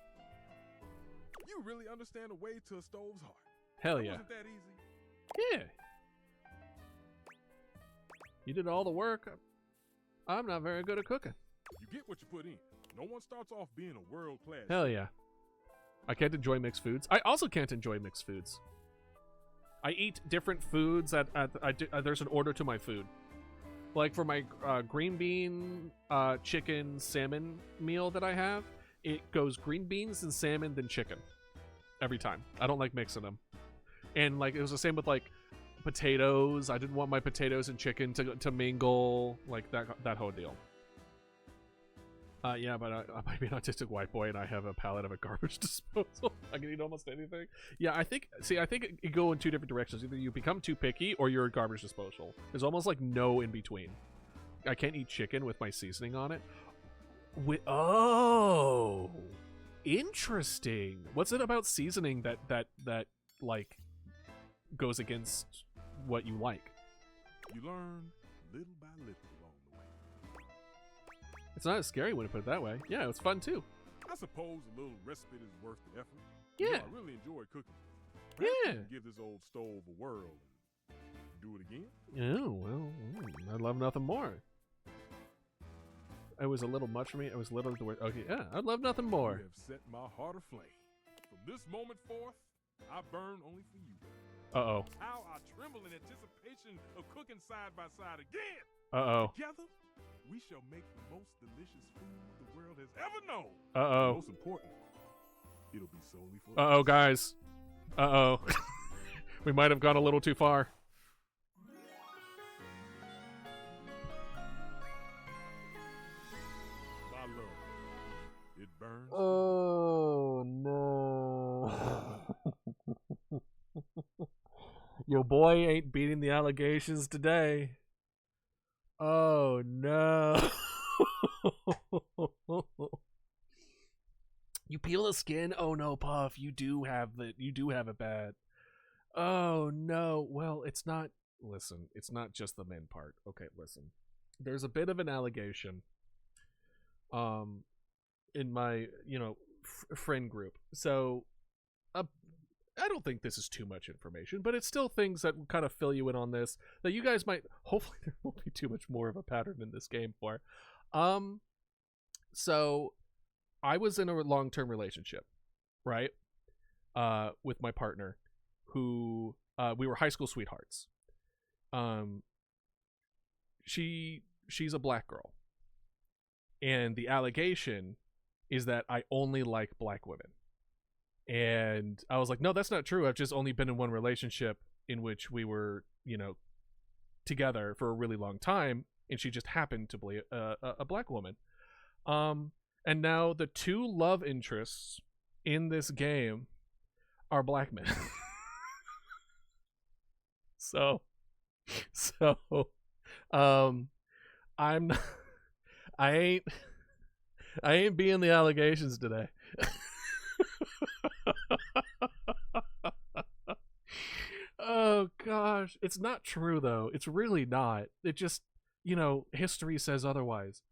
You really understand the way to a stove's heart. Hell That yeah. wasn't that easy. Yeah. You did all the work. I'm not very good at cooking. You get what you put in. No one starts off being a world-class. Hell yeah. I can't enjoy mixed foods. I also can't enjoy mixed foods. I eat different foods there's an order to my food. Like for my green bean, chicken, salmon meal that I have, it goes green beans and salmon, then chicken. Every time. I don't like mixing them. And like it was the same with like potatoes. I didn't want my potatoes and chicken to mingle, like that whole deal. Yeah, but I might be an autistic white boy and I have a palate of a garbage disposal. I can eat almost anything. Yeah, I think you go in two different directions. Either you become too picky or you're a garbage disposal. There's almost like no in between. I can't eat chicken with my seasoning on it. Oh, interesting. What's it about seasoning that like goes against what you like? You learn little by little along the way. It's not as scary when you put it that way. Yeah, it's fun too. I suppose a little respite is worth the effort. Yeah. You know, I really enjoy cooking. Perhaps Yeah. we can give this old stove a whirl and do it again. Oh, well, I'd love nothing more. It was a little much for me. It was literally the word. Okay, yeah, I'd love nothing more. You have set my heart aflame. From this moment forth, I burn only for you. Uh-oh. How I tremble in anticipation of cooking side by side again. Uh-oh. Together, we shall make the most delicious food the world has ever known. Uh-oh. Most important, it'll be solely for Uh-oh, us. guys. Uh-oh. We might have gone a little too far. My love, it burns. Oh, no. Your boy ain't beating the allegations today. Oh, no. You peel the skin? Oh, no, Puff. You do have it bad. Oh, no. Well, it's not... Listen, it's not just the men part. Okay, listen. There's a bit of an allegation in my, friend group. So, I don't think this is too much information, but it's still things that kind of fill you in on this that you guys might, hopefully there won't be too much more of a pattern in this game for. So I was in a long-term relationship, right? With my partner who, we were high school sweethearts. She's a black girl. And the allegation is that I only like black women. And I was like, no, that's not true. I've just only been in one relationship in which we were, together for a really long time. And she just happened to be a black woman. And now the two love interests in this game are black men. So, I'm not, I ain't being the allegations today. Oh gosh, it's not true though. It's really not. It just, history says otherwise.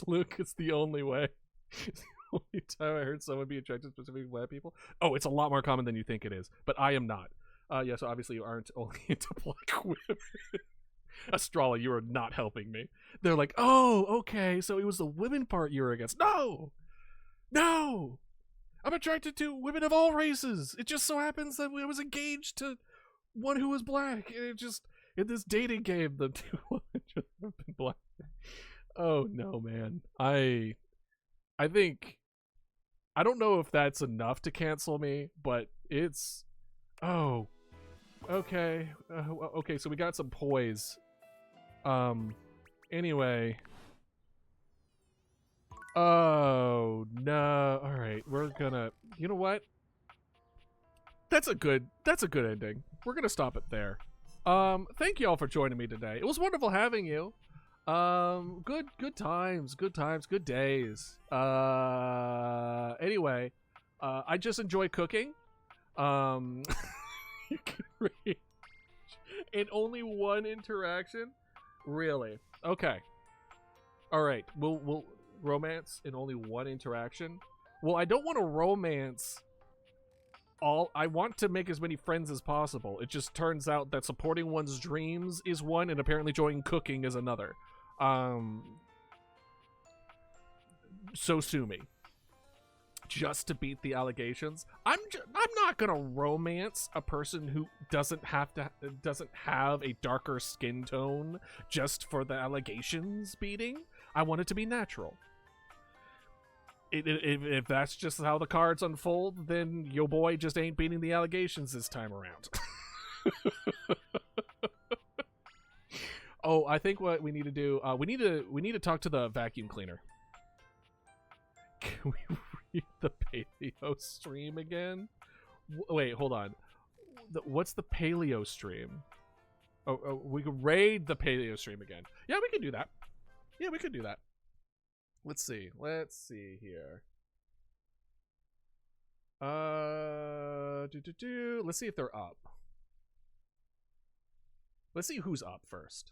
Luke, it's the only way. It's the only time I heard someone be attracted to specifically black people. Oh, it's a lot more common than you think it is, but I am not. Yeah, so obviously you aren't only into black women. Astrala, you are not helping me. They're like, oh, okay, so it was the women part you were against. No! I'm attracted to women of all races. It just so happens that I was engaged to one who was black. And it just, in this dating game, the two love Oh no, man. I think I don't know if that's enough to cancel me, but it's okay. Okay, so we got some poise. Anyway. Oh no. All right, we're gonna. You know what? That's a good ending. We're gonna stop it there. Thank you all for joining me today. It was wonderful having you. Good times, good days. Anyway, I just enjoy cooking. You can reach in only one interaction. Really? Okay. All right. We'll romance in only one interaction. Well, I don't want to romance. I want to make as many friends as possible. It just turns out that supporting one's dreams is one, and apparently joining cooking is another. So sue me. Just to beat the allegations. I'm not gonna romance a person who doesn't have a darker skin tone just for the allegations beating. I want it to be natural. If that's just how the cards unfold, then your boy just ain't beating the allegations this time around. Oh, I think what we need to do, we need to talk to the vacuum cleaner. Can we read the paleo stream again? Wait, hold on. What's the paleo stream? Oh, we could raid the paleo stream again. Yeah, we can do that. Yeah, we could do that. Let's see here. Let's see if they're up. Let's see who's up first.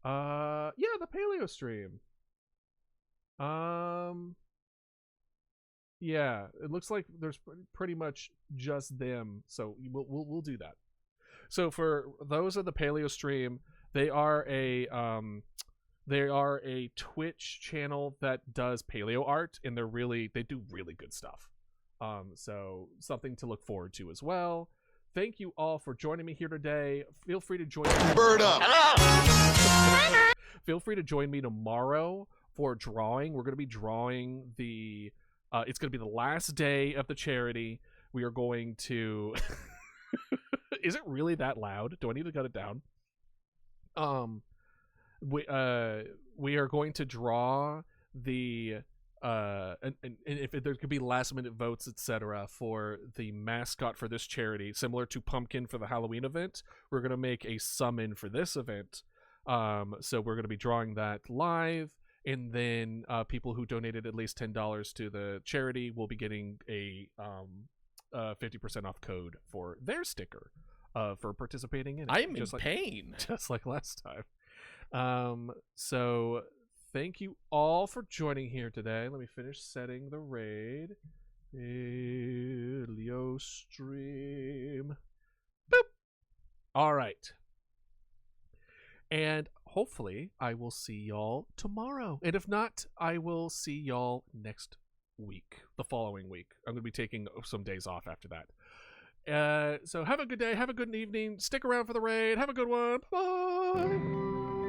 Yeah, the paleo stream. Yeah, it looks like there's pretty much just them, so we'll do that. So for those of the paleo stream, they are a Twitch channel that does paleo art, and they do really good stuff. So something to look forward to as well. Thank you all for joining me here today. Feel free to join me. Bird up. Feel free to join me tomorrow for drawing. We're going to be drawing the it's going to be the last day of the charity. We are going to Is it really that loud? Do I need to cut it down? We are going to draw the and if there could be last minute votes, etc., for the mascot for this charity, similar to Pumpkin for the Halloween event. We're going to make a summon for this event. So we're going to be drawing that live, and then people who donated at least $10 to the charity will be getting a 50% off code for their sticker for participating in it. I'm in pain. Just like last time. So thank you all for joining here today. Let me finish setting the raid. Paleo stream. Boop. All right. And hopefully I will see y'all tomorrow. And if not, I will see y'all next week, the following week. I'm going to be taking some days off after that. So have a good day. Have a good evening. Stick around for the raid. Have a good one. Bye.